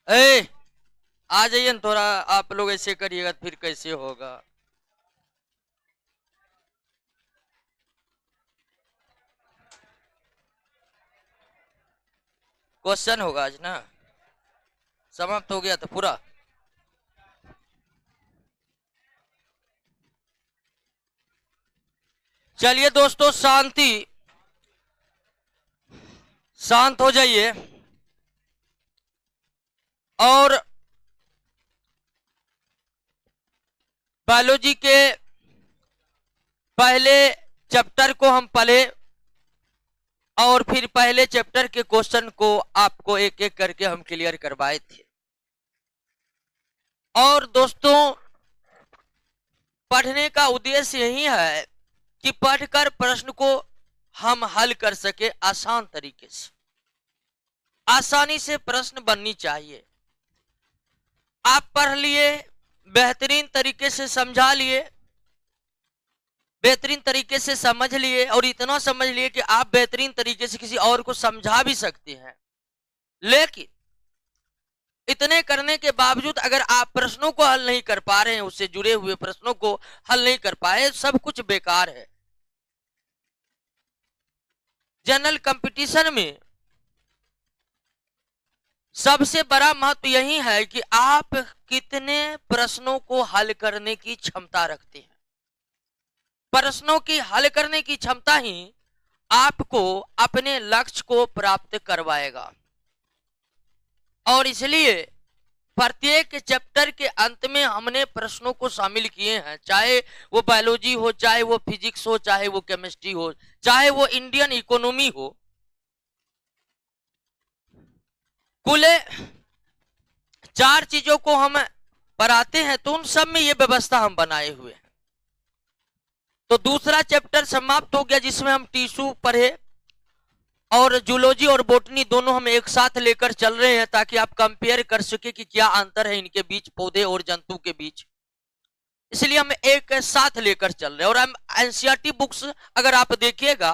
ए, आ जाइए न थोड़ा। आप लोग ऐसे करिएगा तो फिर कैसे होगा। क्वेश्चन होगा आज ना, समाप्त हो गया तो पूरा। चलिए दोस्तों, शांति, शांत हो जाइए। और बायोलॉजी के पहले चैप्टर को हम पढ़े और फिर पहले चैप्टर के क्वेश्चन को आपको एक एक करके हम क्लियर करवाए थे। और दोस्तों, पढ़ने का उद्देश्य यही है कि पढ़कर प्रश्न को हम हल कर सके आसान तरीके से। आसानी से प्रश्न बननी चाहिए। आप पढ़ लिए, बेहतरीन तरीके से समझा लिए, बेहतरीन तरीके से समझ लिए और इतना समझ लिए कि आप बेहतरीन तरीके से किसी और को समझा भी सकते हैं। लेकिन इतने करने के बावजूद अगर आप प्रश्नों को हल नहीं कर पा रहे हैं, उससे जुड़े हुए प्रश्नों को हल नहीं कर पाए, सब कुछ बेकार है। जनरल कंपटीशन में सबसे बड़ा महत्व यही है कि आप कितने प्रश्नों को हल करने की क्षमता रखते हैं। प्रश्नों की हल करने की क्षमता ही आपको अपने लक्ष्य को प्राप्त करवाएगा। और इसलिए प्रत्येक चैप्टर के अंत में हमने प्रश्नों को शामिल किए हैं, चाहे वो बायोलॉजी हो, चाहे वो फिजिक्स हो, चाहे वो केमिस्ट्री हो, चाहे वो इंडियन इकोनॉमी हो। कुल 4 चीजों को हम पढ़ाते हैं, तो उन सब में ये व्यवस्था हम बनाए हुए हैं। तो दूसरा चैप्टर समाप्त हो गया जिसमें हम टिश्यू पढ़े और जूलॉजी और बोटनी दोनों हम एक साथ लेकर चल रहे हैं ताकि आप कंपेयर कर सके कि क्या अंतर है इनके बीच, पौधे और जंतु के बीच। इसलिए हम एक साथ लेकर चल रहे हैं। और हम एनसीईआरटी बुक्स अगर आप देखिएगा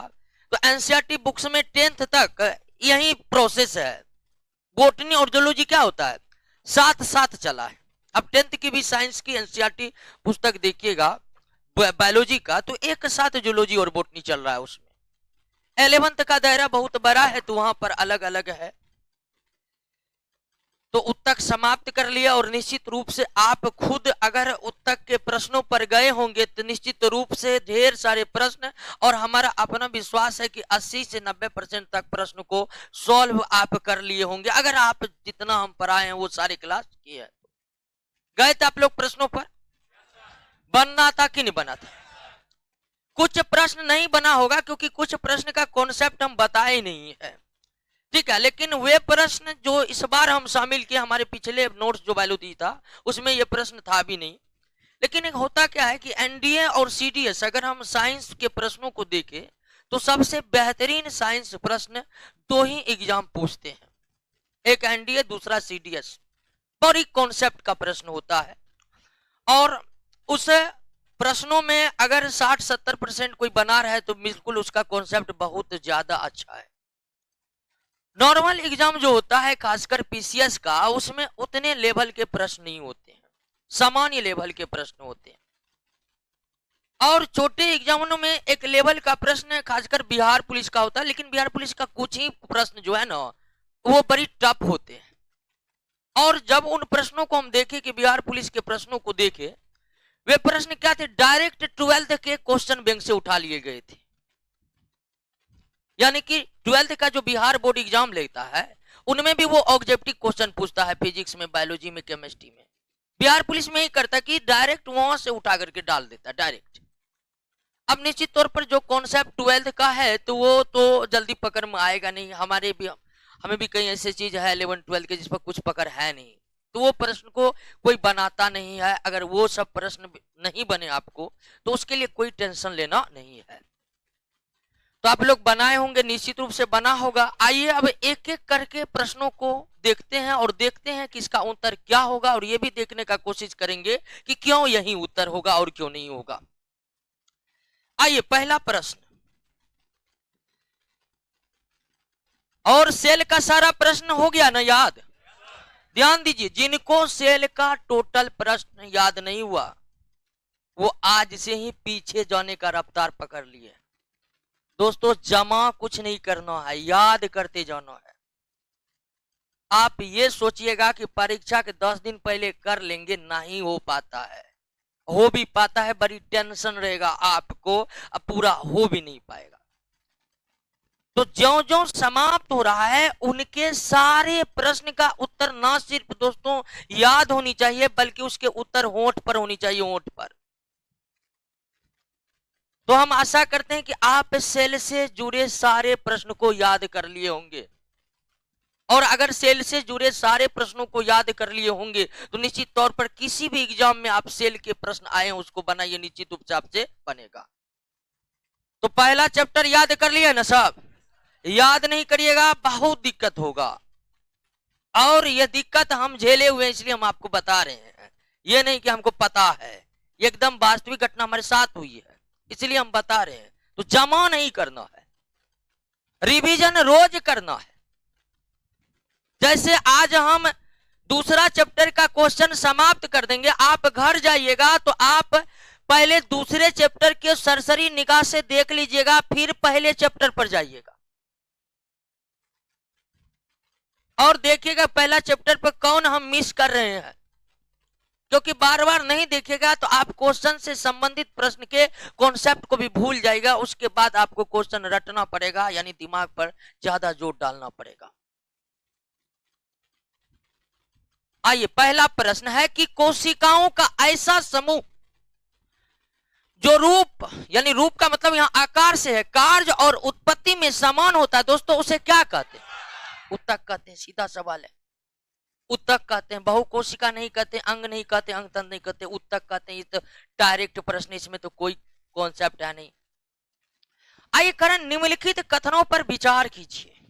तो एनसीईआरटी बुक्स में 10th तक यही प्रोसेस है। बोटनी और जूलॉजी क्या होता है, साथ साथ चला है। अब 10th की भी साइंस की एनसीईआरटी पुस्तक देखिएगा बायोलॉजी का, तो एक साथ जूलॉजी और बोटनी चल रहा है। उसमें 11th का दायरा बहुत बड़ा है, तो वहां पर अलग अलग है। तो उत्तक समाप्त कर लिया और निश्चित रूप से आप खुद अगर उत्तक के प्रश्नों पर गए होंगे तो निश्चित रूप से ढेर सारे प्रश्न, और हमारा अपना विश्वास है कि 80 से 90% तक प्रश्न को सॉल्व आप कर लिए होंगे अगर आप जितना हम पढ़ाए हैं वो सारे क्लास किए हैं। गए थे आप लोग प्रश्नों पर? बनना था कि नहीं बना था? कुछ प्रश्न नहीं बना होगा क्योंकि कुछ प्रश्न का कॉन्सेप्ट हम बताए नहीं है, ठीक है। लेकिन वे प्रश्न जो इस बार हम शामिल किए, हमारे पिछले नोट्स जो बायोलॉजी था उसमें यह प्रश्न था भी नहीं। लेकिन एक होता क्या है कि एनडीए और सीडीएस, अगर हम साइंस के प्रश्नों को देखें तो सबसे बेहतरीन साइंस प्रश्न 2 ही एग्जाम पूछते हैं, एक एनडीए दूसरा सीडीएस। बड़ी कॉन्सेप्ट का प्रश्न होता है और उस प्रश्नों में अगर 60-70% कोई बना रहा है तो बिल्कुल उसका कॉन्सेप्ट बहुत ज्यादा अच्छा है। नॉर्मल एग्जाम जो होता है खासकर पीसीएस का, उसमें उतने लेवल के प्रश्न नहीं होते हैं, सामान्य लेवल के प्रश्न होते हैं। और छोटे एग्जामों में एक लेवल का प्रश्न खासकर बिहार पुलिस का होता है, लेकिन बिहार पुलिस का कुछ ही प्रश्न जो है ना वो बड़ी टफ होते हैं। और जब उन प्रश्नों को हम देखें कि बिहार पुलिस के प्रश्नों को देखें, वे प्रश्न क्या थे, डायरेक्ट 12th के क्वेश्चन बैंक से उठा लिए गए थे। यानी कि 12th का जो बिहार बोर्ड एग्जाम लेता है उनमें भी वो ऑब्जेक्टिव क्वेश्चन पूछता है, फिजिक्स में, बायोलॉजी में, केमिस्ट्री में। बिहार पुलिस में ही करता है कि डायरेक्ट वहां से उठा करके डाल देता डायरेक्ट। अब निश्चित तौर पर जो कॉन्सेप्ट 12th का है तो वो तो जल्दी पकड़ में आएगा नहीं। हमें भी कई ऐसी चीज है 11-12 के जिस पर कुछ पकड़ है नहीं, तो वो प्रश्न को कोई बनाता नहीं है। अगर वो सब प्रश्न नहीं बने आपको तो उसके लिए कोई टेंशन लेना नहीं है। तो आप लोग बनाए होंगे, निश्चित रूप से बना होगा। आइए अब एक एक करके प्रश्नों को देखते हैं और देखते हैं कि इसका उत्तर क्या होगा, और ये भी देखने का कोशिश करेंगे कि क्यों यही उत्तर होगा और क्यों नहीं होगा। आइए पहला प्रश्न, और सेल का सारा प्रश्न हो गया ना याद? ध्यान दीजिए, जिनको सेल का टोटल प्रश्न याद नहीं हुआ वो आज से ही पीछे जाने का रफ्तार पकड़ लिए। दोस्तों जमा कुछ नहीं करना है, याद करते जाना है। आप ये सोचिएगा कि परीक्षा के 10 दिन पहले कर लेंगे, नहीं हो पाता है। हो भी पाता है, बड़ी टेंशन रहेगा आपको, अब पूरा हो भी नहीं पाएगा। तो ज्यों ज्यों समाप्त हो रहा है उनके सारे प्रश्न का उत्तर ना सिर्फ दोस्तों याद होनी चाहिए बल्कि उसके उत्तर होंठ पर होनी चाहिए, होंठ पर। तो हम आशा करते हैं कि आप सेल से जुड़े सारे प्रश्न को याद कर लिए होंगे, और अगर सेल से जुड़े सारे प्रश्नों को याद कर लिए होंगे तो निश्चित तौर पर किसी भी एग्जाम में आप सेल के प्रश्न आए हैं उसको बनाइए, निश्चित रूप से आपसे बनेगा। तो पहला चैप्टर याद कर लिया ना सब? याद नहीं करिएगा बहुत दिक्कत होगा, और यह दिक्कत हम झेले हुए हैं इसलिए हम आपको बता रहे हैं। यह नहीं कि हमको पता है, एकदम वास्तविक घटना हमारे साथ हुई है इसलिए हम बता रहे हैं। तो जमा नहीं करना है, रिवीजन रोज करना है। जैसे आज हम दूसरा चैप्टर का क्वेश्चन समाप्त कर देंगे, आप घर जाइएगा तो आप पहले दूसरे चैप्टर के सरसरी निगाह से देख लीजिएगा, फिर पहले चैप्टर पर जाइएगा और देखिएगा पहला चैप्टर पर कौन हम मिस कर रहे हैं। क्योंकि बार बार नहीं देखेगा तो आप क्वेश्चन से संबंधित प्रश्न के कॉन्सेप्ट को भी भूल जाएगा, उसके बाद आपको क्वेश्चन रटना पड़ेगा, यानी दिमाग पर ज्यादा जोर डालना पड़ेगा। आइए, पहला प्रश्न है कि कोशिकाओं का ऐसा समूह जो रूप, यानी रूप का मतलब यहां आकार से है, कार्य और उत्पत्ति में समान होता है, दोस्तों उसे क्या कहते हैं? उत्तक कहते हैं। सीधा सवाल है, उत्तक कहते हैं, बहुकोशिका नहीं कहते, अंग नहीं कहते, अंग तंत्र नहीं कहते, उत्तक कहते हैं। ये तो डायरेक्ट प्रश्न, इसमें तो कोई कॉन्सेप्ट है नहीं। आइए करण निम्नलिखित कथनों पर विचार कीजिए।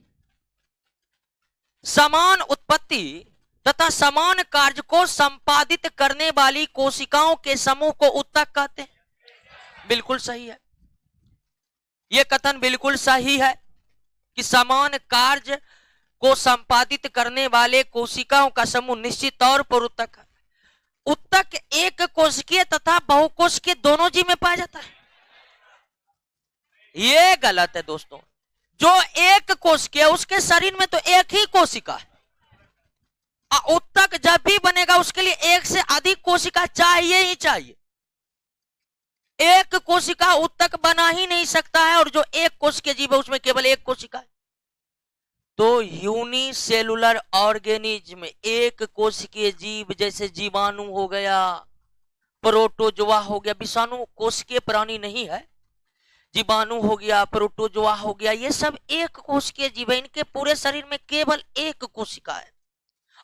समान उत्पत्ति तथा समान कार्य को संपादित करने वाली कोशिकाओं के समूह को उत्तक कहते हैं। बिल्कुल सही है, यह कथन बिल्कुल सही है कि समान कार्य को संपादित करने वाले कोशिकाओं का समूह निश्चित तौर पर उत्तक है। उत्तक एक कोशिकीय तथा बहुकोशिकीय दोनों जीव में पाया जाता है। यह गलत है दोस्तों। जो एक कोशिकीय है उसके शरीर में तो एक ही कोशिका है, उत्तक जब भी बनेगा उसके लिए एक से अधिक कोशिका चाहिए ही चाहिए। एक कोशिका उत्तक बना ही नहीं सकता है, और जो एक कोशिकीय जीव है उसमें केवल एक कोशिका है। तो यूनिसेलुलर ऑर्गेनिज्म, एक कोशिकीय जीव जैसे जीवाणु हो गया, प्रोटोजोआ हो गया, विषाणु कोशिकीय प्राणी नहीं है, जीवाणु हो गया, प्रोटोजोआ हो गया, ये सब एक कोशिकीय जीव है। इनके पूरे शरीर में केवल एक कोशिका है,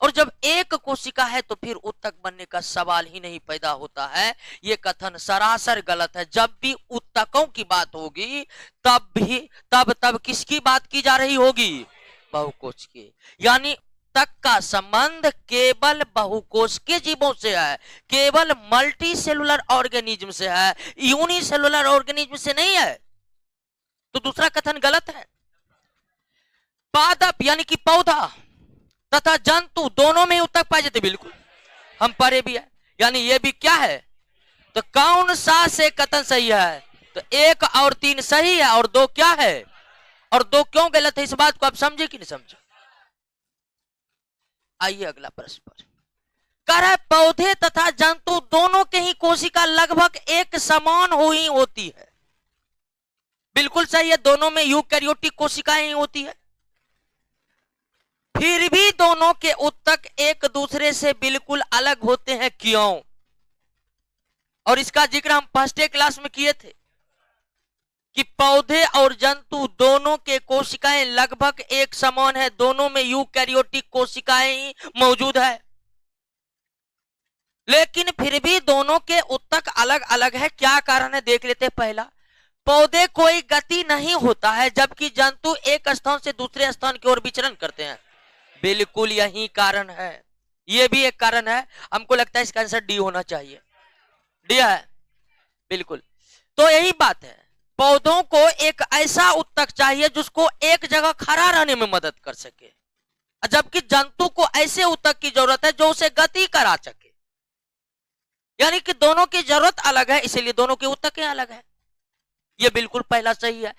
और जब एक कोशिका है तो फिर उत्तक बनने का सवाल ही नहीं पैदा होता है। यह कथन सरासर गलत है। जब भी उत्तकों की बात होगी तब किसकी बात की जा रही होगी? बहुकोशिकीय। यानी उत्तक का संबंध केवल बहुकोशिकीय जीवों से है, केवल मल्टी सेलुलर ऑर्गेनिज्म से है, यूनिसेलुलर ऑर्गेनिज्म से नहीं है। तो दूसरा कथन गलत है। पादप यानी कि पौधा तथा जंतु दोनों में उत्तक पाए जाते, बिल्कुल हम पढ़े भी है। यानी ये भी क्या है? तो कौन सा से कथन सही है? तो 1 और 3 सही है, और 2 क्या है? और 2 क्यों गलत है? इस बात को आप समझे कि नहीं समझे? आइए अगला प्रश्न पर। कह रहा है पौधे तथा जंतु दोनों के ही कोशिका लगभग एक समान ही होती है। बिल्कुल सही है, दोनों में यूकैरियोटिक कोशिकाएं ही होती है। फिर भी दोनों के उत्तक एक दूसरे से बिल्कुल अलग होते हैं, क्यों? और इसका जिक्र हम फर्स्ट क्लास में किए थे कि पौधे और जंतु दोनों के कोशिकाएं लगभग एक समान है, दोनों में यूकैरियोटिक कोशिकाएं ही मौजूद है, लेकिन फिर भी दोनों के उत्तक अलग अलग है। क्या कारण है देख लेते। पहला, पौधे कोई गति नहीं होता है जबकि जंतु एक स्थान से दूसरे स्थान की ओर विचरण करते हैं। बिल्कुल यही कारण है, यह भी एक कारण है। हमको लगता है इसका आंसर डी होना चाहिए। डी है बिल्कुल। तो यही बात है, पौधों को एक ऐसा उत्तक चाहिए जिसको एक जगह खड़ा रहने में मदद कर सके। जबकि जंतु को ऐसे ऊतक की जरूरत है जो उसे गति करा सके, यानी कि दोनों की जरूरत अलग है, इसीलिए दोनों की ऊतकें अलग है। यह बिल्कुल पहला सही है।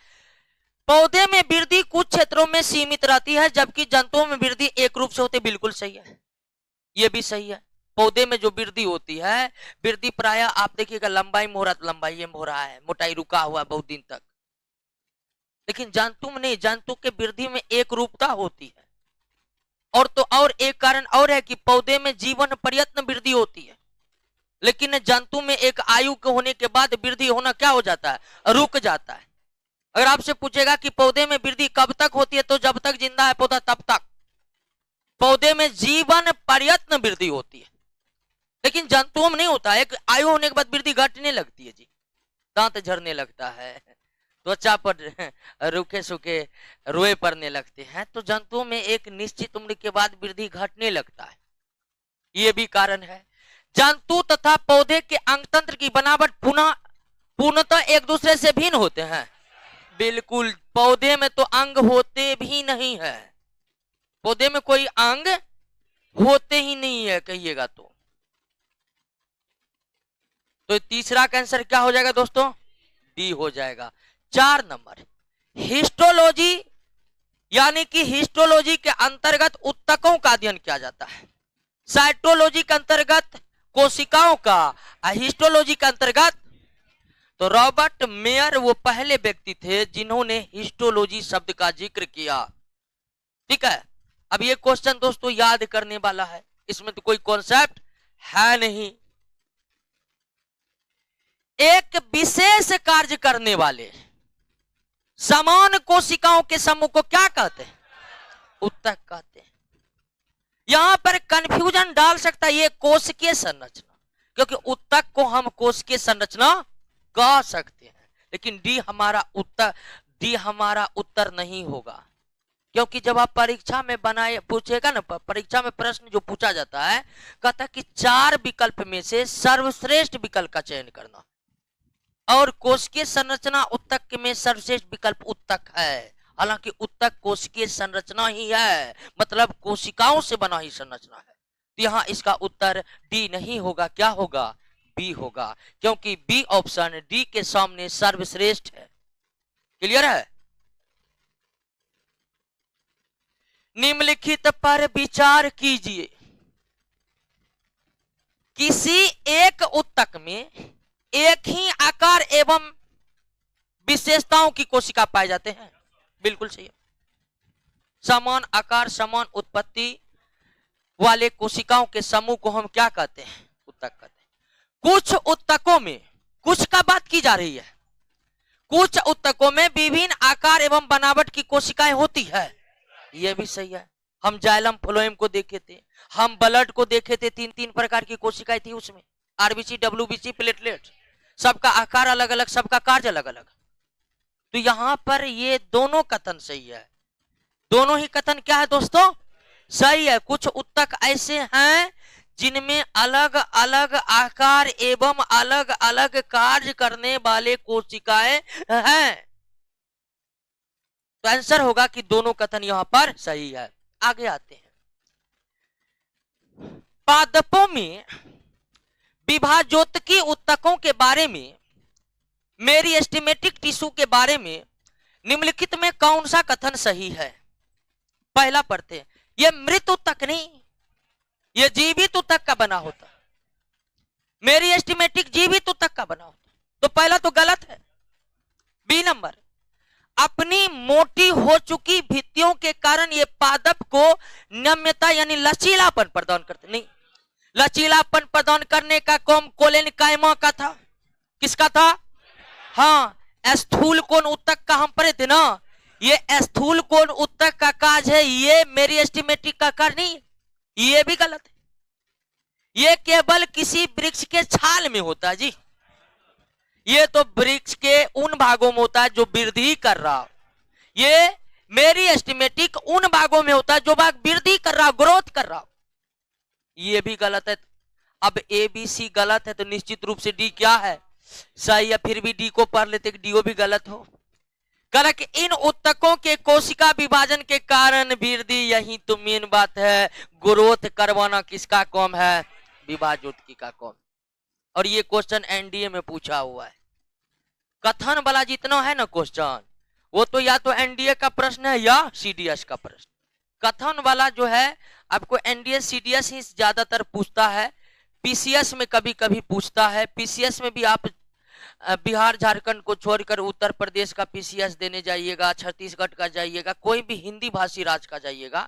पौधे में वृद्धि कुछ क्षेत्रों में सीमित रहती है जबकि जंतुओं में वृद्धि एक रूप से होती है, बिल्कुल सही है, यह भी सही है। पौधे में जो वृद्धि होती है, वृद्धि प्राय आप देखिएगा लंबाई में हो रहा है तो लंबाई में हो रहा है, मोटाई रुका हुआ बहुत दिन तक, लेकिन जंतु में नहीं, जंतु के वृद्धि में एक रूपता होती है। और तो और एक कारण और है कि पौधे में जीवन पर्यंत वृद्धि होती है, लेकिन जंतु में एक आयु के होने के बाद वृद्धि होना क्या हो जाता है, रुक जाता है। अगर आपसे पूछेगा कि पौधे में वृद्धि कब तक होती है, तो जब तक जिंदा है पौधा तब तक। पौधे में जीवन पर्यंत वृद्धि होती है, लेकिन जंतुओं में नहीं होता है। एक आयु होने के बाद वृद्धि घटने लगती है जी, दांत झड़ने लगता है, त्वचा पर रूखे सूखे रोए पड़ने लगते हैं। तो जंतुओं में एक निश्चित उम्र के बाद वृद्धि घटने लगता है, ये भी कारण है। जंतु तथा पौधे के अंगतंत्र की बनावट पूर्णतः एक दूसरे से भिन्न होते हैं, बिल्कुल। पौधे में तो अंग होते भी नहीं है, पौधे में कोई अंग होते ही नहीं है कहिएगा तो तीसरा का आंसर क्या हो जाएगा दोस्तों, डी हो जाएगा। 4 नंबर, हिस्टोलॉजी यानी कि हिस्टोलॉजी के अंतर्गत ऊतकों का अध्ययन किया जाता है। साइटोलॉजी के अंतर्गत कोशिकाओं का, हिस्टोलॉजी के अंतर्गत तो रॉबर्ट मेयर वो पहले व्यक्ति थे जिन्होंने हिस्टोलॉजी शब्द का जिक्र किया। ठीक है, अब ये क्वेश्चन दोस्तों याद करने वाला है, इसमें तो कोई कॉन्सेप्ट है नहीं। एक विशेष कार्य करने वाले समान कोशिकाओं के समूह को क्या कहते हैं, ऊतक कहते हैं। यहां पर कंफ्यूजन डाल सकता है ये कोशिकीय संरचना, क्योंकि ऊतक को हम कोशिकीय संरचना कह सकते हैं, लेकिन डी हमारा उत्तर नहीं होगा। क्योंकि जब आप परीक्षा में पूछेगा ना, परीक्षा में प्रश्न जो पूछा जाता है, कहता है कि 4 विकल्प में से सर्वश्रेष्ठ विकल्प का चयन करना, और कोशिकीय संरचना ऊतक में सर्वश्रेष्ठ विकल्प ऊतक है। हालांकि ऊतक कोशिकीय संरचना ही है, मतलब कोशिकाओं से बना ही संरचना है। तो यहां इसका उत्तर डी नहीं होगा, क्या होगा, बी होगा, क्योंकि बी ऑप्शन डी के सामने सर्वश्रेष्ठ है। क्लियर है। निम्नलिखित पर विचार कीजिए, किसी एक ऊतक में एक ही आकार एवं विशेषताओं की कोशिका पाए जाते हैं, बिल्कुल सही है। समान आकार समान उत्पत्ति वाले कोशिकाओं के समूह को हम क्या कहते हैं, ऊतक कहते हैं। कुछ ऊतकों में, कुछ का बात की जा रही है, कुछ ऊतकों में विभिन्न आकार एवं बनावट की कोशिकाएं होती है, यह भी सही है। हम जाइलम फ्लोएम को देखे थे, हम ब्लड को देखे थे, 3 प्रकार की कोशिकाएं थी उसमें, आरबीसी, डब्ल्यूबीसी, प्लेटलेट, सबका आकार अलग अलग, सबका कार्य अलग अलग। तो यहां पर ये दोनों कथन सही है, दोनों ही कथन क्या है दोस्तों, सही है। कुछ ऊतक ऐसे हैं जिनमें अलग अलग आकार एवं अलग अलग कार्य करने वाले कोशिकाएं हैं, तो आंसर होगा कि दोनों कथन यहां पर सही है। आगे आते हैं, पादपों में विभाजोत्की ऊतकों के बारे में, मेरिस्टेमेटिक टिश्यू के बारे में निम्नलिखित में कौन सा कथन सही है। पहला पढ़ते हैं, यह मृत ऊतक नहीं, यह जीवित ऊतक का बना होता, मेरिस्टेमेटिक जीवित ऊतक का बना होता, तो पहला तो गलत है। बी नंबर, अपनी मोटी हो चुकी भित्तियों के कारण ये पादप को नम्यता यानी लचीलापन प्रदान करते, नहीं, लचीलापन प्रदान करने का काम कोलेन कायमा का था, किसका था, हाँ, स्थूल कोण ऊतक का हम पढ़े थे ना, ये स्थूल कोण ऊतक का काज है, ये मेरिस्टेमेटिक का कार्य नहीं, ये भी गलत है। ये केवल किसी वृक्ष के छाल में होता है जी, ये तो वृक्ष के उन भागों में होता है जो वृद्धि कर रहा, ये मेरिस्टेमेटिक उन भागों में होता है जो भाग वृद्धि कर रहा, ग्रोथ कर रहा, ये भी गलत है। अब ए बी सी गलत है तो निश्चित रूप से डी क्या है, सही है। फिर भी डी को पढ़ लेते कि डी भी गलत हो। कल कि इन उत्तकों के कोशिका विभाजन के कारण वृद्धि, यही तो मेन बात है। ग्रोथ करवाना किसका काम है? विभाजोत्की का काम। और ये क्वेश्चन एनडीए में पूछा हुआ है। कथन वाला जितना है ना क्वेश्चन, वो तो या तो एनडीए का प्रश्न है या सीडीएस का प्रश्न। कथन वाला जो है आपको एनडीए सीडीएस ही ज्यादातर पूछता है। पीसीएस में कभी कभी पूछता है। पीसीएस में भी आप बिहार झारखंड को छोड़कर उत्तर प्रदेश का पीसीएस देने जाइएगा, छत्तीसगढ़ का जाइएगा, कोई भी हिंदी भाषी राज्य का जाइएगा,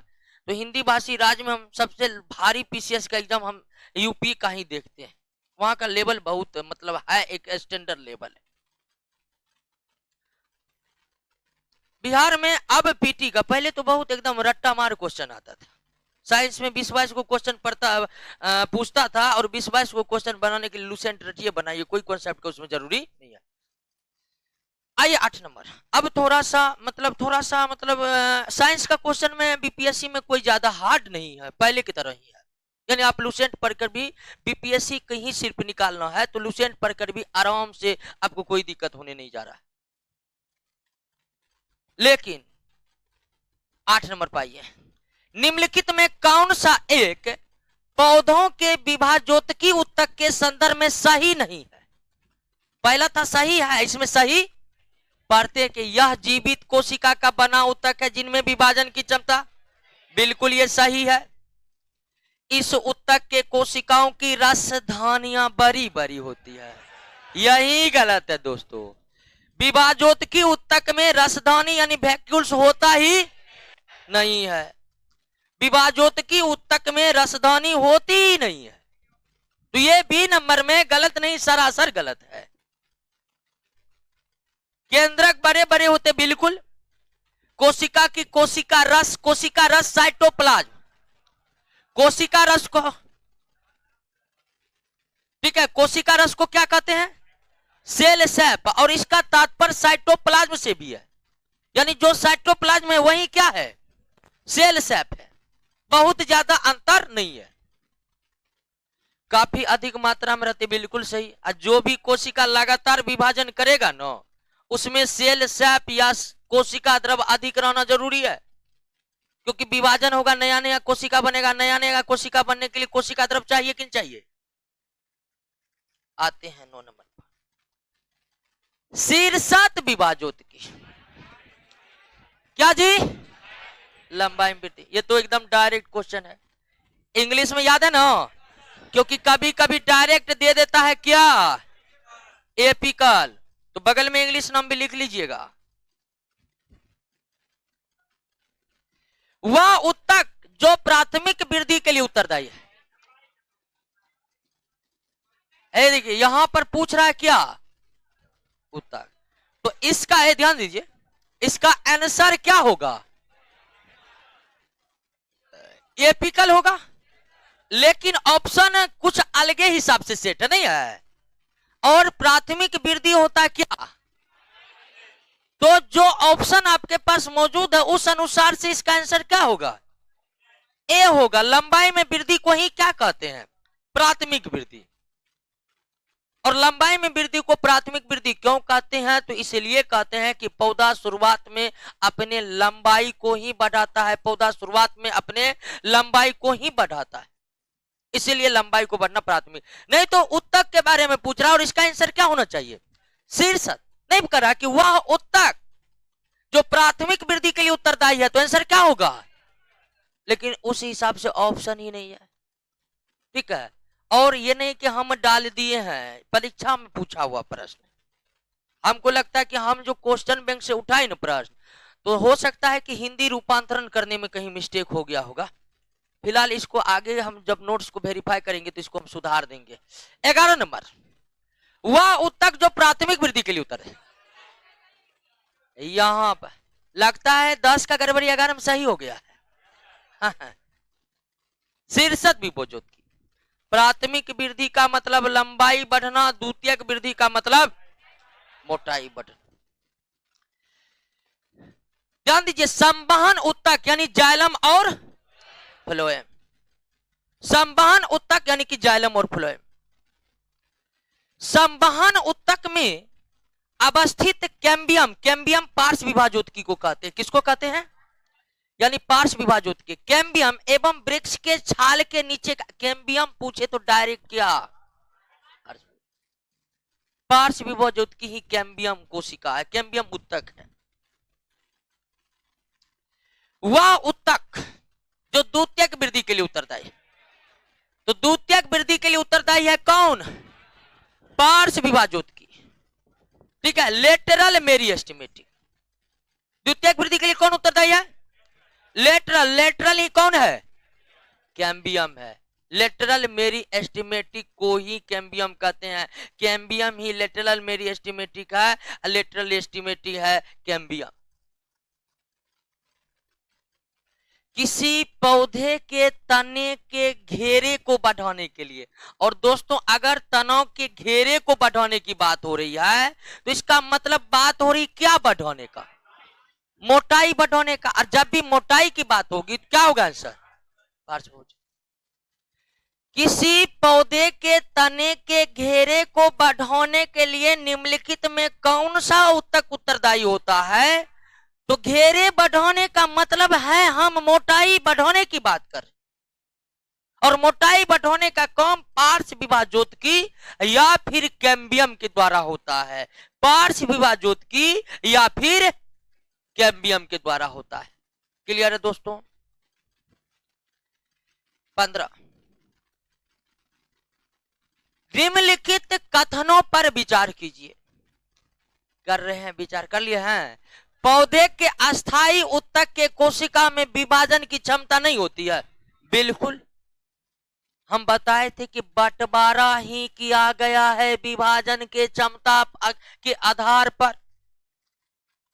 तो हिंदी भाषी राज्य में हम सबसे भारी पीसीएस का एग्जाम हम यूपी का ही देखते हैं। वहां का लेवल बहुत मतलब है, एक स्टैंडर्ड लेवल है। बिहार में अब पीटी का, पहले तो बहुत एकदम रट्टा मार क्वेश्चन आता था। साइंस में 20-22 को क्वेश्चन पूछता था, और 20-22 को क्वेश्चन बनाने के लिए लूसेंट रटिए बनाइए, कोई कॉन्सेप्ट का उसमें जरूरी नहीं है। आइए 8 नंबर। अब थोड़ा सा मतलब साइंस का क्वेश्चन में बीपीएससी में कोई ज्यादा हार्ड नहीं है, पहले की तरह ही है। यानी आप लूसेंट पढ़कर भी बीपीएससी कहीं सिर्फ निकालना है तो लूसेंट पढ़कर भी आराम से आपको कोई दिक्कत होने नहीं जा रहा है। लेकिन 8 नंबर पाइए, निम्नलिखित में कौन सा एक पौधों के विभाजोत्की उत्तक के संदर्भ में सही नहीं है? पहला था सही है, इसमें सही पढ़ते कि यह जीवित कोशिका का बना उत्तक है जिनमें विभाजन की क्षमता, बिल्कुल ये सही है। इस उत्तक के कोशिकाओं की रसधानियां बड़ी बड़ी होती है, यही गलत है दोस्तों। विभाजोत्की उत्तक में रसधानी यानी वैक्यूल्स होता ही नहीं है। विभाजोत्की उत्तक में रसधानी होती ही नहीं है, तो ये बी नंबर में गलत नहीं, सरासर गलत है। केंद्रक बड़े बड़े होते, बिल्कुल। कोशिका की कोशिका रस साइटोप्लाज्म, कोशिका रस को, ठीक है, कोशिका रस को क्या कहते हैं? सेल सैप, और इसका तात्पर्य साइटोप्लाज्म से भी है। यानी जो साइटोप्लाज्म है वही क्या है? सेल सैप है। बहुत ज्यादा अंतर नहीं है, काफी अधिक मात्रा में रहते, बिल्कुल सही। जो भी कोशिका लगातार विभाजन करेगा ना, उसमें सेल सैप या कोशिका द्रव अधिक रहना जरूरी है, क्योंकि विभाजन होगा, नया नया कोशिका बनेगा, नया नया कोशिका बनने के लिए कोशिका द्रव चाहिए कि नहीं चाहिए? आते हैं 9 नंबर पर, शीर्षत विभाजोत्की। क्या जी? लंबाई में वृद्धि। ये तो एकदम डायरेक्ट क्वेश्चन है, इंग्लिश में याद है ना, क्योंकि कभी कभी डायरेक्ट दे देता है क्या? एपिकल, तो बगल में इंग्लिश नाम भी लिख लीजिएगा। वह उत्तक जो प्राथमिक वृद्धि के लिए उत्तरदायी है। देखिए यहां पर पूछ रहा है क्या? उत्तक, तो इसका है, ध्यान दीजिए, इसका आंसर क्या होगा? एपिकल होगा, लेकिन ऑप्शन कुछ अलगे हिसाब से सेट नहीं है। और प्राथमिक वृद्धि होता है क्या? तो जो ऑप्शन आपके पास मौजूद है उस अनुसार से इसका आंसर क्या होगा? ए होगा। लंबाई में वृद्धि को ही क्या कहते हैं? प्राथमिक वृद्धि। और लंबाई में वृद्धि को प्राथमिक वृद्धि क्यों कहते हैं? तो इसलिए कहते हैं कि पौधा शुरुआत में अपने लंबाई को ही बढ़ाता है, पौधा शुरुआत में अपने लंबाई को ही बढ़ाता है, इसीलिए लंबाई को बढ़ना प्राथमिक। नहीं तो उत्तक के बारे में पूछ रहा, और इसका आंसर क्या होना चाहिए? शीर्षक। नहीं कर रहा कि वह उत्तक जो प्राथमिक वृद्धि के लिए उत्तरदायी है, तो आंसर क्या होगा? लेकिन उस हिसाब से ऑप्शन ही नहीं है, ठीक है। और ये नहीं कि हम डाल दिए हैं, परीक्षा में पूछा हुआ प्रश्न। हमको लगता है कि हम जो क्वेश्चन बैंक से उठाए ना प्रश्न, तो हो सकता है कि हिंदी रूपांतरण करने में कहीं मिस्टेक हो गया होगा। फिलहाल इसको आगे हम जब नोट्स को वेरीफाई करेंगे तो इसको हम सुधार देंगे। 11 नंबर, वह उत्तक जो प्राथमिक वृद्धि के लिए उत्तर है। यहां पर लगता है 10 का गड़बड़ी 11 में सही हो गया है। शीर्षक विभाजोत्की। प्राथमिक वृद्धि का मतलब लंबाई बढ़ना, द्वितीयक वृद्धि का मतलब मोटाई बढ़ना। ध्यान दीजिए, संवहन उत्तक यानी जाइलम और फ्लोएम। संवहन उत्तक यानी कि जाइलम और फ्लोएम। संवहन उत्तक में अवस्थित कैम्बियम, कैम्बियम पार्श्व विभाजोत्की को कहते हैं। किसको कहते हैं? यानी पार्श्व विभाजोत्की। कैम्बियम एवं वृक्ष के छाल के नीचे का कैम्बियम पूछे तो डायरेक्ट क्या? पार्श्व विभाजोत्की ही कैम्बियम कोशिका है, कैम्बियम उत्तक है। वह उत्तक जो द्वितीयक वृद्धि के लिए उत्तरदायी है। तो द्वितीयक वृद्धि के लिए उत्तरदायी है कौन? पार्श्व विभाजोत्की। ठीक है, लेटरल मेरिस्टेमेटिक। द्वितीयक वृद्धि के लिए कौन उत्तरदायी है? लेटरल। लेटरल ही कौन है? कैम्बियम है। लेटरल मेरिस्टेमेटिक को ही कैम्बियम कहते हैं। कैम्बियम ही लेटरल मेरिस्टेमेटिक है, लेटरल एस्टिमेटिक है कैम्बियम। किसी पौधे के तने के घेरे को बढ़ाने के लिए, और दोस्तों अगर तनों के घेरे को बढ़ाने की बात हो रही है तो इसका मतलब बात हो रही क्या बढ़ाने का? मोटाई बढ़ाने का। और जब भी मोटाई की बात होगी तो क्या होगा आंसर? किसी पौधे के तने के घेरे को बढ़ाने के लिए निम्नलिखित में कौन सा उत्तक उत्तरदायी होता है? तो घेरे बढ़ाने का मतलब है हम मोटाई बढ़ाने की बात कर, और मोटाई बढ़ाने का काम पार्श्व विभाजोत्की या फिर कैम्बियम के द्वारा होता है। पार्श्व विभाजोत्की या फिर कैम्बियम के द्वारा होता है। क्लियर है दोस्तों? 15 निम्नलिखित कथनों पर विचार कीजिए। कर रहे हैं? विचार कर लिए हैं? पौधे के अस्थायी उत्तक के कोशिका में विभाजन की क्षमता नहीं होती है। बिल्कुल, हम बताए थे कि बंटवारा ही किया गया है विभाजन के क्षमता के आधार पर।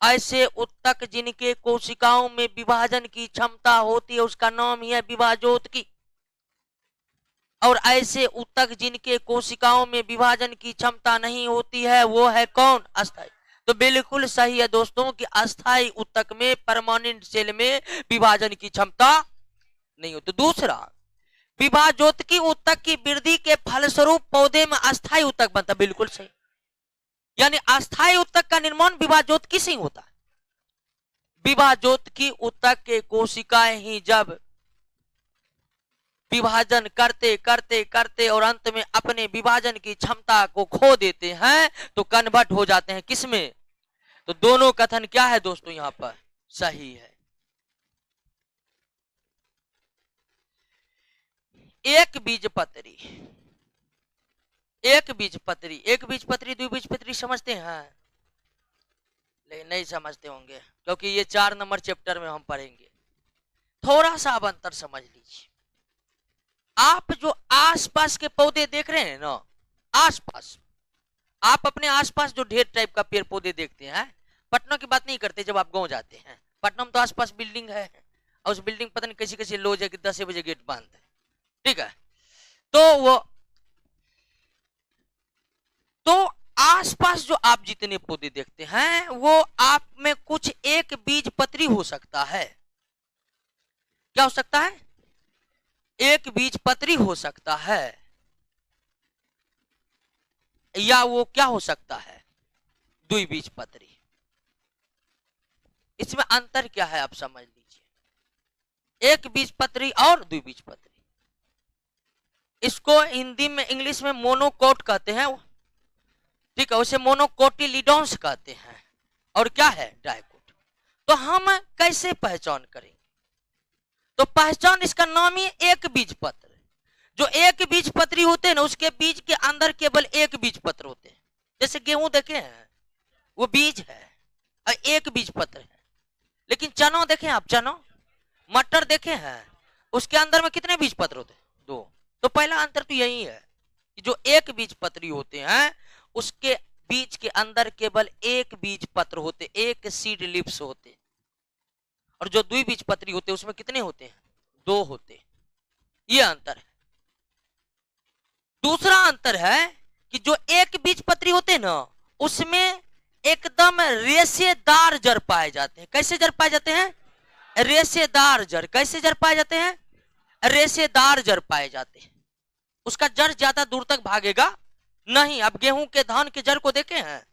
ऐसे उत्तक जिनके कोशिकाओं में विभाजन की क्षमता होती है उसका नाम ही है विभाजोत्की, और ऐसे उत्तक जिनके कोशिकाओं में विभाजन की क्षमता नहीं होती है वो है कौन? अस्थायी। तो बिल्कुल सही है दोस्तों कि अस्थायी उत्तक में, परमानेंट सेल में विभाजन की क्षमता नहीं होती। दूसरा, विभाजोत्की उत्तक की वृद्धि के फलस्वरूप पौधे में अस्थायी उत्तक बनता। बिल्कुल सही, यानी अस्थायी उत्तक का निर्माण विभाजोत्की से ही होता है। विभाजोत्की उत्तक के कोशिकाएं ही जब विभाजन करते करते करते और अंत में अपने विभाजन की क्षमता को खो देते हैं तो कन्वर्ट हो जाते हैं किसमें? तो दोनों कथन क्या है दोस्तों यहां पर? सही है। एक बीजपत्री, एक बीजपत्री, एक बीजपत्री, द्विबीजपत्री समझते हैं? लेकिन नहीं समझते होंगे क्योंकि ये 4 नंबर चैप्टर में हम पढ़ेंगे। थोड़ा सा अब अंतर समझ लीजिए। आप जो आसपास के पौधे देख रहे हैं ना, आसपास, आप अपने आसपास जो ढेर टाइप का पेड़ पौधे देखते हैं, पटना की बात नहीं करते, जब आप गांव जाते हैं, पटना में तो आसपास बिल्डिंग है और उस बिल्डिंग पता नहीं कैसी कैसी लोज है कि 10 बजे गेट बंद है। ठीक है, तो आसपास जो आप जितने पौधे देखते हैं वो आप में कुछ एक बीजपत्री हो सकता है। क्या हो सकता है? एक बीजपत्री हो सकता है, या वो क्या हो सकता है? द्विबीजपत्री। इसमें अंतर क्या है आप समझ लीजिए। एक बीजपत्री और द्विबीजपत्री, इसको हिंदी में, इंग्लिश में मोनोकोट कहते हैं। ठीक है, उसे मोनोकोटिलिडॉन्स कहते हैं। और क्या है? डाइकोट। तो हम कैसे पहचान करेंगे? तो पहचान, इसका नाम ही एक बीजपत्र। जो एक बीजपत्री होते हैं ना, उसके बीज के अंदर केवल एक बीजपत्र होते हैं। जैसे गेहूं देखे हैं, वो बीज है और एक बीजपत्र है। लेकिन चना देखें आप, चना, मटर देखे हैं, उसके अंदर में कितने बीजपत्र होते हैं? 2। तो पहला अंतर तो यही है कि जो एक बीजपत्री होते हैं उसके बीज के अंदर केवल एक बीजपत्र होते, एक सीड लिप्स होते, और जो द्विबीजपत्री होते उसमें कितने होते हैं? 2 होते। ये अंतर है। दूसरा अंतर है कि जो एक बीजपत्री होते हैं ना, उसमें एकदम रेशेदार जड़ पाए जाते हैं। कैसे जड़ पाए जाते हैं? रेशेदार जड़। कैसे जड़ पाए जाते हैं? रेशेदार जड़ पाए जाते हैं। उसका जड़ ज्यादा दूर तक भागेगा नहीं। अब गेहूं के, धान के जड़ को देखे हैं,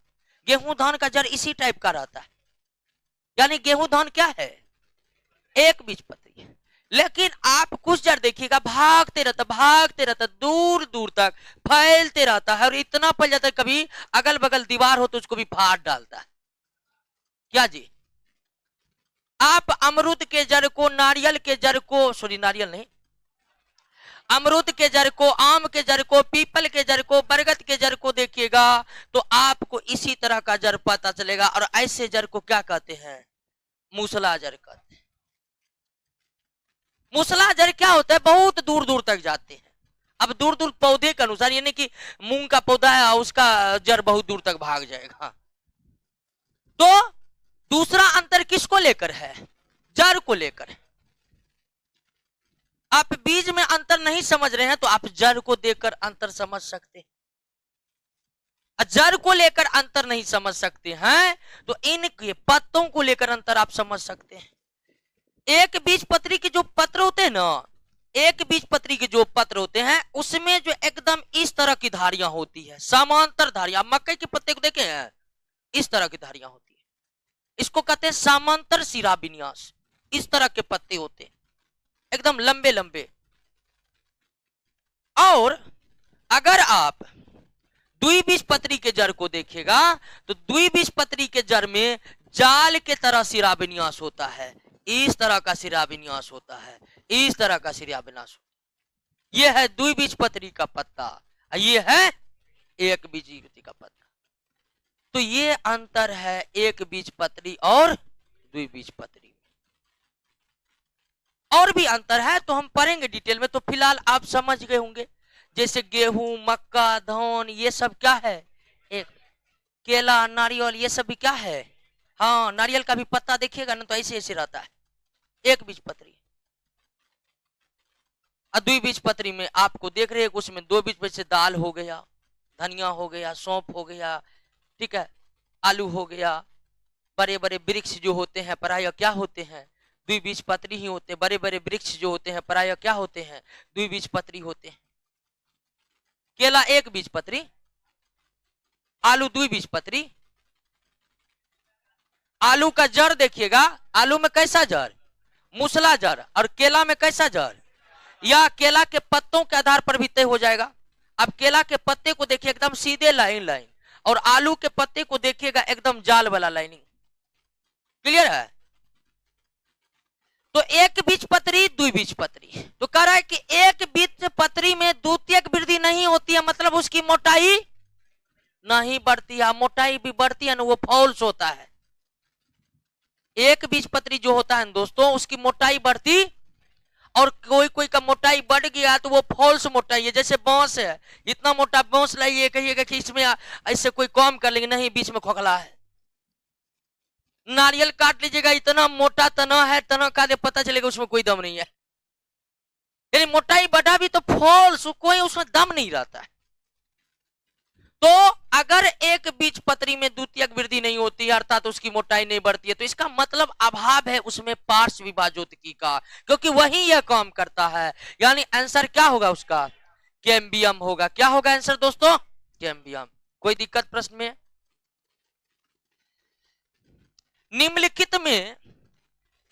गेहूं धान का जड़ इसी टाइप का रहता है, यानी गेहूं धान क्या है, एक बीजपत्री। लेकिन आप कुछ जड़ देखिएगा भागते रहता दूर दूर तक फैलते रहता है और इतना फैल जाता है कभी अगल बगल दीवार हो तो उसको भी फाड़ डालता है। क्या जी, आप अमरूद के जड़ को, नारियल के जड़ को, सॉरी नारियल नहीं, अमरूद के जड़ को, आम के जड़ को, पीपल के जड़ को, बरगद के जड़ को देखिएगा तो आपको इसी तरह का जड़ पता चलेगा। और ऐसे जड़ को क्या कहते हैं, मूसला जड़ कहते हैं। मूसला जड़ क्या होता है, बहुत दूर दूर तक जाते हैं। अब दूर दूर पौधे के अनुसार, यानी कि मूंग का पौधा है उसका जड़ बहुत दूर तक भाग जाएगा। तो दूसरा अंतर किसको लेकर है, जड़ को लेकर। आप बीज में अंतर नहीं समझ रहे हैं तो आप जड़ को देखकर अंतर समझ सकते हैं। जड़ को लेकर अंतर नहीं समझ सकते हैं तो इनके पत्तों को लेकर अंतर आप समझ सकते हैं। एक बीजपत्री के जो पत्र होते हैं ना, एक बीजपत्री के जो पत्र होते हैं उसमें जो एकदम इस तरह की धारियां होती है, समांतर धारियां। मकई के पत्ते को देखे हैं, इस तरह की धारियां होती है, इसको कहते हैं समांतर शिरा विन्यास। इस तरह के पत्ते होते हैं एकदम लंबे लंबे। और अगर आप द्विबीजपत्री के जड़ को देखेगा तो द्विबीजपत्री के जड़ में जाल के तरह शिरा विन्यास होता है, इस तरह का शिरा विन्यास होता है, इस तरह का शिरा विन्यास होता है। यह है द्विबीजपत्री का पत्ता, ये है एक बीजपत्री का पत्ता। तो ये अंतर है एक बीजपत्री और द्विबीजपत्री। और भी अंतर है तो हम पढ़ेंगे डिटेल में, तो फिलहाल आप समझ गए होंगे। जैसे गेहूं, मक्का, धान, ये सब क्या है, एक केला, नारियल, ये सब भी क्या है, हाँ नारियल का भी पत्ता देखिएगा ना तो ऐसे ऐसे रहता है, एक बीजपत्री। द्विबीजपत्री में आपको देख रहे हैं उसमें दो बीज से दाल हो गया, धनिया हो गया, सौंफ हो गया, ठीक है, आलू हो गया। बड़े बड़े वृक्ष जो होते हैं प्रायः क्या होते हैं, द्विबीजपत्री ही होते हैं। बड़े बड़े वृक्ष जो होते हैं प्रायः क्या होते हैं, द्विबीजपत्री होते हैं। केला एक बीजपत्री, आलू द्विबीजपत्री। आलू का जड़ देखिएगा, आलू में कैसा जड़, मूसला जड़, और केला में कैसा जड़, या केला के पत्तों के आधार पर भी तय हो जाएगा। अब केला के पत्ते को देखिए एकदम सीधे लाइन लाइन, और आलू के पत्ते को देखिएगा एकदम जाल वाला लाइनिंग। क्लियर है। तो एक बीजपत्री द्विबीजपत्री, तो कह रहा है कि एक बीजपत्री में द्वितीयक वृद्धि नहीं होती है, मतलब उसकी मोटाई नहीं बढ़ती है। मोटाई भी बढ़ती है ना, वो फॉल्स होता है। एक बीजपत्री जो होता है दोस्तों उसकी मोटाई बढ़ती, और कोई कोई का मोटाई बढ़ गया तो वो फॉल्स मोटाई है। जैसे बांस है, इतना मोटा बांस लाइए, कहिएगा कि इसमें ऐसे कोई काम कर लेंगे, नहीं, बीच में खोखला है। नारियल काट लीजिएगा, इतना मोटा तना है, तना काटे पता चलेगा उसमें कोई दम नहीं है। यानी मोटाई बढ़ा भी तो फॉल्स, कोई उसमें दम नहीं रहता है। तो अगर एक बीजपत्री में द्वितीयक वृद्धि नहीं होती है अर्थात उसकी मोटाई नहीं बढ़ती है, तो इसका मतलब अभाव है उसमें पार्श्व विभाजोत्की का, क्योंकि वही यह काम करता है। यानी आंसर क्या होगा उसका, कैम्बियम होगा। क्या होगा आंसर दोस्तों, कैम्बियम। कोई दिक्कत प्रश्न में? निम्नलिखित में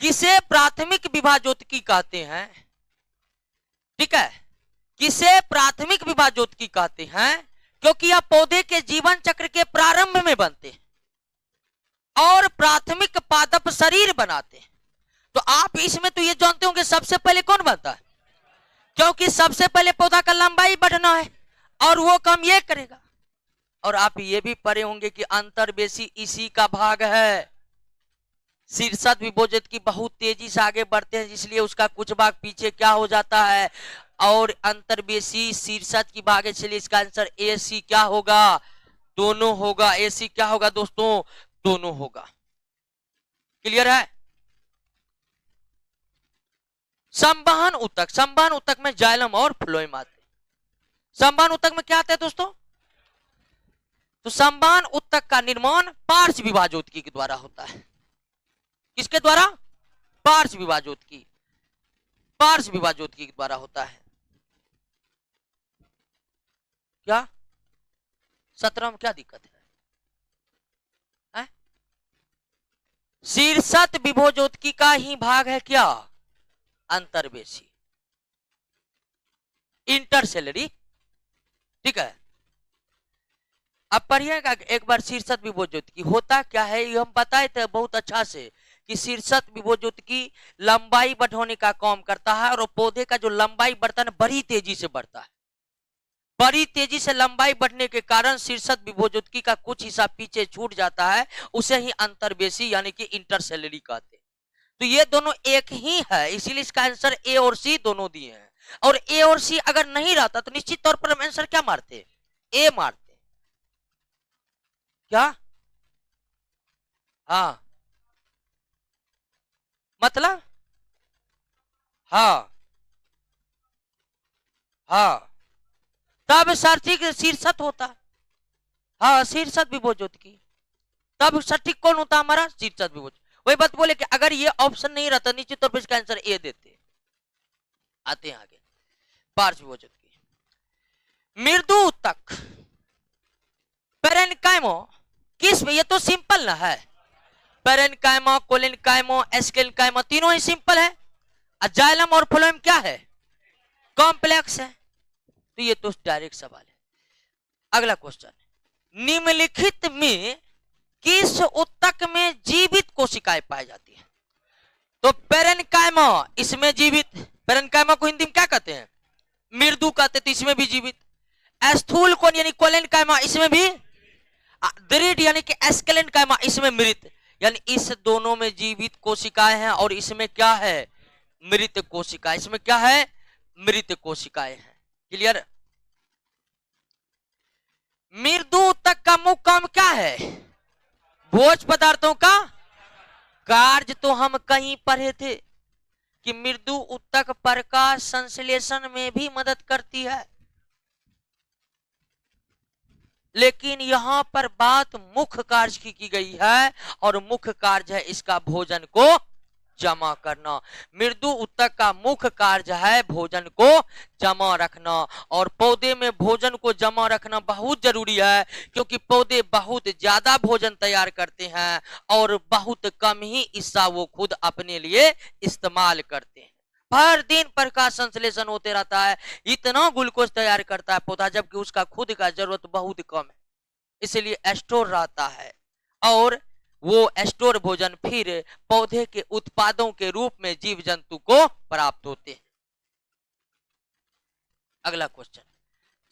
किसे प्राथमिक विभाजोत्की कहते हैं, ठीक है, किसे प्राथमिक विभाजोत्की कहते हैं, क्योंकि यह पौधे के जीवन चक्र के प्रारंभ में बनते हैं और प्राथमिक पादप शरीर बनाते हैं। तो आप इसमें तो ये जानते होंगे सबसे पहले कौन बनता है, क्योंकि सबसे पहले पौधा का लंबाई बढ़ना है और वो काम ये करेगा। और आप ये भी पढ़े होंगे कि अंतर्वेशी इसी का भाग है। शीर्षद विभोजक की बहुत तेजी से आगे बढ़ते हैं, इसलिए उसका कुछ भाग पीछे क्या हो जाता है, और अंतर्वेशी शीर्षद की भाग है, इसलिए इसका आंसर ए सी क्या होगा, दोनों होगा। ए सी क्या होगा दोस्तों, दोनों होगा। क्लियर है। संवहन ऊतक, संवहन ऊतक में जाइलम और फ्लोएम आते हैं। संवहन ऊतक में क्या आता है दोस्तों, तो संवहन ऊतक का निर्माण पार्श्व विभाजोत्की के द्वारा होता है। किसके द्वारा, पार्श्व विभाजोत्की, पार्श्व विभाजोत्की के द्वारा होता है। क्या 17 में क्या दिक्कत है, शीर्षत विभोज्योतिकी का ही भाग है क्या? अंतर्वेशी, इंटरसेलरी। ठीक है, अब पढ़िएगा एक बार शीर्षत विभोज्योतिकी होता क्या है। ये हम बताए थे बहुत अच्छा से कि शीर्षत विभोज्योतिकी लंबाई बढ़ाने का काम करता है और पौधे का जो लंबाई बढ़ता है बड़ी तेजी से बढ़ता है। बड़ी तेजी से लंबाई बढ़ने के कारण शीर्षत विभोज्योतिकी का कुछ हिस्सा पीछे छूट जाता है, उसे ही अंतर्वेशी यानी कि इंटरसेलरी कहते हैं। तो ये दोनों एक ही है, इसीलिए इसका आंसर ए और सी दोनों दिए हैं। और ए और सी अगर नहीं रहता तो निश्चित तौर पर हम आंसर क्या मारते? ए मारते। क्या? हाँ, मतलब हाँ हाँ, तब सटीक शीर्षत होता। हाँ, शीर्षत विभोज्योतिकी, तब सटीक कौन होता हमारा? शीर्षत विभोज। वही बात बोले कि अगर ये ऑप्शन नहीं रहता निश्चित तौर पर इसका आंसर ए देते। आते हैं आगे, पार्श्व विभोज्योतिकी। मृदु ऊतक पेरेन्काइमो किस में? ये तो सिंपल ना है। पेरेन्काइमा, कोलेन्काइमा, एस्केलेन्काइमा तीनों ही सिंपल है। जाइलम और फ्लोएम क्या है? कॉम्प्लेक्स है। तो ये तो डायरेक्ट सवाल है। अगला क्वेश्चन, निम्नलिखित में किस ऊतक में जीवित कोशिकाएं पाई जाती है? तो पेरेन्काइमा, इसमें जीवित। पेरेन्काइमा को हिंदी में क्या कहते हैं? मृदु कहते हैं, तो इसमें भी जीवित। स्थूल कोन यानी कोलेन्काइमा, इसमें भी। दृढ़ यानी कि एस्केलेन्काइमा, इसमें मृत। यानी इस दोनों में जीवित कोशिकाएं हैं और इसमें क्या है? मृत कोशिकाएं। इसमें क्या है? मृत कोशिकाएं हैं। क्लियर? मृदु ऊतक का मुख्य काम क्या है? भोज्य पदार्थों का कार्य तो हम कहीं पढ़े थे कि मृदु ऊतक प्रकाश संश्लेषण में भी मदद करती है, लेकिन यहां पर बात मुख्य कार्य की गई है और मुख्य कार्य है इसका भोजन को जमा करना। मृदु ऊतक का मुख्य कार्य है भोजन को जमा रखना, और पौधे में भोजन को जमा रखना बहुत जरूरी है क्योंकि पौधे बहुत ज्यादा भोजन तैयार करते हैं और बहुत कम ही हिस्सा वो खुद अपने लिए इस्तेमाल करते हैं। हर दिन प्रकाश संश्लेषण होते रहता है, इतना ग्लूकोज तैयार करता है पौधा, जबकि उसका खुद का जरूरत बहुत कम है, इसलिए स्टोर रहता है और वो स्टोर भोजन फिर पौधे के उत्पादों के रूप में जीव जंतु को प्राप्त होते हैं। अगला क्वेश्चन,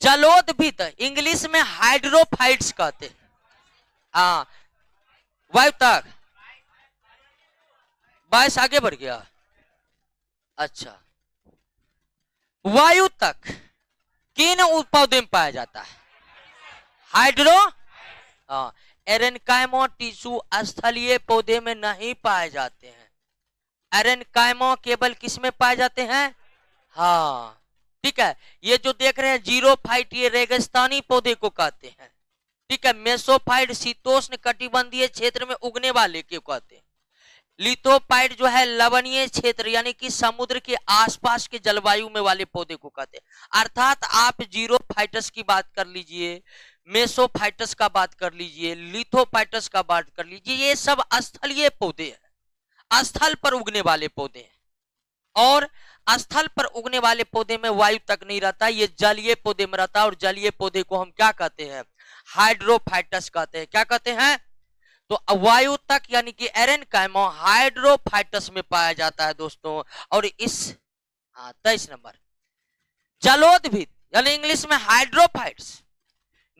जलोदभित इंग्लिश में हाइड्रोफाइट्स कहते हैं। हाँ, वायु तक 22 आगे बढ़ गया। अच्छा, वायु तक किन पौधे में पाया जाता है? हाइड्रो। हाँ, एरेनकाइमो टिश्यू स्थलीय पौधे में नहीं पाए जाते हैं। एरेनकाइमो केवल किस में पाए जाते हैं? हाँ, ठीक है। ये जो देख रहे हैं जीरोफाइट, ये रेगिस्तानी पौधे को कहते हैं। ठीक है, मेसोफाइट शीतोष्ण कटिबंधीय क्षेत्र में उगने वाले के कहते हैं। लिथोफाइट जो है लवणीय क्षेत्र यानी कि समुद्र के आसपास के जलवायु में वाले पौधे को कहते हैं। अर्थात आप जीरोफाइटस की बात कर लीजिए, मेसोफाइटस का बात कर लीजिए, लिथोफाइटस का बात कर लीजिए, ये सब स्थलीय पौधे हैं, स्थल पर उगने वाले पौधे हैं। और स्थल पर उगने वाले पौधे में वायु तक नहीं रहता, ये जलीय पौधे में रहता है और जलीय पौधे को हम क्या कहते हैं? हाइड्रोफाइटस कहते हैं। क्या कहते हैं? तो वायु तक यानी कि एरेनकाइमो हाइड्रोफाइटस में पाया जाता है दोस्तों। और इस 23 नंबर, जलोदभित यानी इंग्लिश में हाइड्रोफाइट्स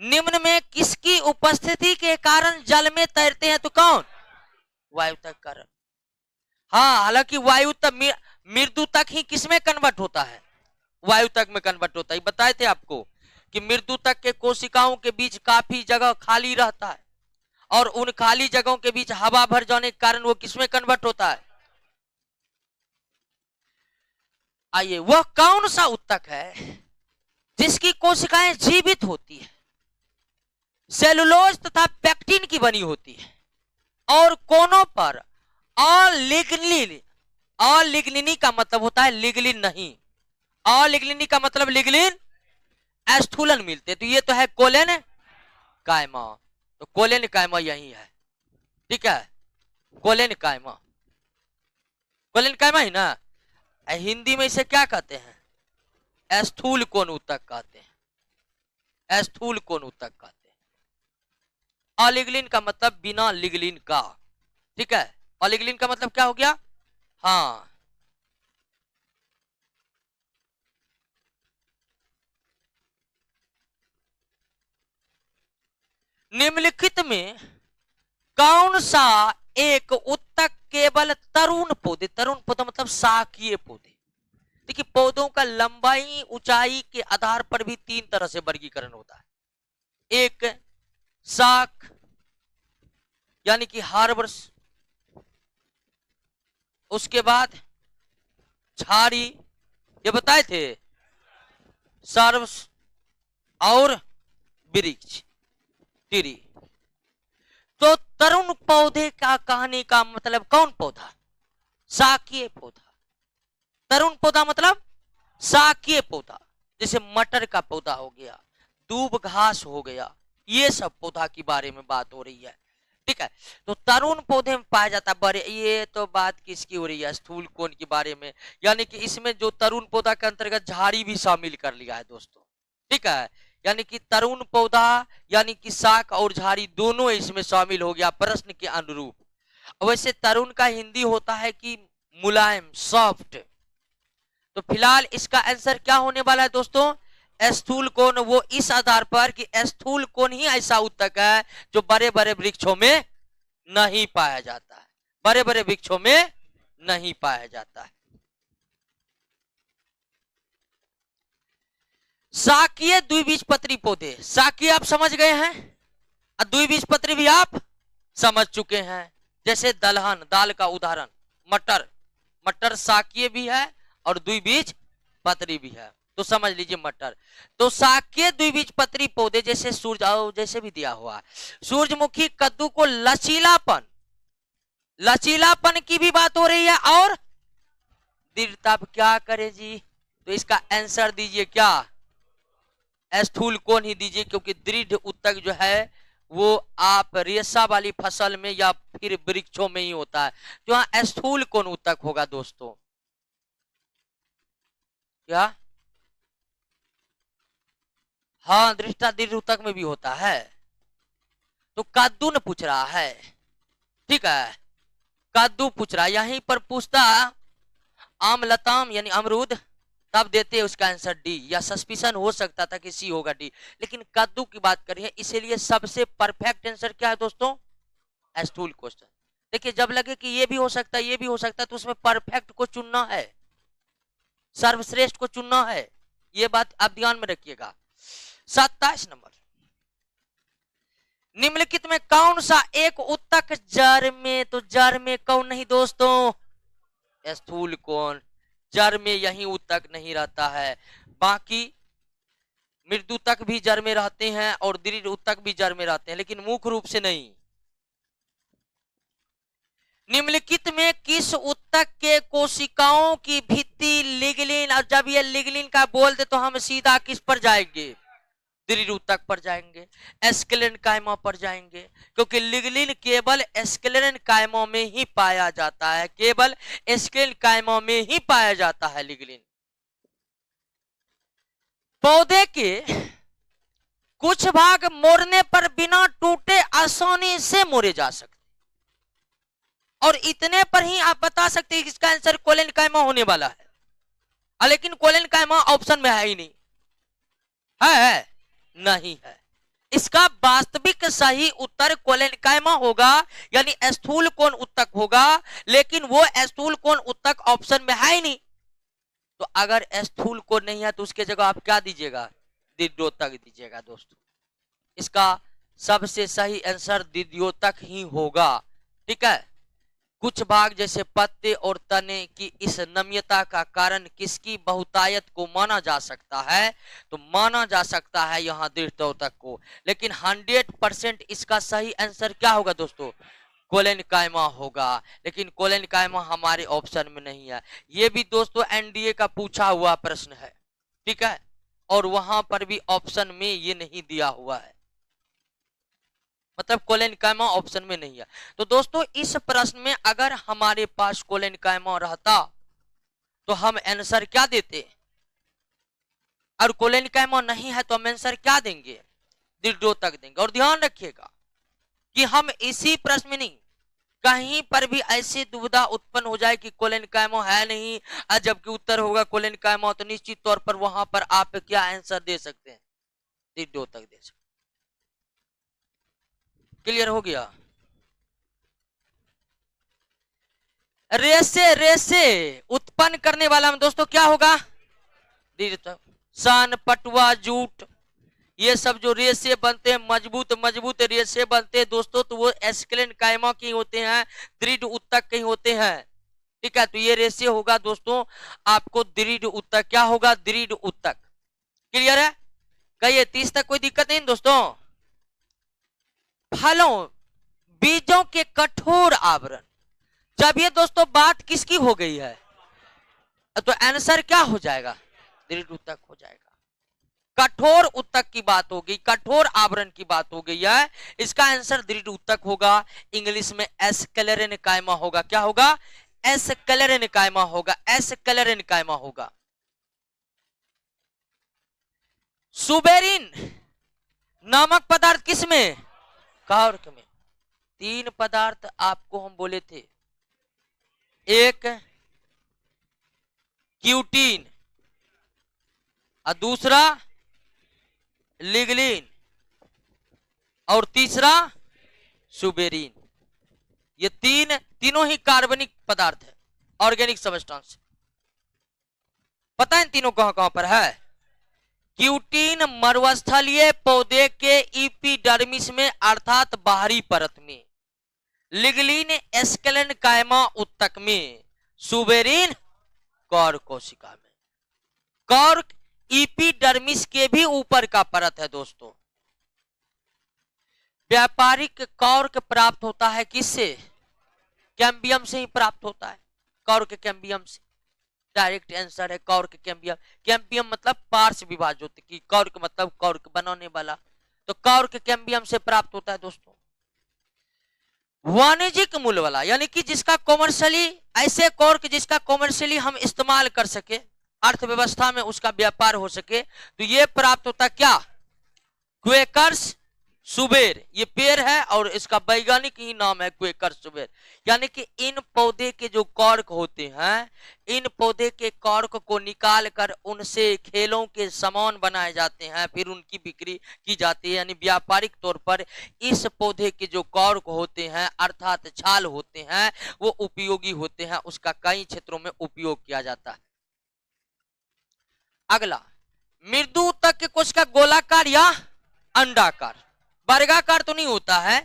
निम्न में किसकी उपस्थिति के कारण जल में तैरते हैं? तो कौन? वायु तक कारण। हाँ, हालांकि वायु तक मृदु तक ही किसमें कन्वर्ट होता है? वायु तक में कन्वर्ट होता है। बताए थे आपको कि मृदु तक के कोशिकाओं के बीच काफी जगह खाली रहता है और उन खाली जगहों के बीच हवा भर जाने के कारण वो किसमें कन्वर्ट होता है? आइए, वह कौन सा ऊतक है जिसकी कोशिकाएं जीवित होती है, सेलुलोज तथा पेक्टिन की बनी होती है और कोनों पर अलिग्निन, अलिग्निनी का मतलब होता है लिग्निन नहीं, अलिग्निनी का मतलब लिग्निन एस्थूलन मिलते। तो ये तो है कोलेन कायमा, तो कोलेन कायमा यही है। ठीक है, कोलेन कायमा, कोलेन कायमा ही ना। हिंदी में इसे क्या कहते हैं? स्थूल कोण ऊतक कहते हैं, स्थूल कोण ऊतक कहते हैं। अलिग्लिन का मतलब बिना लिग्लिन का, ठीक है। अलिग्लिन का मतलब क्या हो गया? हाँ, निम्नलिखित में कौन सा एक ऊतक केवल तरुण पौधे, तरुण पौधा मतलब शाकीय पौधे। देखिए पौधों का लंबाई ऊंचाई के आधार पर भी तीन तरह से वर्गीकरण होता है। एक शाक यानी कि हार्बर्स, उसके बाद झाड़ी, ये बताए थे, सर्वस और वृक्ष, टिरी। तो तरुण पौधे का कहने का मतलब कौन पौधा? शाकीय पौधा। तरुण पौधा मतलब शाकीय पौधा, जैसे मटर का पौधा हो गया, दूब घास हो गया, ये सब पौधा की बारे में बात हो रही है, ठीक है। तो तरुण पौधे में पाया जाता है बड़े, ये तो बात किसकी हो रही है? स्थूल कोण के बारे में। यानी कि इसमें जो तरुण पौधा के अंतर्गत झाड़ी भी शामिल कर लिया है दोस्तों, ठीक है। यानी कि तरुण पौधा यानी कि शाक और झाड़ी दोनों इसमें शामिल हो गया प्रश्न के अनुरूप। वैसे तरुण का हिंदी होता है कि मुलायम, सॉफ्ट। तो फिलहाल इसका आंसर क्या होने वाला है दोस्तों? स्थूल कोण। वो इस आधार पर कि स्थूल कोण ही ऐसा ऊतक है जो बड़े बड़े वृक्षों में नहीं पाया जाता है, बड़े बड़े वृक्षों में नहीं पाया जाता है। शाकीय द्विबीजपत्री पौधे, शाकीय आप समझ गए हैं और द्विबीजपत्री भी आप समझ चुके हैं। जैसे दलहन, दाल का उदाहरण, मटर, मटर शाकीय भी है और द्विबीजपत्री भी है, तो समझ लीजिए मटर। तो शाकीय द्विबीजपत्री पौधे जैसे जैसे भी दिया हुआ सूरजमुखी, कद्दू को लचीलापन, लचीलापन की भी बात हो रही है और दृढ़ता। क्या करें जी? तो इसका आंसर दीजिए क्या? स्थूल कोण ही दीजिए, क्योंकि दृढ़ ऊतक जो है वो आप रेशा वाली फसल में या फिर वृक्षों में ही होता है, जो यहाँ स्थूल कोण ऊतक होगा दोस्तों। क्या? हाँ, दृढ़ता दृढ़ ऊतक में भी होता है। तो कद्दू ने पूछ रहा है, ठीक है, कद्दू पूछ रहा है। यहीं पर पूछता आम लताम यानी अमरूद, तब देते उसका आंसर डी, या सस्पिशन हो सकता था कि सी होगा डी, लेकिन कद्दू की बात करिए, इसीलिए सबसे परफेक्ट आंसर क्या है दोस्तों? स्थूल क्वेश्चन। देखिए जब लगे कि ये भी हो सकता है, ये भी हो सकता है, तो उसमें परफेक्ट को चुनना है, सर्वश्रेष्ठ को चुनना है, ये बात आप ध्यान में रखिएगा। 27 नंबर, निम्नलिखित में कौन सा एक ऊतक जड़ में, तो जड़ में कौन नहीं दोस्तों? स्थूल कोण। जड़ में यही ऊतक नहीं रहता है, बाकी मृदुतक भी जड़ में रहते हैं और दृढ़ ऊतक भी जड़ में रहते हैं, लेकिन मुख्य रूप से नहीं। निम्नलिखित में किस ऊतक के कोशिकाओं की भित्ति लिग्लिन, और जब ये लिग्लिन का बोल दे तो हम सीधा किस पर जाएंगे? दृढ़ ऊतक पर जाएंगे, एस्केलेन कायमा पर जाएंगे, क्योंकि लिग्लिन केवल एस्केलेन कायमा में ही पाया जाता है, केवल एस्केलेन कायमा में ही पाया जाता है लिग्लिन। पौधे के कुछ भाग मोड़ने पर बिना टूटे आसानी से मोड़े जा सकते, और इतने पर ही आप बता सकते हैं कि इसका आंसर कोलेन कायमा होने वाला है, लेकिन कोलेन कायमा ऑप्शन में है ही नहीं, है नहीं है। इसका वास्तविक सही उत्तर कोलेन कायमा होगा, यानी स्थूल कोण ऊतक होगा, लेकिन वो स्थूल कोण ऊतक ऑप्शन में है ही नहीं। तो अगर स्थूल कोण नहीं है तो उसके जगह आप क्या दीजिएगा? दृढ़ोतक दीजिएगा दोस्तों। इसका सबसे सही आंसर दृढ़ोतक ही होगा, ठीक है। कुछ भाग जैसे पत्ते और तने की इस नम्यता का कारण किसकी बहुतायत को माना जा सकता है? तो माना जा सकता है यहाँ दृढ़ोतक को, लेकिन 100% इसका सही आंसर क्या होगा दोस्तों? कोलेन कायमा होगा, लेकिन कोलेन कायमा हमारे ऑप्शन में नहीं है। ये भी दोस्तों एनडीए का पूछा हुआ प्रश्न है, ठीक है, और वहां पर भी ऑप्शन में ये नहीं दिया हुआ है। मतलब कोलेनकाइमा ऑप्शन में नहीं है। तो दोस्तों इस प्रश्न में अगर हमारे पास कोलेनकाइमा रहता तो हम आंसर क्या देते, और कोलेनकाइमा नहीं है तो हम आंसर क्या देंगे, दृढ़ोतक देंगे। और ध्यान रखिएगा कि हम इसी प्रश्न में नहीं, कहीं पर भी ऐसी दुविधा उत्पन्न हो जाए कि कोलेनकाइमा है नहीं जबकि उत्तर होगा कोलेनकाइमा, तो निश्चित तौर पर वहां पर आप क्या आंसर दे सकते हैं, दृढ़ोतक दे सकते। क्लियर हो गया। रेसे रेसे उत्पन्न करने वाला में दोस्तों क्या होगा, दृढ़ोतक। सन, पटुआ, जूट, ये सब जो रेसे बनते हैं, मजबूत मजबूत रेसे बनते हैं दोस्तों, तो वो एस्केलेनकाइमा के होते हैं, दृढ़ उत्तक के होते हैं। ठीक है, तो ये रेसे होगा दोस्तों आपको दृढ़ उत्तक। क्या होगा, दृढ़ उत्तक। क्लियर है, कहिए 30 तक कोई दिक्कत नहीं दोस्तों। फलों बीजों के कठोर आवरण, जब ये दोस्तों बात किसकी हो गई है, तो आंसर क्या हो जाएगा, दृढ़ उत्तक हो जाएगा। कठोर उत्तक की बात हो गई, कठोर आवरण की बात हो गई है, इसका आंसर दृढ़ उत्तक होगा। इंग्लिश में एस्केलेरेनकाइमा होगा। क्या होगा, एस्केलेरेनकाइमा होगा, एस्केलेरेनकाइमा होगा। सुबेरिन नामक पदार्थ किसमें, कॉर्क में। 3 पदार्थ आपको हम बोले थे, एक क्यूटीन और दूसरा लिग्लिन और तीसरा सुबेरिन। ये तीनों ही कार्बनिक पदार्थ है, ऑर्गेनिक सब्सटेंस। पता है इन तीनों कहां कहां पर है। क्यूटीन मरुस्थलीय पौधे के इपिडर्मिस में अर्थात बाहरी परत में, लिग्लिन एस्केलेनकाइमा उत्तक में, सुबेरिन कॉर्क कोशिका में। कॉर्क इपिडर्मिस के भी ऊपर का परत है दोस्तों। व्यापारिक कॉर्क प्राप्त होता है किससे, कैम्बियम से ही प्राप्त होता है, कॉर्क कैम्बियम से। डायरेक्ट आंसर है कॉर्क कैम्बियम। कैम्बियम मतलब पार्श्व विभाजक की, कॉर्क मतलब कॉर्क बनाने वाला, तो कॉर्क कैम्बियम से प्राप्त होता है दोस्तों। वाणिज्यिक मूल्य वाला, यानी कि जिसका कॉमर्शियली, ऐसे कॉर्क जिसका कॉमर्शियली हम इस्तेमाल कर सके, अर्थव्यवस्था में उसका व्यापार हो सके, तो ये प्राप्त होता क्या, क्वेकर्स सुबेर। ये पेड़ है और इसका वैज्ञानिक ही नाम है क्वेकर्स सुबेर। यानी कि इन पौधे के जो कॉर्क होते हैं, इन पौधे के कॉर्क को निकाल कर उनसे खेलों के सामान बनाए जाते हैं, फिर उनकी बिक्री की जाती है। यानी व्यापारिक तौर पर इस पौधे के जो कॉर्क होते हैं अर्थात छाल होते हैं, वो उपयोगी होते हैं, उसका कई क्षेत्रों में उपयोग किया जाता है। अगला, मृदु उत्तक के कोशिका गोलाकार या अंडाकार, वर्गाकार तो नहीं होता है,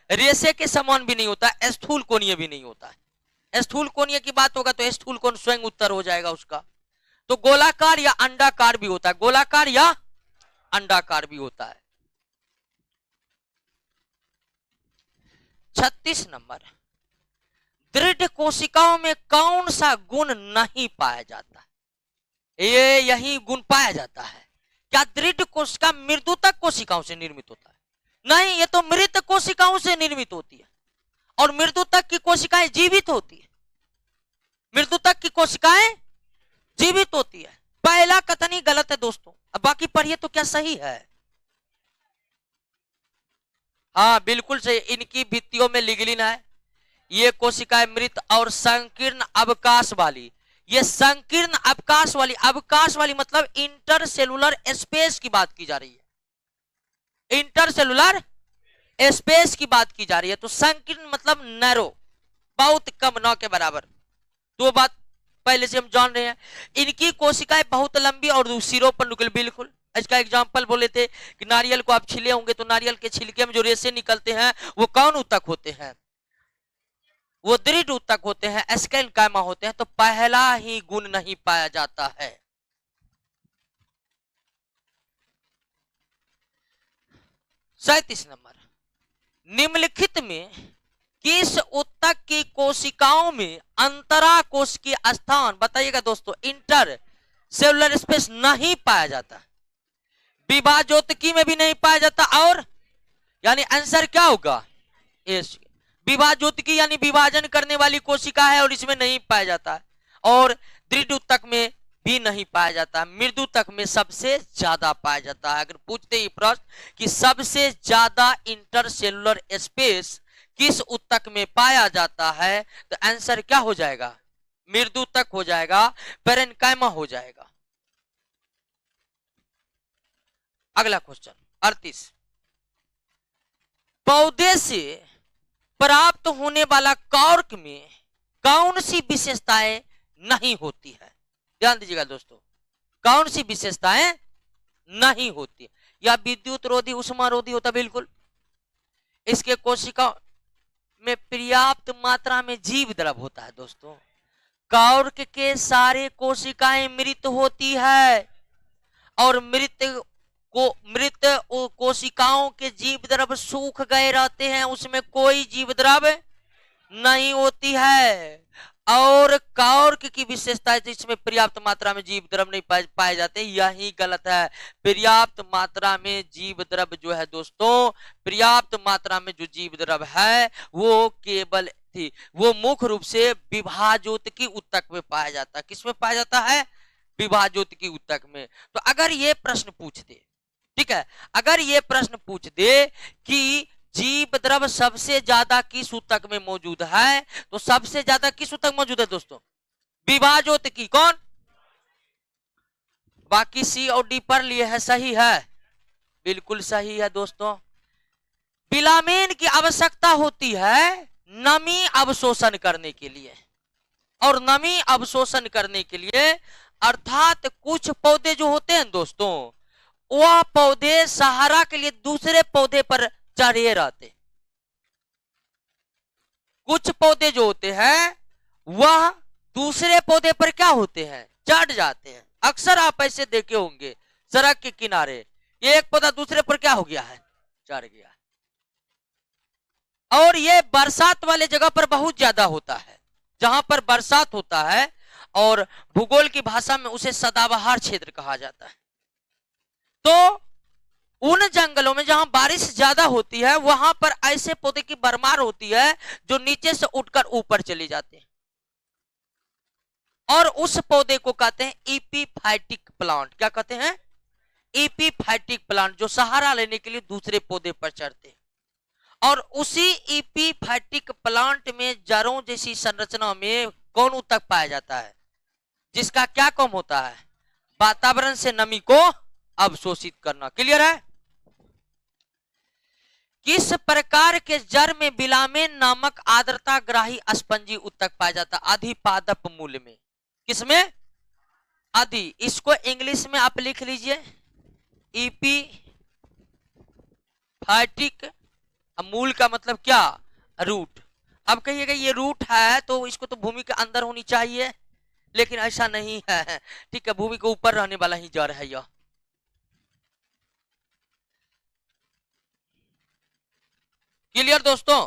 रेशे के समान भी नहीं होता, स्थूल कोणीय भी नहीं होता है। स्थूल कोणीय की बात होगा तो स्थूल कोण स्वयं उत्तर हो जाएगा उसका। तो गोलाकार या अंडाकार भी होता है, गोलाकार या अंडाकार भी होता है। 36 नंबर, दृढ़ कोशिकाओं में कौन सा गुण नहीं पाया जाता, ये यही गुण पाया जाता है। क्या दृढ़ कोशिका मृदुतक कोशिकाओं से निर्मित होता है, नहीं, ये तो मृत कोशिकाओं से निर्मित होती है, और मृदुतक की कोशिकाएं जीवित होती है, मृदुतक की कोशिकाएं जीवित होती है। पहला कथन ही गलत है दोस्तों, अब बाकी पढ़िए तो क्या सही है। हाँ बिल्कुल सही, इनकी भित्तियों में लिग्लिन है, ये कोशिकाएं मृत और संकीर्ण अवकाश वाली, ये संकीर्ण अवकाश वाली मतलब इंटरसेलुलर स्पेस की बात की जा रही है, इंटरसेलुलर स्पेस की बात की जा रही है। तो संकीर्ण मतलब नैरो, बहुत कम, न के बराबर, तो बात पहले से हम जान रहे हैं। इनकी कोशिकाएं बहुत लंबी और सिरों पर नुकीली, बिल्कुल। इसका एग्जांपल बोले थे कि नारियल को आप छिले होंगे तो नारियल के छिलके में जो रेशे निकलते हैं वो कौन उत्तक होते हैं, वो दृढ़ उत्तक होते हैं, एस्केलेनकाइमा होते हैं। तो पहला ही गुण नहीं पाया जाता है। 37 नंबर, निम्नलिखित में किस उत्तक की कोशिकाओं में अंतरा कोशिकीय स्थान, बताइएगा दोस्तों, इंटर सेलुलर स्पेस नहीं पाया जाता, विभाजोत्तकी में भी नहीं पाया जाता और यानी आंसर क्या होगा? एस। विभाज्योतिकी यानी विभाजन करने वाली कोशिका है और इसमें नहीं पाया जाता है, और दृढ़ ऊतक में भी नहीं पाया जाता है, मृदु तक में सबसे ज्यादा पाया जाता है। अगर पूछते ही प्रश्न कि सबसे ज्यादा इंटरसेलुलर स्पेस किस ऊतक में पाया जाता है, तो आंसर क्या हो जाएगा? मृदु तक हो जाएगा, पेरेन्काइमा हो जाएगा। अगला क्वेश्चन 38, पौधे से प्राप्त होने वाला कॉर्क में कौन सी विशेषताएं नहीं होती है? ध्यान दीजिएगा दोस्तों, कौन सी विशेषताएं नहीं होती? या विद्युत रोधी, उष्मा रोधी होता? बिल्कुल। इसके कोशिका में पर्याप्त मात्रा में जीव द्रव होता है दोस्तों। कॉर्क के सारे कोशिकाएं मृत होती है, और मृत कोशिकाओं के जीव द्रव सूख गए रहते हैं, उसमें कोई जीव द्रव नहीं होती है। और कॉर्क की विशेषता है जिसमें पर्याप्त मात्रा में जीव द्रव नहीं पाए जाते, यही गलत है। पर्याप्त मात्रा में जीव द्रव जो है दोस्तों, पर्याप्त मात्रा में जो जीव द्रव है वो केवल थी, वो मुख्य रूप से विभाज्योतिकी ऊतक में पाया जाता है। किसमें पाया जाता है? विभाज्योतिकी ऊतक में। तो अगर ये प्रश्न पूछ दे, ठीक है, अगर ये प्रश्न पूछ दे कि जीव द्रव सबसे ज्यादा किस ऊतक में मौजूद है, तो सबसे ज्यादा किस ऊतक मौजूद है दोस्तों? विभाज्योतिकी। कौन? बाकी सी और डी पर लिए है, सही है, बिल्कुल सही है दोस्तों। फिलामेन की आवश्यकता होती है नमी अवशोषण करने के लिए, और नमी अवशोषण करने के लिए अर्थात कुछ पौधे जो होते हैं दोस्तों, वह पौधे सहारा के लिए दूसरे पौधे पर चढ़े रहते। कुछ पौधे जो होते हैं वह दूसरे पौधे पर क्या होते हैं? चढ़ जाते हैं। अक्सर आप ऐसे देखे होंगे सड़क के किनारे, एक पौधा दूसरे पर क्या हो गया है? चढ़ गया। और ये बरसात वाले जगह पर बहुत ज्यादा होता है, जहां पर बरसात होता है, और भूगोल की भाषा में उसे सदाबहार क्षेत्र कहा जाता है। तो उन जंगलों में जहां बारिश ज्यादा होती है, वहां पर ऐसे पौधे की भरमार होती है जो नीचे से उठकर ऊपर चले जाते हैं, और उस पौधे को कहते हैं एपीफाइटिक प्लांट। क्या कहते हैं? एपीफाइटिक प्लांट, जो सहारा लेने के लिए दूसरे पौधे पर चढ़ते हैं। और उसी एपीफाइटिक प्लांट में जड़ों जैसी संरचना में कौन ऊतक पाया जाता है, जिसका क्या काम होता है? वातावरण से नमी को अवशोषित करना। क्लियर है? किस प्रकार के जड़ में बिलामेन नामक आर्द्रता ग्राही स्पंजी ऊतक पाया जाता है? अधिपादप मूल में। किसमें? अधि। इसको इंग्लिश में आप लिख लीजिए, एपीफाइटिक। मूल का मतलब क्या? रूट। अब कहिएगा ये रूट है तो इसको तो भूमि के अंदर होनी चाहिए, लेकिन ऐसा नहीं है, ठीक है, भूमि के ऊपर रहने वाला ही जड़ है यह। क्लियर दोस्तों?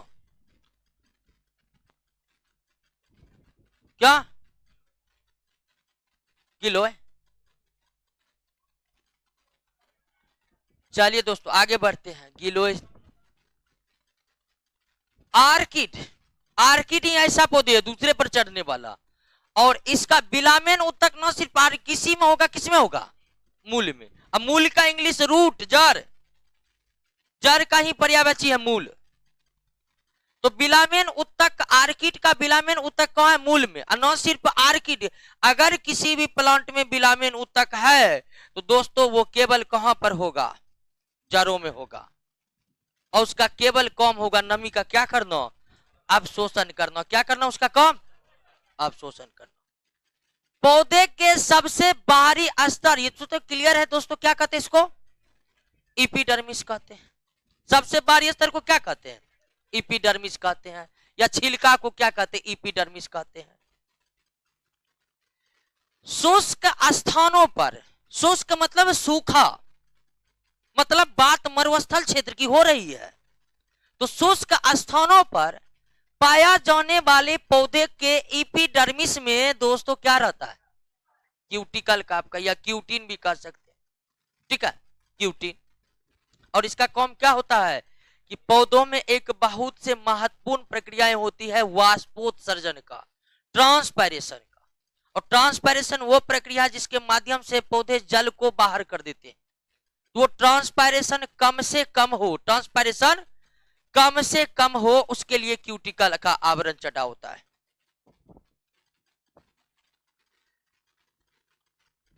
क्या किलो है? चलिए दोस्तों आगे बढ़ते हैं। गिलो आर्किड। आर्किड ही ऐसा पौधे है दूसरे पर चढ़ने वाला, और इसका बिलामेन ऊतक न सिर्फ किसी में होगा, किसमें होगा? मूल में। अब मूल का इंग्लिश रूट, जड़। जड़ का ही पर्यायवाची है मूल। तो बिलामेन ऊतक, आर्किड का बिलामेन ऊतक कहाँ है? मूल में। और न सिर्फ आर्किड, अगर किसी भी प्लांट में बिलामेन ऊतक है तो दोस्तों वो केवल कहां पर होगा? जड़ों में होगा, और उसका केवल काम होगा नमी का क्या करना? अवशोषण करना। क्या करना उसका काम? अवशोषण करना। पौधे के सबसे बाहरी स्तर, ये तो क्लियर है दोस्तों, क्या कहते हैं इसको? एपिडर्मिस कहते हैं। सबसे बाहरी स्तर को क्या कहते हैं? एपिडर्मिस कहते हैं। या छिलका को क्या कहते हैं? एपिडर्मिस कहते हैं। शुष्क स्थानों पर, शुष्क मतलब सूखा, मतलब बात मरुस्थल क्षेत्र की हो रही है, तो शुष्क स्थानों पर पाया जाने वाले पौधे के एपिडर्मिस में दोस्तों क्या रहता है? क्यूटिकल का आपका, या क्यूटिन भी कह सकते हैं, ठीक है, क्यूटिन। और इसका काम क्या होता है? कि पौधों में एक बहुत से महत्वपूर्ण प्रक्रियाएं होती है वाष्पोत्सर्जन का, ट्रांसपायरेशन का। और ट्रांसपायरेशन वो प्रक्रिया जिसके माध्यम से पौधे जल को बाहर कर देते हैं। तो वो ट्रांसपायरेशन कम से कम हो, ट्रांसपायरेशन कम से कम हो, उसके लिए क्यूटिकल का आवरण चढ़ा होता है।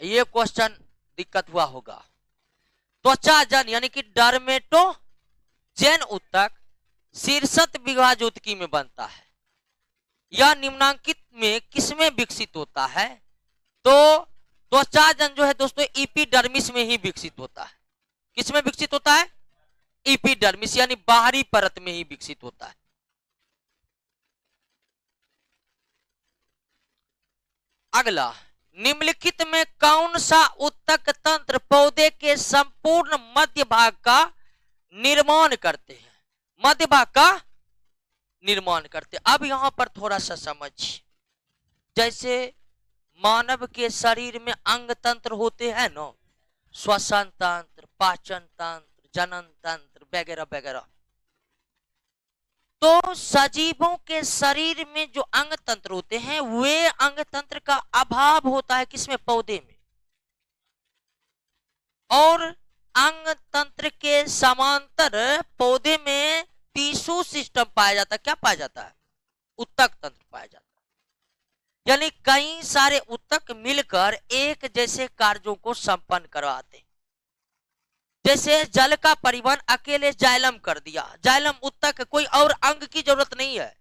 ये क्वेश्चन दिक्कत हुआ होगा। त्वचा जन यानी कि डर्मेटोजेन उत्तक शीर्षत विभाजोतकी में बनता है। यह निम्नांकित में किसमें विकसित होता है? तो त्वचा जन जो है दोस्तों इपीडर्मिस में ही विकसित होता है। किसमें विकसित होता है? इपीडर्मिस यानी बाहरी परत में ही विकसित होता है। अगला, निम्नलिखित में कौन सा उत्तक तंत्र पौधे के संपूर्ण मध्य भाग का निर्माण करते हैं? मध्य भाग का निर्माण करते हैं। अब यहां पर थोड़ा सा समझ, जैसे मानव के शरीर में अंग तंत्र होते हैं ना, श्वसन तंत्र, पाचन तंत्र, जनन तंत्र वगैरह वगैरह, तो सजीवों के शरीर में जो अंग तंत्र होते हैं वे अंग तंत्र का अभाव होता है किसमें? पौधे में। और अंग तंत्र के समांतर पौधे में टिश्यू सिस्टम पाया जाता है। क्या पाया जाता है? उत्तक तंत्र पाया जाता है। यानी कई सारे उत्तक मिलकर एक जैसे कार्यों को संपन्न करवाते हैं। जैसे जल का परिवहन अकेले जाइलम कर दिया, जाइलम उत्तक, कोई और अंग की जरूरत नहीं है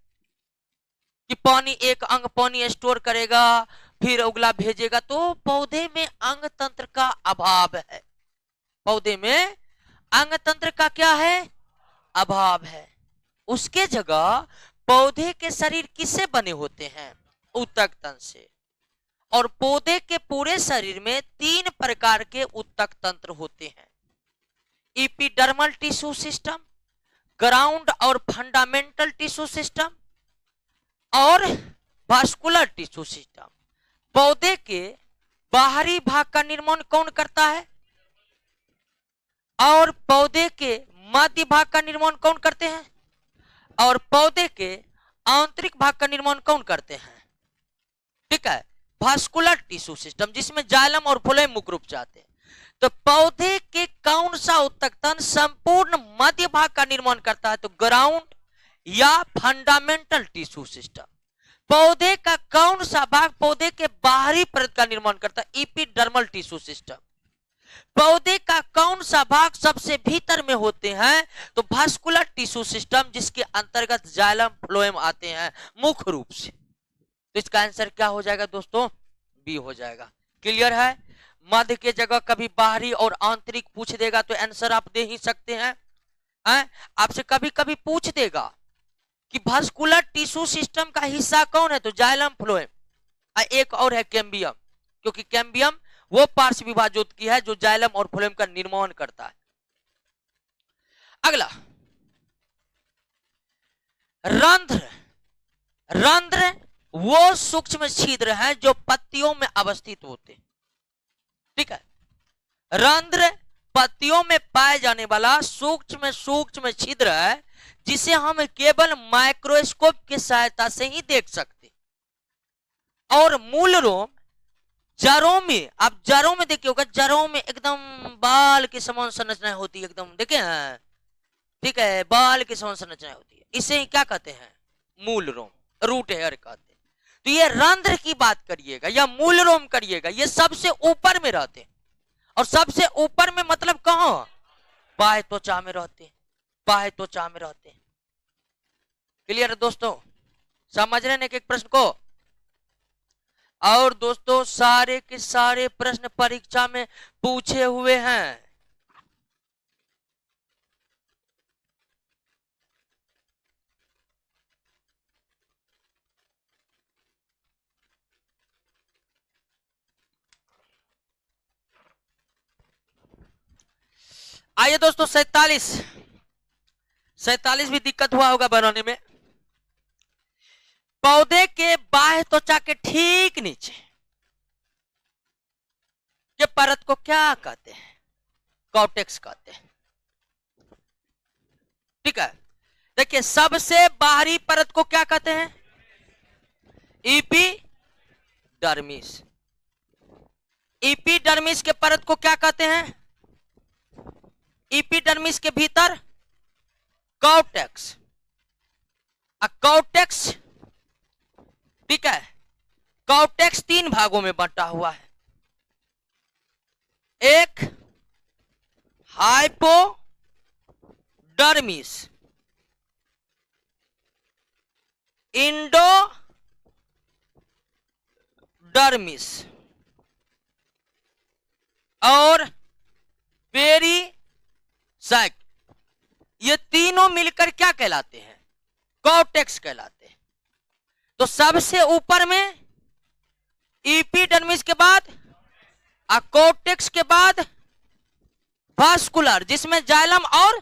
कि पानी, एक अंग पानी स्टोर करेगा फिर अगला भेजेगा। तो पौधे में अंग तंत्र का अभाव है। पौधे में अंग तंत्र का क्या है? अभाव है। उसके जगह पौधे के शरीर किससे बने होते हैं? उत्तक तंत्र से। और पौधे के पूरे शरीर में 3 प्रकार के उत्तक तंत्र होते हैं। इपिडर्मल टिश्यू सिस्टम, ग्राउंड और फंडामेंटल टिश्यू सिस्टम और वास्कुलर टिश्यू सिस्टम। पौधे के बाहरी भाग का निर्माण कौन करता है? और पौधे के मध्य भाग का निर्माण कौन करते हैं? और पौधे के आंतरिक भाग का निर्माण कौन करते हैं? ठीक है, वास्कुलर टिश्यू सिस्टम, जिसमें जाइलम और फ्लोएम मुख्य रूप से आते हैं। तो पौधे के कौन सा उत्तक तंत्र संपूर्ण मध्य भाग का निर्माण करता है? तो ग्राउंड या फंडामेंटल टिश्यू सिस्टम। पौधे का कौन सा भाग पौधे के बाहरी परत का निर्माण करता है? Epidermal tissue system. पौधे का कौन सा भाग सबसे भीतर में होते हैं? तो वास्कुलर टिश्यू सिस्टम, जिसके अंतर्गत जाइलम फ्लोएम आते हैं मुख्य रूप से। तो इसका आंसर क्या हो जाएगा दोस्तों? बी हो जाएगा। क्लियर है? मध्य के जगह कभी बाहरी और आंतरिक पूछ देगा तो आंसर आप दे ही सकते हैं। आपसे कभी कभी पूछ देगा कि वास्कुलर टिश्यू सिस्टम का हिस्सा कौन है? तो जाइलम फ्लोएम। एक और है कैम्बियम, क्योंकि कैम्बियम वो पार्श्व विभाजोतकी है जो जाइलम और फ्लोएम का निर्माण करता है। अगला, रंध्र। रंध्र वो सूक्ष्म छिद्र हैं जो पत्तियों में अवस्थित होते हैं। ठीक है, रंध्र पत्तियों में पाए जाने वाला सूक्ष्म छिद्र है जिसे हम केवल माइक्रोस्कोप की सहायता से ही देख सकते। और मूल रोम जड़ों में, आप जड़ों में देखिए होगा, जड़ों में एकदम बाल की समान संरचना होती है, एकदम देखे हैं? ठीक है, बाल की समान संरचना होती है। इसे क्या कहते हैं? मूल रोम, रूट हेयर कहते हैं। तो ये रंध्र की बात करिएगा या मूल रोम करिएगा, ये सबसे ऊपर में रहते हैं। और सबसे ऊपर में मतलब कहां? बाह्य त्वचा में रहते हैं, बाह्य त्वचा में रहते हैं। क्लियर है दोस्तों? समझ रहे हैं एक प्रश्न को? और दोस्तों सारे के सारे प्रश्न परीक्षा में पूछे हुए हैं। आइए दोस्तों 47 भी दिक्कत हुआ होगा बनाने में। पौधे के बाह्य त्वचा के ठीक नीचे के परत को क्या कहते हैं? कॉर्टेक्स कहते हैं। ठीक है, देखिए सबसे बाहरी परत को क्या कहते हैं? एपिडर्मिस। एपिडर्मिस के परत को क्या कहते हैं? एपिडर्मिस के भीतर कॉर्टेक्स। कॉर्टेक्स, ठीक है, कॉर्टेक्स 3 भागों में बंटा हुआ है। एक हाइपोडर्मिस, इंडोडर्मिस और पेरीसाइक। ये तीनों मिलकर क्या कहलाते हैं? कॉर्टेक्स कहलाते हैं। तो सबसे ऊपर में एपिडर्मिस के बाद कॉर्टेक्स के बाद वास्कुलर, जिसमें जाइलम और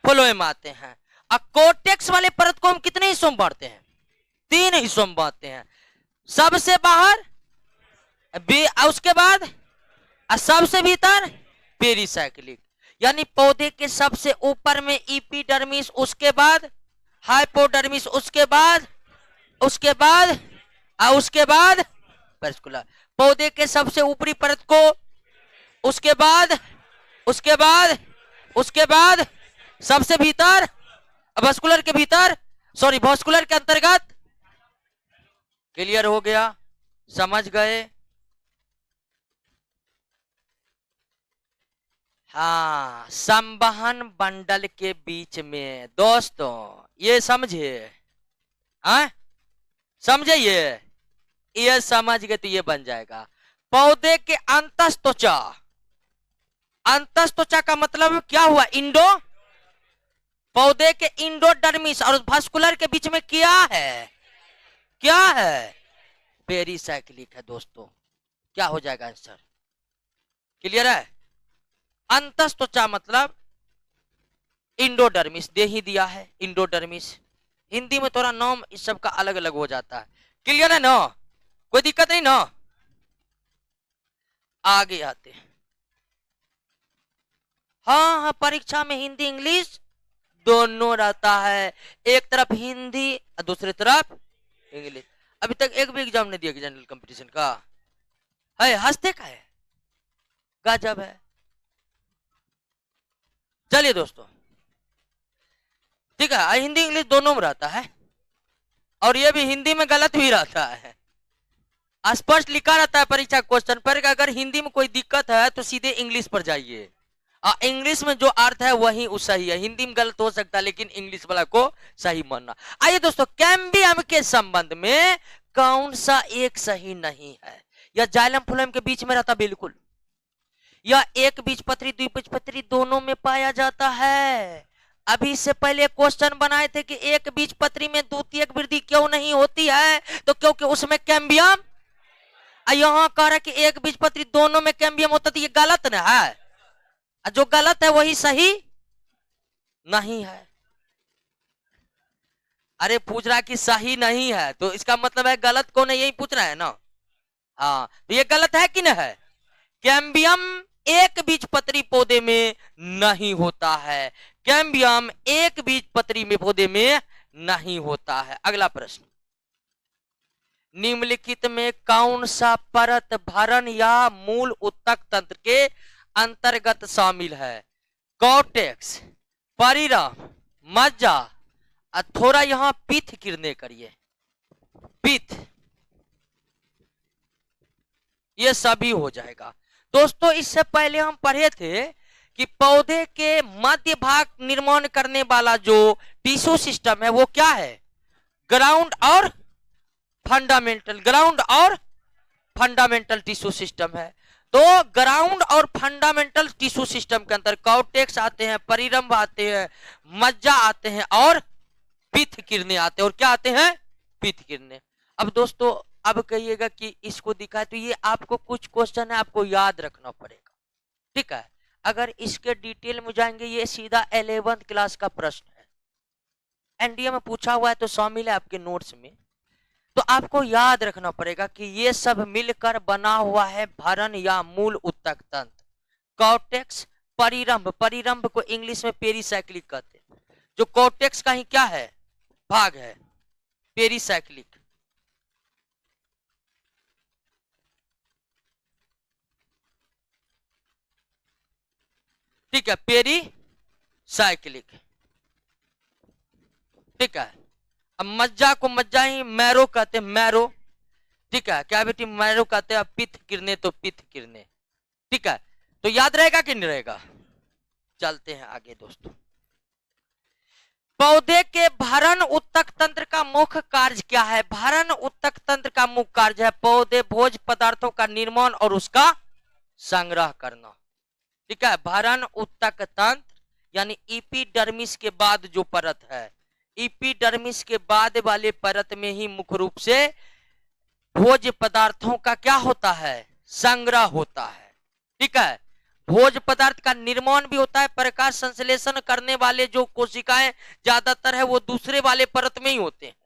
फ्लोएम आते हैं। कॉर्टेक्स वाले परत को हम कितने हिस्सों में बांटते हैं? 3 हिस्सों में बांटते हैं। सबसे बाहर, उसके बाद सबसे भीतर पेरीसाइक्लिक। यानी पौधे के सबसे ऊपर में एपिडर्मिस, उसके बाद हाइपोडर्मिस, उसके बाद वास्कुलर। पौधे के सबसे ऊपरी परत को, उसके बाद सबसे भीतर वास्कुलर के भीतर, सॉरी वास्कुलर के अंतर्गत। क्लियर हो गया? समझ गए? हाँ, संवहन बंडल के बीच में दोस्तों, ये समझे? हाँ समझे? ये समझ गए तो ये बन जाएगा पौधे के अंतस्त्वचा। अंतस्त्वचा का मतलब क्या हुआ? पौधे के इंडोडर्मिस और वास्कुलर के बीच में क्या है? पेरीसाइक्लिक है दोस्तों। क्या हो जाएगा आंसर? क्लियर है? अंतस्त्वचा मतलब इंडोडर्मिस, दे ही दिया है इंडोडर्मिस। हिंदी में थोड़ा नाम इस सब का अलग अलग हो जाता है। क्लियर है ना? कोई दिक्कत नहीं ना? आगे आते हैं। हाँ, परीक्षा में हिंदी इंग्लिश दोनों रहता है। एक तरफ हिंदी और दूसरी तरफ इंग्लिश। अभी तक एक भी एग्जाम नहीं दिया कि जनरल कंपटीशन का है? हंसते का है, गजब है। चलिए दोस्तों, ठीक है, हिंदी इंग्लिश दोनों में रहता है और ये भी हिंदी में गलत भी रहता है। स्पष्ट लिखा रहता है परीक्षा क्वेश्चन पर, अगर हिंदी में कोई दिक्कत है तो सीधे इंग्लिश पर जाइए। इंग्लिश में जो अर्थ है वही सही है। हिंदी में गलत हो सकता है लेकिन इंग्लिश वाला को सही मानना। आइए दोस्तों, कैम्बियम के संबंध में कौन सा एक सही नहीं है? या जाइलम फ्लोएम के बीच में रहता? बिल्कुल। या एक बीजपत्री द्विबीजपत्री दोनों में पाया जाता है? अभी से पहले क्वेश्चन बनाए थे कि एक बीजपत्री में द्वितीयक वृद्धि क्यों नहीं होती है? तो क्योंकि उसमें कैम्बियम। यहां कह रहा है कि एक बीजपत्री दोनों में कैम्बियम होता, तो ये गलत ना है। जो गलत है वही सही नहीं है। अरे पूछ रहा कि सही नहीं है, तो इसका मतलब है गलत कौन है, यही पूछ रहा है ना? हाँ, तो ये गलत है कि नहीं है? कैम्बियम एक बीजपत्री पौधे में नहीं होता है। कैम्बियम एक बीजपत्री में पौधे में नहीं होता है। अगला प्रश्न, निम्नलिखित में कौन सा परत भरण या मूल उत्तक तंत्र के अंतर्गत शामिल है? कॉर्टेक्स, परिरंभ, मज्जा। थोड़ा यहां पिथ किरने करिए, पिथ, ये सभी हो जाएगा। दोस्तों, इससे पहले हम पढ़े थे कि पौधे के मध्य भाग निर्माण करने वाला जो टिश्यू सिस्टम है वो क्या है? ग्राउंड और फंडामेंटल, ग्राउंड और फंडामेंटल टिश्यू सिस्टम है। तो ग्राउंड और फंडामेंटल टिश्यू सिस्टम के अंदर कॉर्टेक्स आते हैं, परिरंभ आते हैं, मज्जा आते हैं और पिथ किरणें आते हैं। और क्या आते हैं? पिथ किरणें। अब दोस्तों, अब कहिएगा कि इसको दिखा, तो ये आपको कुछ क्वेश्चन है आपको याद रखना पड़ेगा, ठीक है? अगर इसके डिटेल में जाएंगे, ये सीधा 11th क्लास का प्रश्न है, एनडीए में पूछा हुआ है, तो शामिल है आपके नोट्स में। तो आपको याद रखना पड़ेगा कि ये सब मिलकर बना हुआ है भरण या मूल उत्तक तंत्र। कॉर्टेक्स, परिरंभ, परिरंभ को इंग्लिश में पेरीसाइक्लिक कहते हैं। जो कॉर्टेक्स का ही क्या है, भाग है, पेरिसाइक्लिक। ठीक है, पेरिसाइक्लिक। ठीक है, अब मज्जा को मज्जा ही मैरो कहते हैं, मैरो। ठीक है, क्या बेटी, मैरो कहते हैं, पित्त किरने तो पित्त किरने। ठीक है, तो याद रहेगा कि नहीं रहेगा। चलते हैं आगे दोस्तों। पौधे के भरण उत्तक तंत्र का मुख्य कार्य क्या है। भरण उत्तक तंत्र का मुख्य कार्य है पौधे भोज्य पदार्थों का निर्माण और उसका संग्रह करना। ठीक है, भरण उत्तक तंत्र यानी इपीडर्मिस के बाद जो परत है, इपीडर्मिस के बाद वाले परत में ही मुख्य रूप से भोज्य पदार्थों का क्या होता है, संग्रह होता है। ठीक है, भोज्य पदार्थ का निर्माण भी होता है। प्रकाश संश्लेषण करने वाले जो कोशिकाएं ज्यादातर है वो दूसरे वाले परत में ही होते हैं।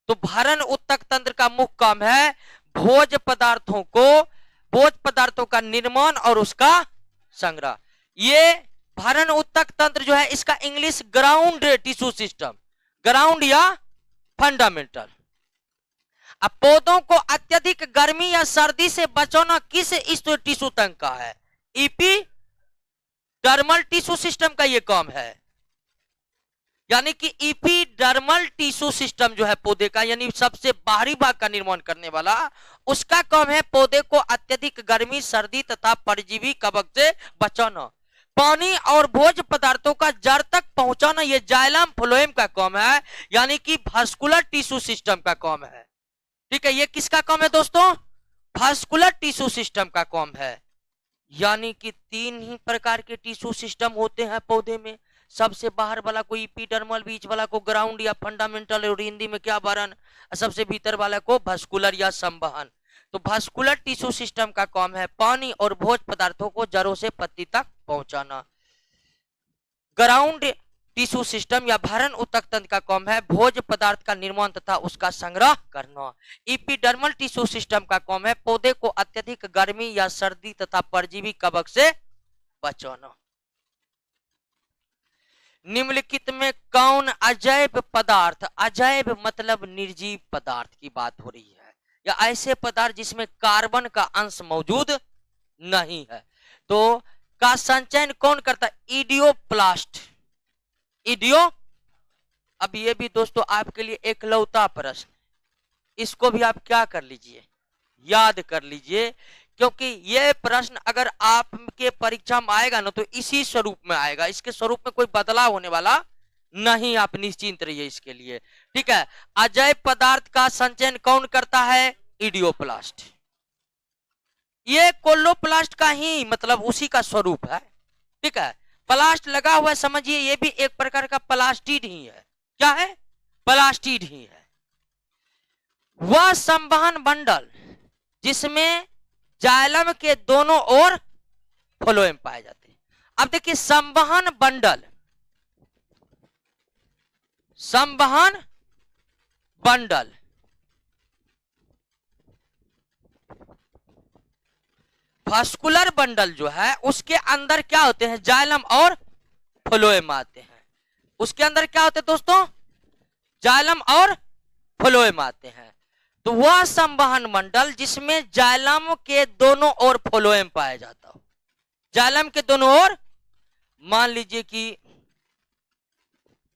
तो भरण उत्तक तंत्र का मुख्य काम है भोज्य पदार्थों का निर्माण और उसका संग्रह। ये भरण उत्तक तंत्र जो है इसका English ground tissue system, ground या फंडामेंटल। अब पौधों को अत्यधिक गर्मी या सर्दी से बचाना किस टिश्यू तंत्र का है, इपीडर्मल टिश्यू सिस्टम का ये काम है। यानी कि इपीडर्मल टिश्यू सिस्टम जो है पौधे का, यानी सबसे बाहरी भाग का निर्माण करने वाला, उसका काम है पौधे को अत्यधिक गर्मी, सर्दी तथा परजीवी कवक से बचाना। पानी और भोज्य पदार्थों का जड़ तक पहुंचाना ये जाइलम फ्लोएम का काम है, यानी कि वास्कुलर टिश्यू सिस्टम का काम है। ठीक है, ये किसका काम है दोस्तों, वास्कुलर टिश्यू सिस्टम का काम है। यानी कि 3 ही प्रकार के टिश्यू सिस्टम होते हैं पौधे में। सबसे बाहर वाला को इपीडर्मल, बीच वाला को ग्राउंड या फंडामेंटल, और हिंदी में क्या भरण, सबसे भीतर वाला को वास्कुलर या संवहन। तो वास्कुलर टिश्यू सिस्टम का काम है पानी और भोज्य पदार्थों को जड़ों से पत्ती तक पहुंचाना। ग्राउंड टिश्यू सिस्टम या भरण उत्तक तंत्र का काम है भोज्य पदार्थ का निर्माण तथा उसका संग्रह करना। इपीडर्मल टिश्यू सिस्टम का काम है पौधे को अत्यधिक गर्मी या सर्दी तथा परजीवी कवक से बचाना। निम्नलिखित में कौन अजैव पदार्थ, अजैव मतलब निर्जीव पदार्थ की बात हो रही है, या ऐसे पदार्थ जिसमें कार्बन का अंश मौजूद नहीं है, तो का संचयन कौन करता है, इडियोप्लास्ट। अब ये भी दोस्तों आपके लिए एकलौता प्रश्न, इसको भी आप क्या कर लीजिए, याद कर लीजिए, क्योंकि ये प्रश्न अगर आपके परीक्षा में आएगा ना तो इसी स्वरूप में आएगा, इसके स्वरूप में कोई बदलाव होने वाला नहीं, आप निश्चिंत रहिए इसके लिए। ठीक है, अजैव पदार्थ का संचयन कौन करता है, इडियोप्लास्ट। ये कोलोप्लास्ट का ही मतलब उसी का स्वरूप है। ठीक है, प्लास्ट लगा हुआ है, समझिए ये भी एक प्रकार का प्लास्टिड ही है। क्या है, प्लास्टिड ही है। वह संवहन बंडल जिसमें जाइलम के दोनों ओर फ्लोएम पाए जाते हैं। अब देखिए संवहन बंडल, संवहन बंडल वास्कुलर बंडल जो है उसके अंदर क्या होते हैं, जाइलम और फ्लोएम आते हैं। उसके अंदर क्या होते हैं दोस्तों, जाइलम और फ्लोएम आते हैं। तो वह संवहन मंडल जिसमें जाइलम के दोनों ओर फ्लोएम पाया जाता हो, जाइलम के दोनों ओर, मान लीजिए कि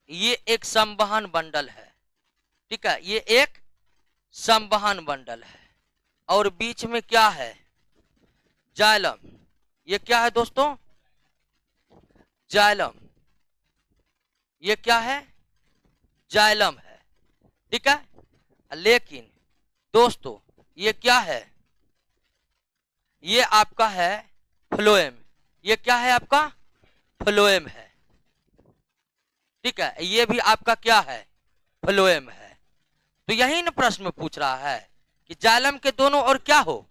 ये एक संवहन बंडल है। ठीक है, ये एक संवहन बंडल है और बीच में क्या है, जाइलम। ये क्या है दोस्तों, जाइलम। ये क्या है, जाइलम है। ठीक है, लेकिन दोस्तों ये क्या है, ये आपका है फ्लोएम। ये क्या है आपका, फ्लोएम है। ठीक है, ये भी आपका क्या है, फ्लोएम है। तो यही ना प्रश्न में पूछ रहा है कि जाइलम के दोनों ओर क्या हो,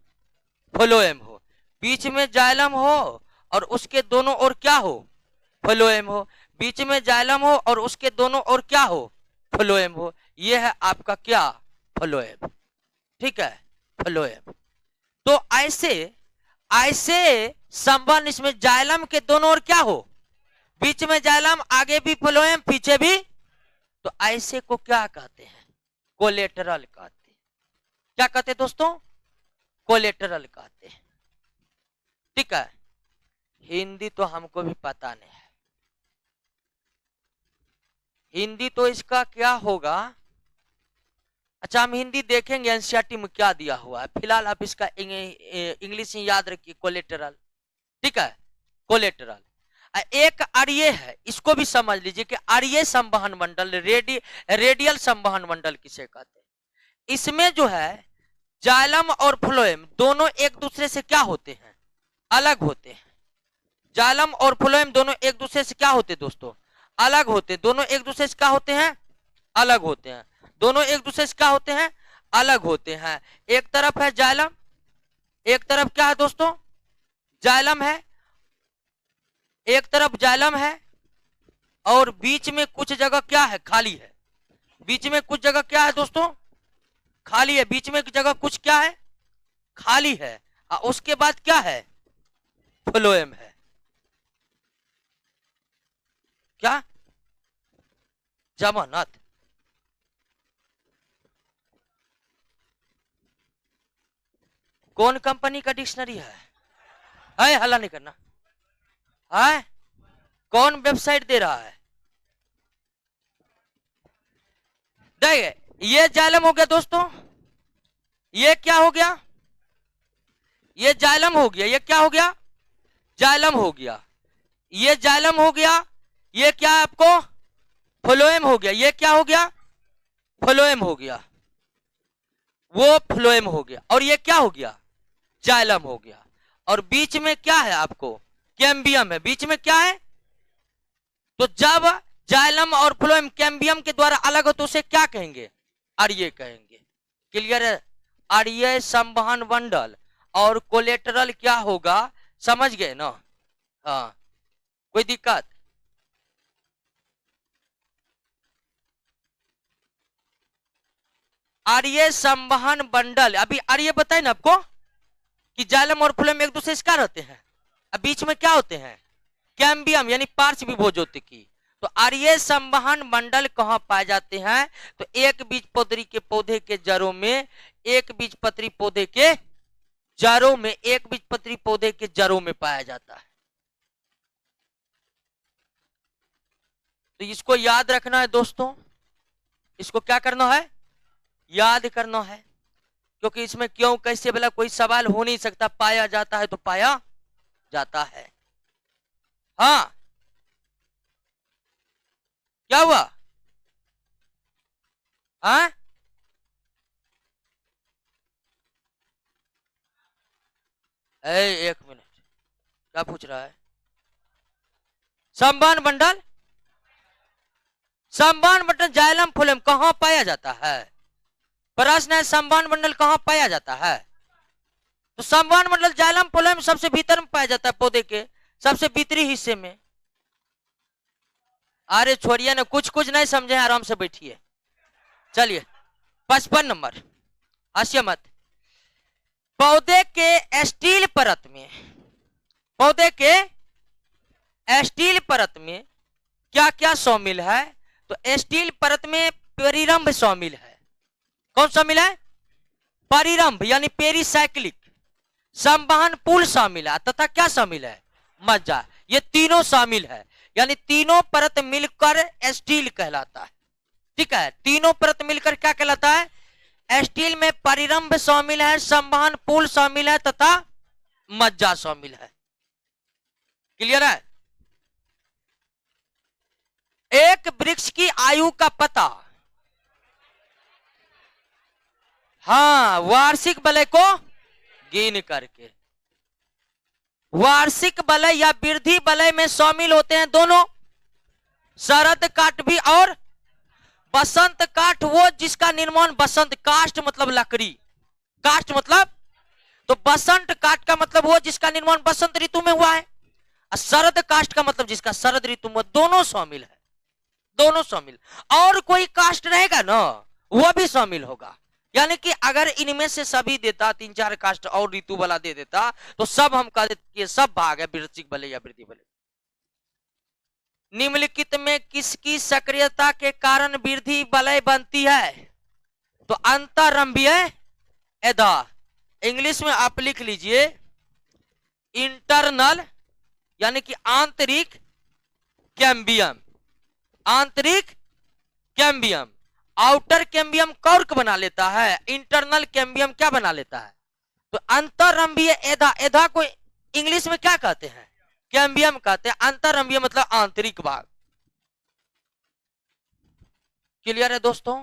फ्लोएम हो, बीच में जाइलम हो और उसके दोनों ओर क्या हो, फ्लोएम हो, बीच में जाइलम हो और उसके दोनों ओर क्या हो, फ्लोएम हो। यह है आपका क्या, फ्लोएम। ठीक है, फ्लोएम। तो ऐसे संबंध इसमें जाइलम के दोनों ओर क्या हो, बीच में जाइलम, आगे भी फ्लोएम, पीछे भी, तो ऐसे को क्या कहते हैं? कोलेटरल कहते हैं। क्या कहते हैं दोस्तों? कोलेटरल कहते हैं। ठीक है, हिंदी तो हमको भी पता नहीं है, हिंदी तो इसका क्या होगा? अच्छा, हम हिंदी देखेंगे एनसीईआरटी में क्या दिया हुआ है। फिलहाल आप इसका इंग्लिश ही याद रखिए, कोलेटरल। ठीक है, कोलेटरल। एक आर्य है, इसको भी समझ लीजिए कि आर्य संवहन मंडल, रेडियल संवहन मंडल किसे कहते हैं। इसमें जो है जाइलम और फ्लोएम दोनों एक दूसरे से क्या होते हैं? अलग होते हैं। जाइलम और फ्लोएम दोनों एक दूसरे से क्या होते हैं दोस्तों? अलग होते हैं। दोनों एक दूसरे से क्या होते हैं? अलग होते हैं। दोनों एक दूसरे से क्या होते हैं? अलग होते हैं। एक तरफ है जाइलम, एक तरफ क्या है दोस्तों? जाइलम है, एक तरफ जाइलम है, और बीच में कुछ जगह क्या है? खाली है। बीच में कुछ जगह क्या है दोस्तों? खाली है। बीच में एक जगह कुछ क्या है? खाली है। उसके बाद क्या है? फ्लोएम है। क्या? जमानत। कौन कंपनी का डिक्शनरी है? हल्ला नहीं करना है। कौन वेबसाइट दे रहा है? देखिए, ये जाइलम हो गया दोस्तों, ये क्या हो गया? ये जाइलम हो गया। ये क्या हो गया? जाइलम हो गया। ये जाइलम हो गया। ये क्या है आपको? फ्लोएम हो गया। ये क्या हो गया? फ्लोएम हो गया। वो फ्लोएम हो गया। और ये क्या हो गया? जाइलम हो गया। और बीच में क्या है आपको? कैम्बियम है। बीच में क्या है? तो जब जाइलम और फ्लोएम कैम्बियम के द्वारा अलग हो तो उसे क्या कहेंगे? आर्य कहेंगे। क्लियर है? आर्य संवहन मंडल और कोलेटरल क्या होगा, समझ गए ना? हाँ, कोई दिक्कत? आर्य संवहन मंडल, अभी आर्य बताए ना आपको कि जाइलम और फ्लोएम एक दूसरे से क्या रहते हैं? अब बीच में क्या होते हैं? कैम्बियम यानी पार्श्व विभोजोतिकी। तो आर्य संवहन मंडल कहां पाए जाते हैं? तो एक बीजपत्री के पौधे के जड़ों में, एक बीजपत्री पौधे के जड़ों में, एक बीजपत्री पौधे के जड़ों में पाया जाता है। तो इसको याद रखना है दोस्तों, इसको क्या करना है? याद करना है, क्योंकि इसमें क्यों कैसे वाला कोई सवाल हो नहीं सकता। पाया जाता है तो पाया जाता है। हाँ, क्या हुआ? हाँ, एक मिनट, क्या पूछ रहा है? संवहन मंडल, संवहन मंडल जाइलम फ्लोएम कहां पाया जाता है? प्रश्न है, संवहन मंडल कहां पाया जाता है? तो संवहन मंडल जाइलम फ्लोएम सबसे भीतर में पाया जाता है, पौधे के सबसे भीतरी हिस्से में। अरे छोड़िए ना, कुछ कुछ नहीं समझे, आराम से बैठिए। चलिए 55 नंबर, हंसिए मत। पौधे के स्टील परत में, पौधे के स्टील परत में क्या क्या शामिल है? तो स्टील परत में परिरंभ शामिल है। कौन शामिल है? परिरंभ यानी पेरीसाइक्लिक। संवहन पुल शामिल है, तथा क्या शामिल है? मज्जा। ये तीनों शामिल है, यानी तीनों परत मिलकर स्टील कहलाता है। ठीक है, तीनों परत मिलकर क्या कहलाता है? स्टील में परिरंभ शामिल है, संवहन पुल शामिल है, तथा मज्जा शामिल है। क्लियर है? एक वृक्ष की आयु का पता, हाँ, वार्षिक वलय को गिन करके। वार्षिक वलय या वृद्धि वलय में शामिल होते हैं दोनों, शरद काठ भी और बसंत काठ। वो जिसका निर्माण बसंत, काष्ठ मतलब लकड़ी, काष्ठ मतलब, तो बसंत काठ का मतलब वो जिसका निर्माण बसंत ऋतु में हुआ है, और शरद काष्ठ का मतलब जिसका शरद ऋतु में। दोनों शामिल है, दोनों शामिल। और कोई काष्ठ रहेगा ना, वो भी शामिल होगा। यानी कि अगर इनमें से सभी देता, 3-4 काष्ठ और ऋतु वाला दे देता, तो सब हम कह देते कि सब भाग है वृश्चिक वलय या वृद्धि वलय। निम्नलिखित में किसकी सक्रियता के कारण वृद्धि वलय बनती है? तो अंतरंभीय एधा। इंग्लिश में आप लिख लीजिए इंटरनल यानी कि आंतरिक कैम्बियम। आंतरिक कैम्बियम। आउटर कैम्बियम कॉर्क बना लेता है, इंटरनल कैम्बियम क्या बना लेता है? तो अंतरंभीय एधा। एधा को इंग्लिश में क्या कहते हैं? कैम्बियम कहते हैं। अंतरंभीय मतलब आंतरिक भाग। क्लियर है दोस्तों?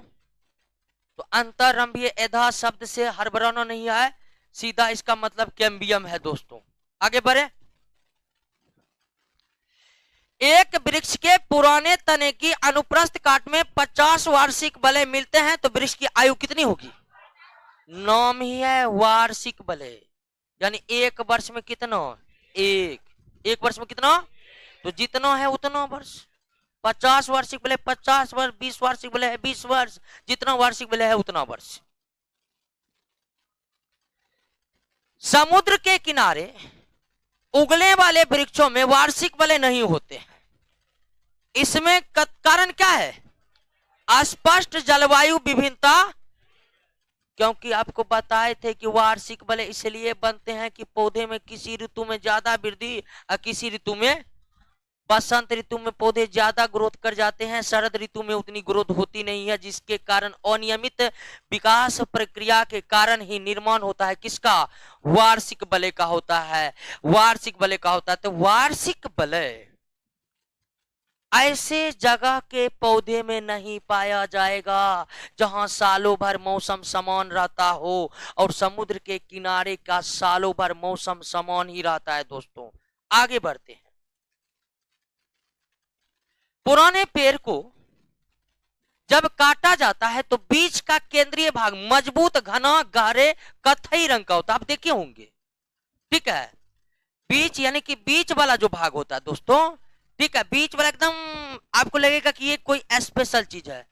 तो अंतरंभीय एधा शब्द से हड़बड़ाना नहीं है, सीधा इसका मतलब कैम्बियम है दोस्तों। आगे बढ़े। एक वृक्ष के पुराने तने की अनुप्रस्थ काट में 50 वार्षिक वलय मिलते हैं तो वृक्ष की आयु कितनी होगी? नाम ही है वार्षिक वलय, यानी एक वर्ष में कितना? एक वर्ष में कितना? तो जितना है उतना वर्ष। 50 वार्षिक वलय 50 वर्ष, 20 वार्षिक वलय है 20 वर्ष, जितना वार्षिक वलय है उतना वर्ष। समुद्र के किनारे उगने वाले वृक्षों में वार्षिक वलय नहीं होते हैं। इसमें कारण क्या है? अस्पष्ट जलवायु विभिन्नता। क्योंकि आपको बताए थे कि वार्षिक वलय इसलिए बनते हैं कि पौधे में किसी ऋतु में ज्यादा वृद्धि और किसी ऋतु में, बसंत ऋतु में पौधे ज्यादा ग्रोथ कर जाते हैं, शरद ऋतु में उतनी ग्रोथ होती नहीं है, जिसके कारण अनियमित विकास प्रक्रिया के कारण ही निर्माण होता है किसका? वार्षिक वलय का होता है। वार्षिक वलय का होता है। तो वार्षिक वलय ऐसे जगह के पौधे में नहीं पाया जाएगा जहां सालों भर मौसम समान रहता हो, और समुद्र के किनारे का सालों भर मौसम समान ही रहता है दोस्तों। आगे बढ़ते हैं। पुराने पेड़ को जब काटा जाता है तो बीच का केंद्रीय भाग मजबूत, घना, गहरे कत्थई रंग का होता है। आप देखे होंगे, ठीक है? बीच यानी कि बीच वाला जो भाग होता है दोस्तों, ठीक है, बीच वाला एकदम आपको लगेगा कि ये कोई स्पेशल चीज है,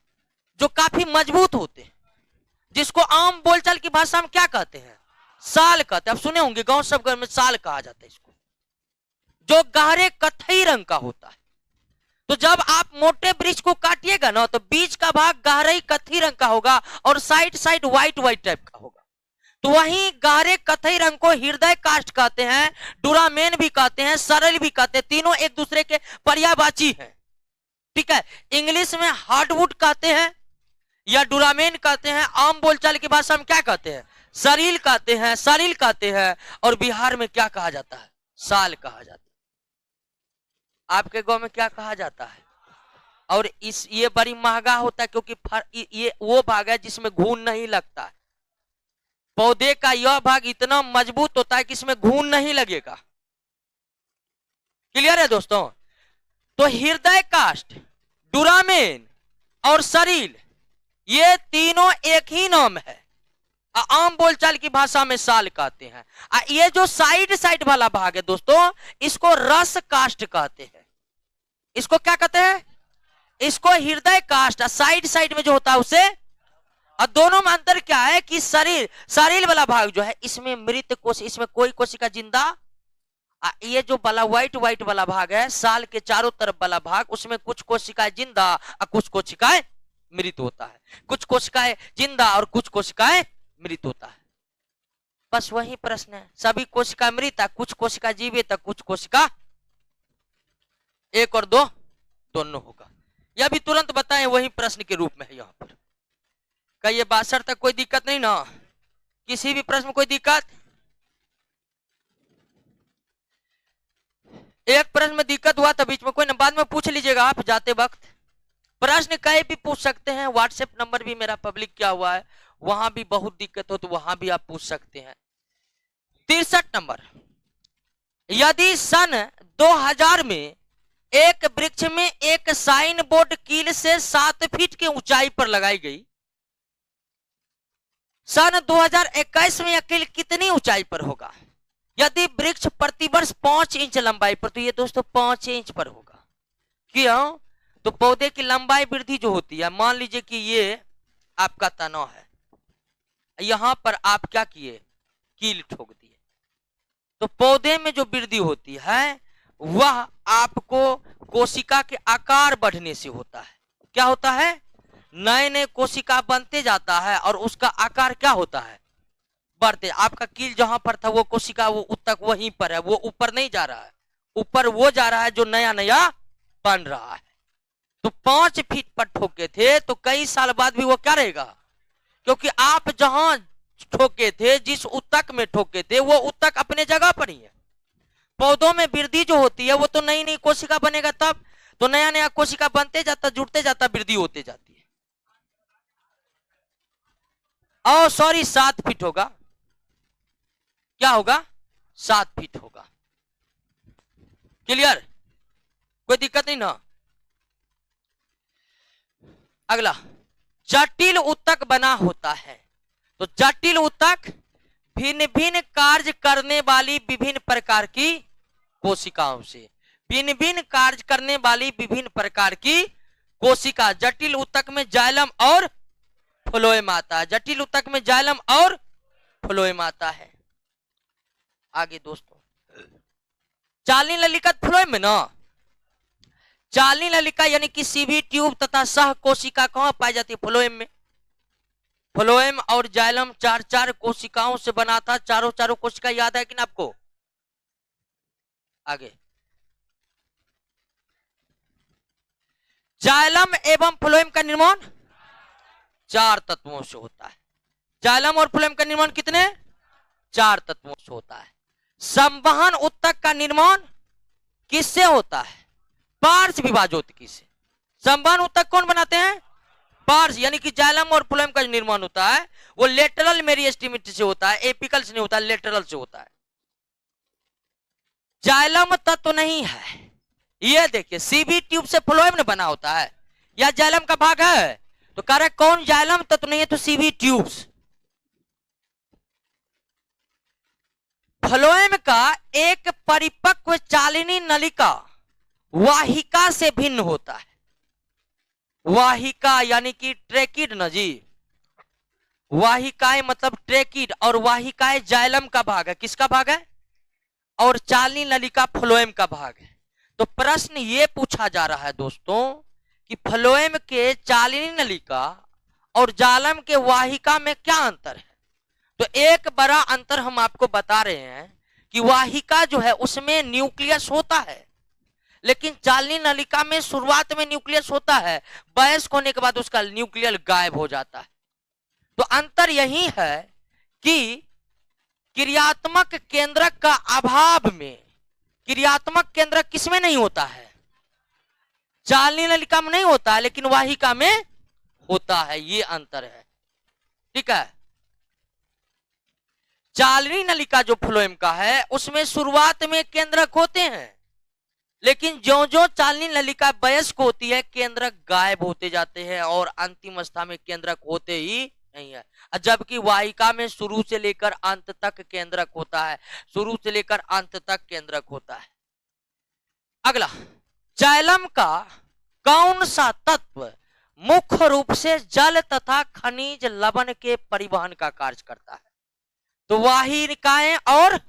जो काफी मजबूत होते हैं, जिसको आम बोलचाल की भाषा में क्या कहते हैं? साल कहते हैं। आप सुने होंगे गांव सब घर में साल कहा जाता है इसको, जो गहरे कत्थई रंग का होता है। तो जब आप मोटे वृक्ष को काटिएगा ना तो बीच का भाग गहरे कत्थई रंग का होगा और side side white white type का होगा। तो वहीं गहरे कत्थई रंग को हृदय काष्ठ कहते हैं, डुरामेन भी कहते हैं, सरल भी कहते हैं। तीनों एक दूसरे के पर्यायवाची हैं, ठीक है? इंग्लिश में हार्डवुड कहते हैं या डुरामेन कहते हैं, आम बोलचाल की भाषा में क्या कहते हैं? सरील कहते हैं, सरील कहते हैं, और बिहार में क्या कहा जाता है? साल कहा जाता है। आपके गांव में क्या कहा जाता है? और ये बड़ी महंगा होता है क्योंकि ये वो भाग है जिसमें घून नहीं लगता है। पौधे का यह भाग इतना मजबूत होता है कि इसमें घून नहीं लगेगा। क्लियर है दोस्तों? तो हृदय काष्ठ, डुरामेन और सरील, ये तीनों एक ही नाम है। आम बोलचाल की भाषा में साल कहते हैं। ये जो साइड साइड वाला भाग है दोस्तों, इसको रस काष्ठ कहते हैं। इसको क्या कहते हैं? इसको हृदय काष्ठ। साइड साइड में जो होता है उसे, और दोनों में अंतर क्या है कि शरीर वाला भाग जो है इसमें मृत कोश, इसमें कोई कोशिका जिंदा। ये जो वाला व्हाइट व्हाइट वाला भाग है, साल के चारों तरफ वाला भाग, उसमें कुछ कोशिकाएं जिंदा और कुछ कोशिकाएं मृत होता है। कुछ कोशिकाएं जिंदा और कुछ कोशिकाएं मृत होता है। बस वही प्रश्न है, सभी कोशिका मृत है, कुछ कोशिका जीवित है, कुछ कोशिका, एक और दो दोनों होगा। यह भी तुरंत बताएं वही प्रश्न के रूप में है यहाँ पर। कहिए 62 तक कोई दिक्कत नहीं ना? किसी भी प्रश्न में कोई दिक्कत? एक प्रश्न में दिक्कत हुआ था बीच में, कोई ना, बाद में पूछ लीजिएगा आप जाते वक्त। प्रश्न कहीं भी पूछ सकते हैं। व्हाट्सएप नंबर भी मेरा पब्लिक किया हुआ है, वहां भी बहुत दिक्कत हो तो वहां भी आप पूछ सकते हैं। 63 नंबर, यदि सन 2000 में एक वृक्ष में एक साइन बोर्ड कील से 7 फीट की ऊंचाई पर लगाई गई, सन 2021 में यह कील कितनी ऊंचाई पर होगा? यदि वृक्ष प्रतिवर्ष 5 इंच लंबाई पर, तो ये दोस्तों 5 इंच पर होगा। क्यों? तो पौधे की लंबाई वृद्धि जो होती है, मान लीजिए कि ये आपका तना है, यहां पर आप क्या किए? कील ठोक दिए, तो पौधे में जो वृद्धि होती है वह आपको कोशिका के आकार बढ़ने से होता है। क्या होता है? नए नए कोशिका बनते जाता है और उसका आकार क्या होता है? बढ़ते। आपका कील जहां पर था वो कोशिका वो उत्तक वहीं पर है, वो ऊपर नहीं जा रहा है, ऊपर वो जा रहा है जो नया नया बन रहा है। तो 5 फीट पर ठोके थे तो कई साल बाद भी वो क्या रहेगा? क्योंकि आप जहां ठोके थे, जिस उत्तक में ठोके थे, वो उत्तक अपने जगह पर ही है। पौधों में वृद्धि जो होती है वो तो नई नई कोशिका बनेगा, तब तो नया नया कोशिका बनते जाता, जुड़ते जाता, वृद्धि होते जाती है। और सॉरी 7 फीट होगा। क्या होगा? 7 फीट होगा। क्लियर? कोई दिक्कत नहीं ना? अगला, जटिल उत्तक बना होता है। तो जटिल उत्तक भिन्न भिन्न कार्य करने वाली विभिन्न प्रकार की कोशिकाओं से, भिन्न भिन्न कार्य करने वाली विभिन्न प्रकार की कोशिका। जटिल उत्तक में जाइलम और फ्लोएम आता है, जटिल उत्तक में जाइलम और फ्लोएम आता है। आगे दोस्तों, चालनी नलिका फ्लोएम में ना, चालनी नलिका यानी कि सीवी ट्यूब तथा सह कोशिका कहां पाई जाती है? फ्लोएम में। फ्लोएम और जाइलम 4-4 कोशिकाओं से बना था। चारों कोशिका याद है कि ना आपको? आगे, जाइलम एवं फ्लोएम का निर्माण 4 तत्वों से होता है। जाइलम और फ्लोएम का निर्माण कितने? 4 तत्वों से होता है। संवहन उत्तक का निर्माण किससे होता है? पार्श्व विभाजोत्की से। संवहन उत्तक कौन बनाते हैं? पार्श्व, यानी कि जाइलम और फ्लोएम का जो निर्माण होता है वो लेटरल मेरिस्टेम से होता है, एपिकल से नहीं होता, लेटरल से होता है। जाइलम तत्व नहीं है। ये देखिए, सीवी ट्यूब से फ्लोएम ने बना होता है, या जाइलम का भाग है? तो कह रहे कौन जाइलम तत्व नहीं है? तो सीवी ट्यूब्स। फ्लोएम का एक परिपक्व चालिनी नलिका वाहिका से भिन्न होता है। वाहिका यानी कि ट्रेकिड न जी, वाहिकाएं मतलब ट्रेकिड, और वाहिकाएं जाइलम का भाग है। किसका भाग है? और चालनी नलिका फ्लोएम का भाग है। तो प्रश्न ये पूछा जा रहा है दोस्तों कि फ्लोएम के चालनी नलिका और जाइलम के वाहिका में क्या अंतर है? तो एक बड़ा अंतर हम आपको बता रहे हैं कि वाहिका जो है उसमें न्यूक्लियस होता है, लेकिन चालनी नलिका में शुरुआत में न्यूक्लियस होता है, वयस्क होने के बाद उसका न्यूक्लियस गायब हो जाता है। तो अंतर यही है कि क्रियात्मक केंद्रक का अभाव में, क्रियात्मक केंद्रक किसमें नहीं होता है? चालनी नलिका में नहीं होता है, लेकिन वाहिका में होता है। ये अंतर है, ठीक है। चालनी नलिका जो फ्लोएम का है उसमें शुरुआत में केंद्रक होते हैं, लेकिन जो जो चालनी नलिका वयस्क होती है केंद्रक गायब होते जाते हैं और अंतिम अवस्था में केंद्रक होते ही नहीं है। जबकि वाहिका में शुरू से लेकर अंत तक केंद्रक होता है, शुरू से लेकर अंत तक केंद्रक होता है। अगला, जाइलम का कौन सा तत्व मुख्य रूप से जल तथा खनिज लवण के परिवहन का कार्य करता है? तो वाहिकाएं और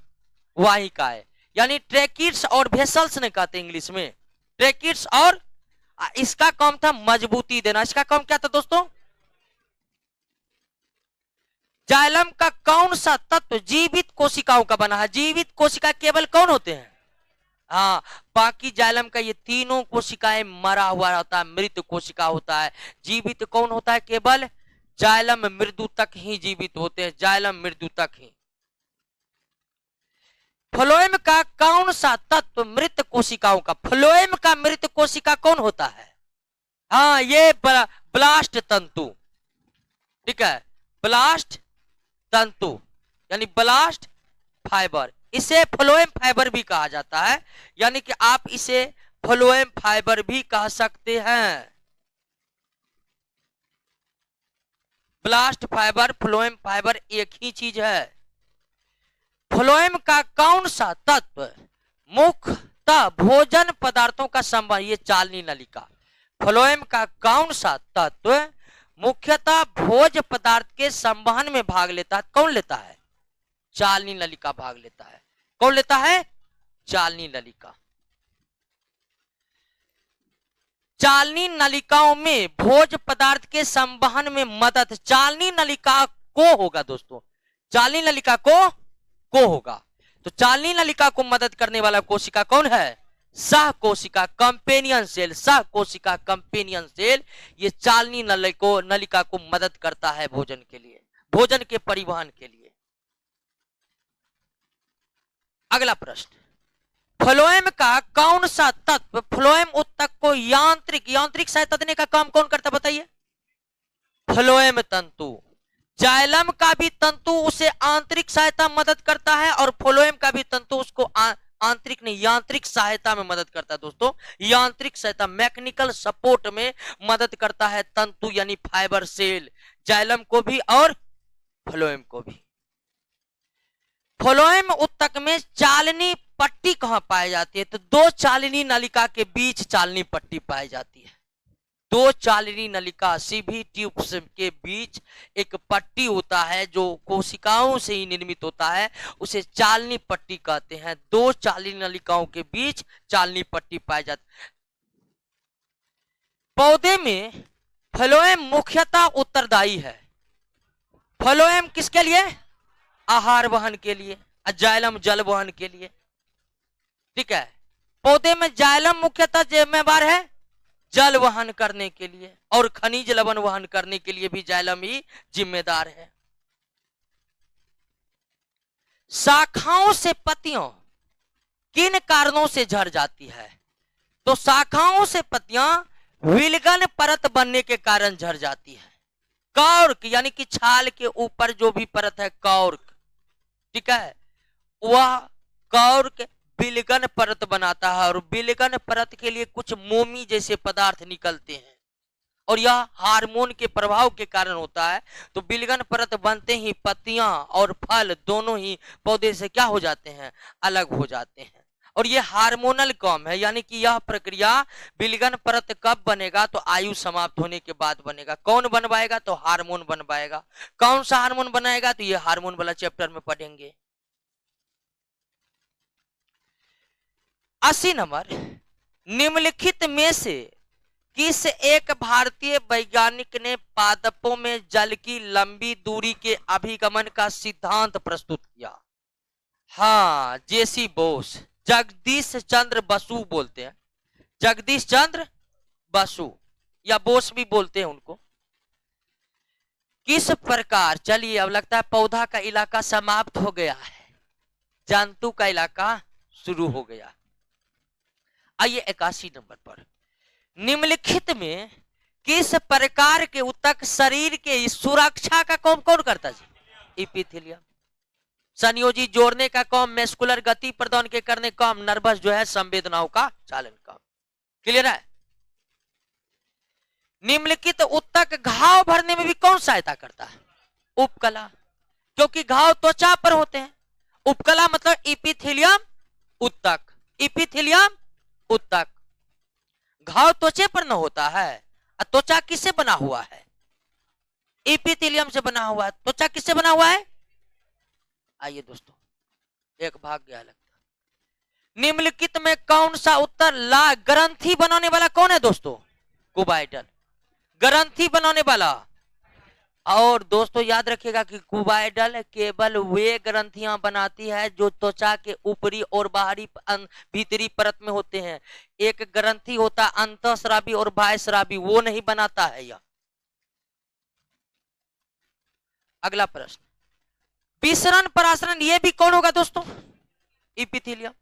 वाहिकाएं, यानी ट्रेकिड्स और वेसल्स ने कहते हैं इंग्लिश में, ट्रेकिड्स। और इसका काम था मजबूती देना। इसका काम क्या था दोस्तों? जाइलम का कौन सा तत्व जीवित कोशिकाओं का बना है? जीवित कोशिका केवल कौन होते हैं? हाँ, बाकी जाइलम का ये तीनों कोशिकाएं मरा हुआ होता है, मृत कोशिका होता है। जीवित कौन होता है? केवल जाइलम मृदु तक ही जीवित होते हैं, जाइलम मृदु तक ही। फ्लोएम का कौन सा तत्व मृत कोशिकाओं का? फ्लोएम का मृत कोशिका कौन होता है? हाँ, ये ब्लास्ट तंतु, ठीक है, ब्लास्ट तंतु यानी ब्लास्ट फाइबर। इसे फ्लोएम फाइबर भी कहा जाता है, यानी कि आप इसे फ्लोएम फाइबर भी कह सकते हैं। ब्लास्ट फाइबर, फ्लोएम फाइबर एक ही चीज है। फ्लोएम का कौन सा तत्व मुख्यतः भोजन पदार्थों का संबंध, ये चालनी नलिका, फ्लोएम का कौन सा तत्व मुख्यतः भोज्य पदार्थ के संवहन में भाग लेता है? कौन लेता है? चालनी नलिका भाग लेता है। कौन लेता है? चालनी नलिका। चालनी नलिकाओं में भोज पदार्थ के संवहन में मदद, चालनी नलिका को होगा दोस्तों, चालनी नलिका को होगा। तो चालनी नलिका को मदद करने वाला कोशिका कौन है? सह कोशिका, कंपेनियन सेल। सह कोशिका कंपेनियन सेल ये चालनी नलिका को मदद करता है भोजन के लिए, भोजन के परिवहन के लिए। अगला प्रश्न, फ्लोएम का कौन सा तत्व फ्लोएम उत्तक को यांत्रिक सहायता देने का काम कौन करता बताइए? फ्लोएम तंतु। जाइलम का भी तंतु उसे आंतरिक सहायता मदद करता है और फ्लोएम का भी तंतु उसको आंतरिक नहीं यांत्रिक सहायता में मदद करता है दोस्तों। यांत्रिक सहायता, मैकेनिकल सपोर्ट में मदद करता है तंतु यानी फाइबर सेल, जाइलम को भी और फ्लोएम को भी। फ्लोएम उत्तक में चालनी पट्टी कहां पाई जाती है? तो दो चालनी नलिका के बीच चालनी पट्टी पाई जाती है। दो चालनी नलिका सीवी ट्यूब्स के बीच एक पट्टी होता है जो कोशिकाओं से ही निर्मित होता है, उसे चालनी पट्टी कहते हैं। दो चालनी नलिकाओं के बीच चालनी पट्टी पाई जाती है। पौधे में फ्लोएम मुख्यतः उत्तरदायी है। फ्लोएम किसके लिए? आहार वहन के लिए, जाइलम जल वहन के लिए। ठीक है, पौधे में जाइलम मुख्यतः जिम्मेवार है जल वहन करने के लिए और खनिज लवण वहन करने के लिए भी जाइलम ही जिम्मेदार है। शाखाओं से पत्तियां किन कारणों से झड़ जाती है? तो शाखाओं से पत्तियां विलगन परत बनने के कारण झड़ जाती है। कॉर्क यानी कि छाल के ऊपर जो भी परत है कॉर्क, ठीक है, वह कॉर्क विलगन परत बनाता है और विलगन परत के लिए कुछ मोमी जैसे पदार्थ निकलते हैं और यह हार्मोन के प्रभाव के कारण होता है। तो विलगन परत बनते ही पत्तियां और फल दोनों ही पौधे से क्या हो जाते हैं? अलग हो जाते हैं। और यह हार्मोनल काम है, यानी कि यह प्रक्रिया विलगन परत कब बनेगा? तो आयु समाप्त होने के बाद बनेगा। कौन बनवाएगा? तो हार्मोन बनवाएगा। कौन सा हार्मोन बनाएगा? तो यह हार्मोन वाला चैप्टर में पढ़ेंगे। 80 नंबर, निम्नलिखित में से किस एक भारतीय वैज्ञानिक ने पादपों में जल की लंबी दूरी के अभिगमन का सिद्धांत प्रस्तुत किया? हाँ, जेसी बोस, जगदीश चंद्र बसु बोलते हैं, जगदीश चंद्र बसु या बोस भी बोलते हैं उनको। किस प्रकार, चलिए अब लगता है पौधा का इलाका समाप्त हो गया है, जंतु का इलाका शुरू हो गया। आइए 81 नंबर पर, निम्नलिखित में किस प्रकार के उत्तक शरीर के सुरक्षा का काम कौन करता है? इपिथेलियम। संयोजी जोड़ने का काम, मेस्कुलर गति प्रदान के करने का काम, नर्वस जो है संवेदनाओं का चालन काम। क्लियर है? निम्नलिखित उत्तक घाव भरने में भी कौन सहायता करता है? उपकला, क्योंकि घाव त्वचा पर होते हैं। उपकला मतलब इपिथेलियम उत्तक, इपिथेलियम उत्तक। घाव त्वचा पर न होता है, त्वचा किससे बना हुआ है? इपिथेलियम से बना हुआ है। त्वचा किससे बना हुआ है? आइए दोस्तों, एक भाग गया लगता। निम्नलिखित में कौन सा उत्तर ला ग्रंथि बनाने वाला कौन है दोस्तों? कुबाइडल, ग्रंथि बनाने वाला। और दोस्तों याद रखिएगा कि कुबाइडल केवल वे ग्रंथियां बनाती है जो त्वचा के ऊपरी और बाहरी भीतरी परत में होते हैं। एक ग्रंथि होता है अंतःस्रावी और बाह्यस्रावी, वो नहीं बनाता है यह। अगला प्रश्न, विसरण परासरण ये भी कौन होगा दोस्तों? इपिथेलियम।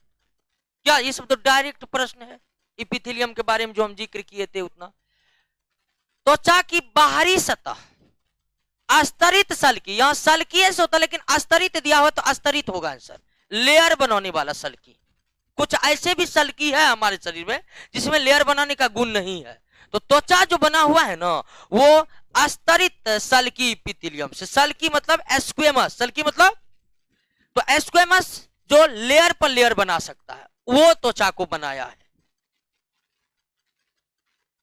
क्या ये सब तो डायरेक्ट प्रश्न है इपिथेलियम के बारे में जो हम जिक्र किए थे उतना। त्वचा की बाहरी सतह अस्तरित सल्की, यहां सल्की ऐसे होता है लेकिन अस्तरित दिया हुआ तो अस्तरित होगा आंसर, लेयर बनाने वाला सल्की। कुछ ऐसे भी सल्की है हमारे शरीर में जिसमें लेयर बनाने का गुण नहीं है। तो त्वचा जो बना हुआ है ना वो अस्तरित सल्की इपिथेलियम से। सल्की मतलब एस्क्वेमस, सल्की मतलब तो एस्क्वेमस जो लेयर पर लेयर बना सकता है वो त्वचा को बनाया है।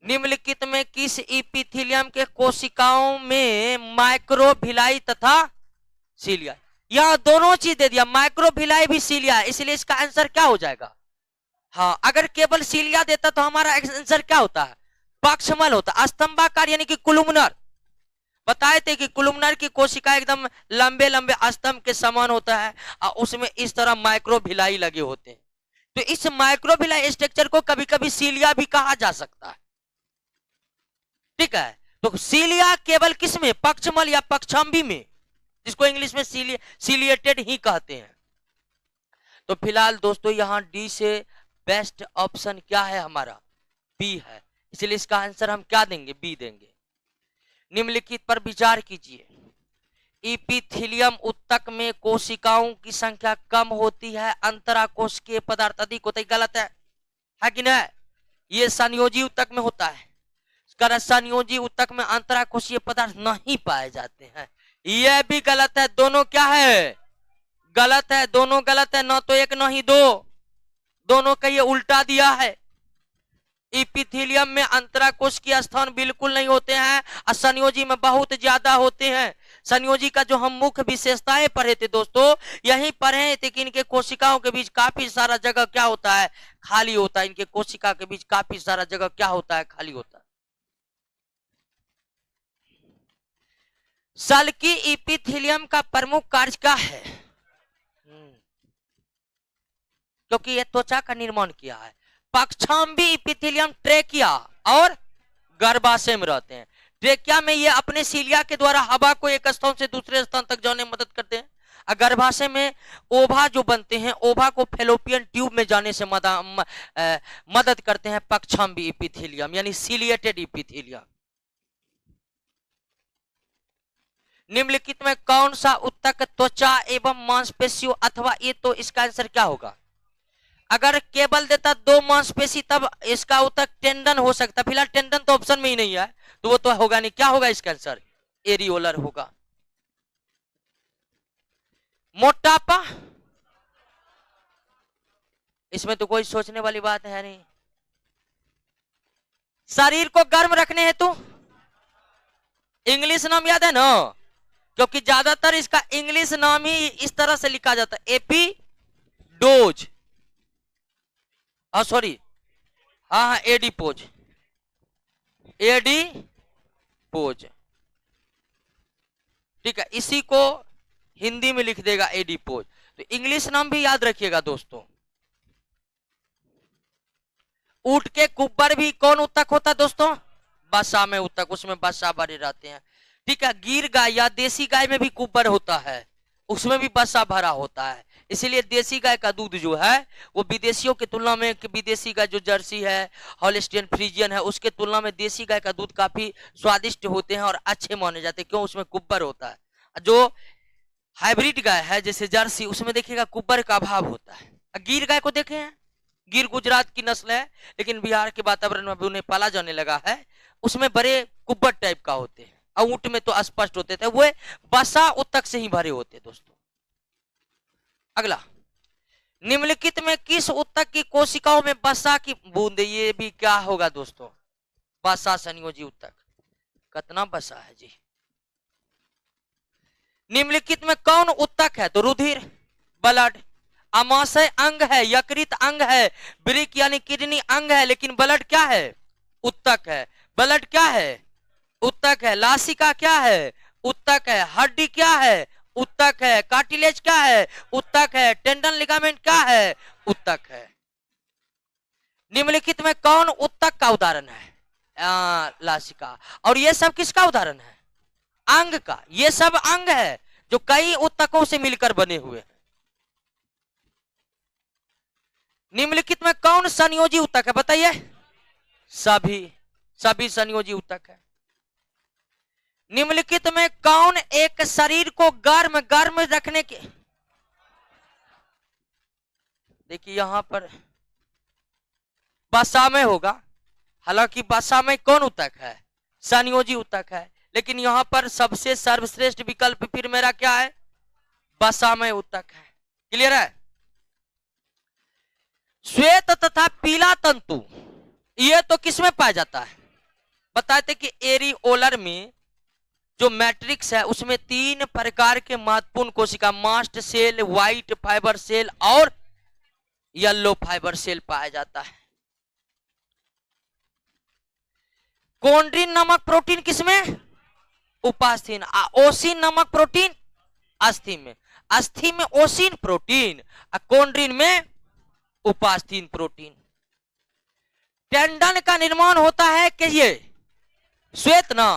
निम्नलिखित में किस इपिथेलियम के कोशिकाओं में माइक्रोविलाई तथा सीलिया, यहां दोनों चीज दे दिया, माइक्रोविलाई भी सीलिया है, इसलिए इसका आंसर क्या हो जाएगा? हाँ, अगर केवल सीलिया देता तो हमारा आंसर क्या होता है? पक्षमल होता है, स्तंभाकार यानी कि कुलुमनर। बताए थे कि कुलुमनर की कोशिका एकदम लंबे लंबे स्तंभ के समान होता है और उसमें इस तरह माइक्रोविलाई लगे होते हैं। तो इस माइक्रोविलाई स्ट्रक्चर को कभी कभी सीलिया भी कहा जा सकता है। ठीक है, तो सीलिया केवल किसमें, पक्षमल या पक्षांबी में, जिसको इंग्लिश में सीलिएटेड ही कहते हैं। तो फिलहाल दोस्तों यहां डी से बेस्ट ऑप्शन क्या है, हमारा बी है, इसलिए इसका आंसर हम क्या देंगे, बी देंगे। निम्नलिखित पर विचार कीजिए। इपिथीलियम ऊतक में कोशिकाओं की संख्या कम होती है, अंतराकोश के पदार्थ अधिक होते हैं। गलत है कि नहीं? ये संयोजी ऊतक में होता है, संयोजी ऊतक में अंतराकोशीय पदार्थ नहीं पाए जाते हैं। यह भी गलत है, दोनों क्या है, गलत है, दोनों गलत है, न तो एक न ही दो, दोनों का ये उल्टा दिया है। इपिथीलियम में अंतराकोश के स्थान बिल्कुल नहीं होते हैं और संयोजी में बहुत ज्यादा होते हैं। संयोजी का जो हम मुख्य विशेषताएं पढ़े थे दोस्तों, यही पढ़े थे कि इनके कोशिकाओं के बीच काफी सारा जगह क्या होता है, खाली होता है। इनके कोशिका के बीच काफी सारा जगह क्या होता है, खाली होता है। सल्की इपिथीलियम का प्रमुख कार्य क्या है? क्योंकि यह त्वचा का निर्माण किया है। पक्षांबी इपिथीलियम ट्रेकिया और गर्भाशय में रहते हैं। ट्रेकिया में ये अपने सीलिया के द्वारा हवा को एक स्थान से दूसरे स्थान तक जाने में मदद करते हैं। गर्भाशय में ओभा जो बनते हैं, ओभा को फैलोपियन ट्यूब में जाने से मदद करते हैं पक्षांबी इपिथीलियम यानी सीलिएटेड इपिथीलियम। निम्नलिखित में कौन सा ऊतक त्वचा एवं मांसपेशियों अथवा, ये तो इसका आंसर क्या होगा, अगर केवल देता दो मांसपेशी तब इसका ऊतक टेंडन हो सकता। फिलहाल टेंडन तो ऑप्शन में ही नहीं है, तो वो तो होगा नहीं। क्या होगा इसका आंसर, एरियोलर होगा। मोटापा, इसमें तो कोई सोचने वाली बात है नहीं। शरीर को गर्म रखने हेतु इंग्लिश नाम याद है ना, क्योंकि ज्यादातर इसका इंग्लिश नाम ही इस तरह से लिखा जाता है, एपिडोज, सॉरी, हाँ एडिपोज, एडिपोज। ठीक है, इसी को हिंदी में लिख देगा एडिपोज। तो इंग्लिश नाम भी याद रखिएगा दोस्तों। ऊंट के कुब्बर भी कौन ऊतक होता है दोस्तों, बसा में ऊतक, उसमें बसा भरे रहते हैं। ठीक है, गिर गाय या देसी गाय में भी कुब्बर होता है, उसमें भी बसा भरा होता है। इसीलिए देसी गाय का दूध जो है वो विदेशियों की तुलना में, विदेशी गाय जो जर्सी है, हॉलिस्टियन फ्रीजियन है, उसके तुलना में देसी गाय का दूध काफी स्वादिष्ट होते हैं और अच्छे माने जाते हैं। क्यों, उसमें कुब्बर होता है। जो हाइब्रिड गाय है जैसे जर्सी, उसमें देखिएगा कुब्बर का अभाव होता है। गिर गाय को देखे हैं, गिर गुजरात की नस्ल है, लेकिन बिहार के वातावरण में भी उन्हें पाला जाने लगा है। उसमें बड़े कुब्बर टाइप का होते हैं, और ऊंट में तो स्पष्ट होते थे, वो बसा ऊतक से ही भरे होते दोस्तों। अगला, निम्नलिखित में किस ऊतक की कोशिकाओं में बसा की बूंद, ये भी क्या होगा दोस्तों, बसा संयोजी ऊतक। कितना बसा है जी। निम्नलिखित में कौन ऊतक है, तो रुधिर, ब्लड। अमाशय अंग है, यकृत अंग है, वृक्क यानी किडनी अंग है, लेकिन ब्लड क्या है, ऊतक है। ब्लड क्या है, ऊतक है। लासिका क्या है, ऊतक है। हड्डी क्या है, ऊतक है। कार्टिलेज क्या है, ऊतक है। टेंडन लिगामेंट क्या है, ऊतक है। निम्नलिखित में कौन ऊतक का उदाहरण है, लासिका। और ये सब किसका उदाहरण है, अंग का। ये सब अंग है जो कई ऊतकों से मिलकर बने हुए हैं। निम्नलिखित में कौन संयोजी ऊतक है, बताइए। सभी संयोजी ऊतक है। निम्नलिखित में कौन एक शरीर को गर्म रखने के, देखिए यहां पर बसा में होगा, हालांकि बसा में कौन ऊतक है, संयोजी ऊतक है, लेकिन यहां पर सबसे सर्वश्रेष्ठ विकल्प फिर मेरा क्या है, बसा में ऊतक है। क्लियर है। श्वेत तथा पीला तंतु ये तो किसमें पाया जाता है, बताए थे कि एरियोलर में जो मैट्रिक्स है उसमें 3 प्रकार के महत्वपूर्ण कोशिका, mast cell, white fibre cell और येलो फाइबर सेल पाया जाता है। कोंड्रिन नामक प्रोटीन किसमें? उपास्थि। ओसिन नामक प्रोटीन अस्थि में। अस्थि में ओसिन प्रोटीन और कोंड्रिन में उपास्थीन प्रोटीन। टेंडन का निर्माण होता है कि ये श्वेत ना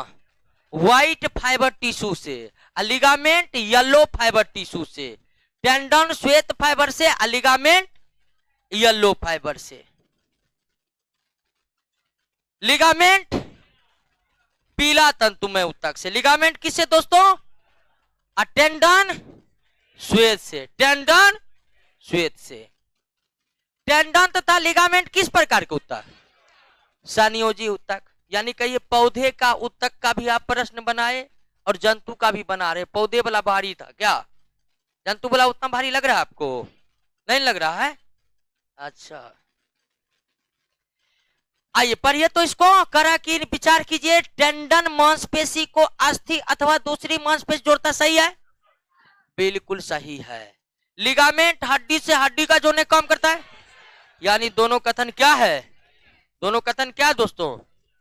व्हाइट फाइबर टिश्यू से, लिगामेंट येलो फाइबर टिश्यू से। टेंडन श्वेत फाइबर से, लिगामेंट येलो फाइबर से। लिगामेंट पीला तंतुमय ऊतक से। लिगामेंट किससे दोस्तों? टेंडन श्वेत से। टेंडन श्वेत से। टेंडन तथा लिगामेंट किस प्रकार के ऊतक? संयोजी ऊतक। यानी कहिए पौधे का ऊतक का भी आप प्रश्न बनाए और जंतु का भी बना रहे। पौधे वाला भारी था क्या? जंतु वाला उतना भारी लग रहा है आपको? नहीं लग रहा है? अच्छा आइए पढ़िए तो इसको। करा कि विचार कीजिए, टेंडन मांसपेशी को अस्थि अथवा दूसरी मांसपेशी जोड़ता, सही है? बिल्कुल सही है। लिगामेंट हड्डी से हड्डी का जोड़ने काम करता है। यानी दोनों कथन क्या है? दोनों कथन क्या दोस्तों?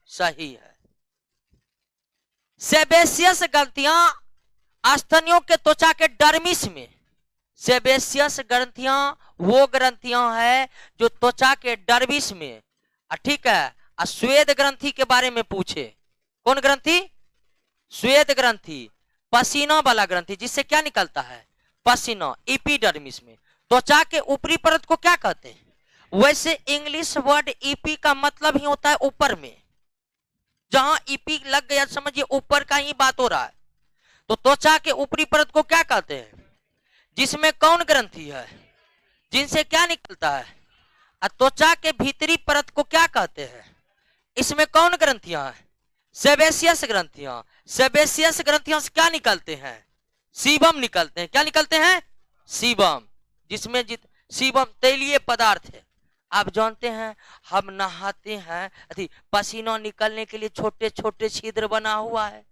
सही है। सेबेशियस ग्रंथियां स्तनियों के त्वचा के डर्मिस में। सेबेशियस ग्रंथियां वो ग्रंथियां है जो त्वचा के डर्मिस में, ठीक है। श्वेत ग्रंथि के बारे में पूछे, कौन ग्रंथि? श्वेत ग्रंथि, पसीना वाला ग्रंथि, जिससे क्या निकलता है? पसीना। एपिडर्मिस में। त्वचा के ऊपरी परत को क्या कहते हैं? वैसे इंग्लिश वर्ड ईपी का मतलब ही होता है ऊपर में। जहां ईपी लग गया समझिए ऊपर का ही बात हो रहा है। तो त्वचा के ऊपरी परत को क्या कहते हैं? जिसमें कौन ग्रंथि है? जिनसे क्या निकलता है? त्वचा के भीतरी परत को क्या कहते हैं? इसमें कौन ग्रंथियां हैं? सेबेशियस ग्रंथियां। सेबेशियस ग्रंथियों से क्या निकलते हैं? सीबम निकलते हैं। क्या निकलते हैं? सीबम। जिसमें सीबम तैलीय पदार्थ है। आप जानते हैं हम नहाते हैं, पसीना निकलने के लिए छोटे छोटे छिद्र बना हुआ है,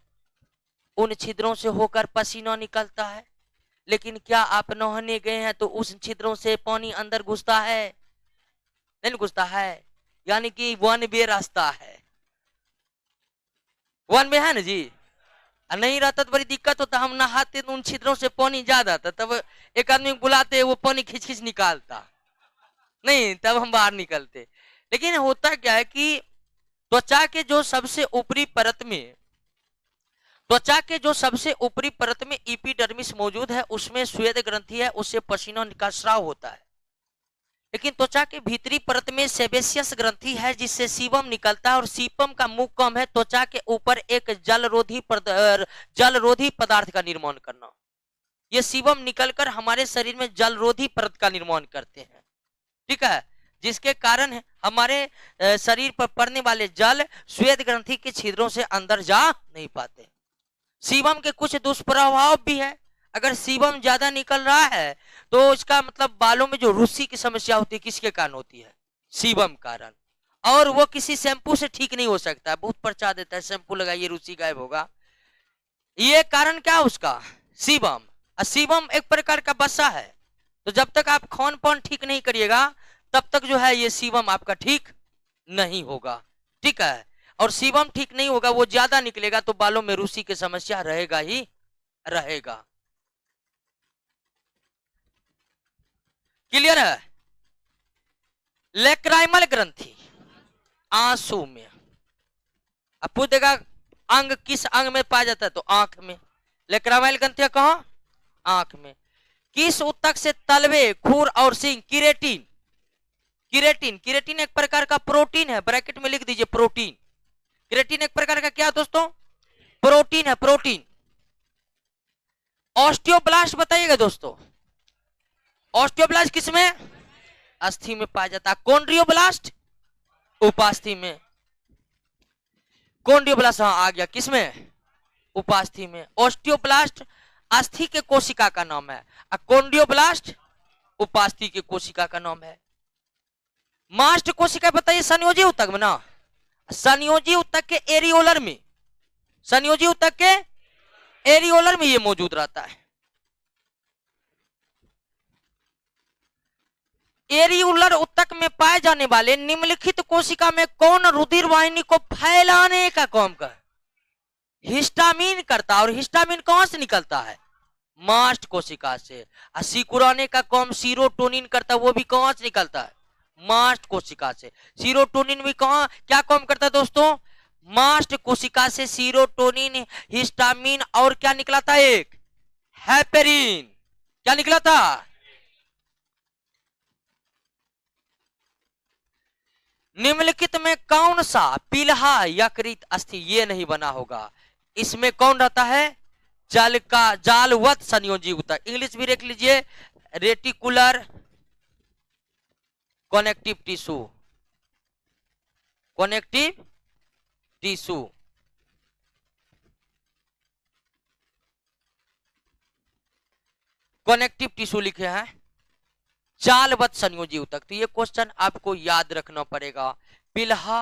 उन छिद्रों से होकर पसीना निकलता है। लेकिन क्या आप नहाने गए हैं तो उस छिद्रों से पानी अंदर घुसता है? नहीं घुसता है। यानी कि वन वे रास्ता है। वन वे है ना जी। नहीं रहता तो बड़ी दिक्कत होता। हम नहाते तो उन छिद्रों से पानी ज्यादा था, तब एक आदमी बुलाते वो पानी खींच खींच निकालता नहीं, तब हम बाहर निकलते। लेकिन होता क्या है कि त्वचा के जो सबसे ऊपरी परत में, त्वचा के जो सबसे ऊपरी परत में एपिडर्मिस मौजूद है, उसमें श्वेत ग्रंथि है, उससे पसीना का स्राव होता है। लेकिन त्वचा के भीतरी परत में सेबेशियस ग्रंथि है, जिससे सीबम निकलता है। और सीबम का मुख्य काम है त्वचा के ऊपर एक जलरोधी पदार्थ का निर्माण करना। ये सीबम निकलकर हमारे शरीर में जलरोधी परत का निर्माण करते हैं, ठीक है, जिसके कारण हमारे शरीर पर पड़ने वाले जल श्वेत ग्रंथि के छिद्रों से अंदर जा नहीं पाते। सीबम के कुछ दुष्प्रभाव भी है। अगर सीबम ज्यादा निकल रहा है तो इसका मतलब बालों में जो रूसी की समस्या होती है, किसके कारण होती है? सीबम कारण। और वो किसी शैम्पू से ठीक नहीं हो सकता। बहुत पर्चा देता है शैम्पू लगाइए रूसी गायब होगा। ये कारण क्या है उसका? सीबम। सीबम एक प्रकार का वसा है। तो जब तक आप खान पान ठीक नहीं करिएगा तब तक जो है ये सीबम आपका ठीक नहीं होगा, ठीक है। और सीबम ठीक नहीं होगा, वो ज्यादा निकलेगा तो बालों में रूसी की समस्या रहेगा ही रहेगा। क्लियर है? लेक्राइमल ग्रंथि आंसू में। अब पूछेगा अंग किस अंग में पाया जाता है, तो आंख में। लेक्राइमल ग्रंथि कहां? आंख में। किस ऊतक से तलवे, खूर और सींग? किरेटिन। किरेटिन। किरेटिन एक प्रकार का प्रोटीन है, ब्रैकेट में लिख दीजिए प्रोटीन। किरेटिन एक प्रकार का क्या दोस्तों? प्रोटीन है, प्रोटीन। ऑस्टियोब्लास्ट बताइएगा दोस्तों। ऑस्टियोब्लास्ट किसमें? अस्थि में पाया जाता है। कॉन्ड्रियोब्लास्ट उपास्थि में। कॉन्ड्रियोब्लास्ट आ गया किसमें? उपास्थि में। ऑस्टियोब्लास्ट अस्थि के कोशिका का नाम है, कॉन्ड्रियोब्लास्ट उपास्थि के कोशिका का नाम है। मास्ट कोशिका बताइए संयोजी ऊतक में ना। संयोजी ऊतक के एरियोलर में, संयोजी ऊतक के एरियोलर में ये मौजूद रहता है। एरियुलर ऊतक में पाए जाने वाले निम्नलिखित कोशिका में कौन रुधिर वाहिनी को फैलाने का काम कर हिस्टामिन करता है? और हिस्टामिन कहां से निकलता है? मास्ट कोशिका से। सिकुड़ाने का काम सीरोटोनिन करता है, वो भी कहां से निकलता है? मास्ट कोशिका से। सीरोटोनिन भी कहां क्या काम करता है दोस्तों? मास्ट कोशिका से सीरोटोनिन, हिस्टामिन और क्या निकला था? एक हेपेरिन। क्या निकला था? निम्नलिखित में कौन सा पीलहा यकृत अस्थि? ये नहीं बना होगा। इसमें कौन रहता है? जल का जालवत संयोजी ऊतक। इंग्लिश भी देख लीजिए, reticular connective tissue. Connective tissue. Connective tissue लिखे हैं, जालवत संयोजी ऊतक। तो ये क्वेश्चन आपको याद रखना पड़ेगा। पिलहा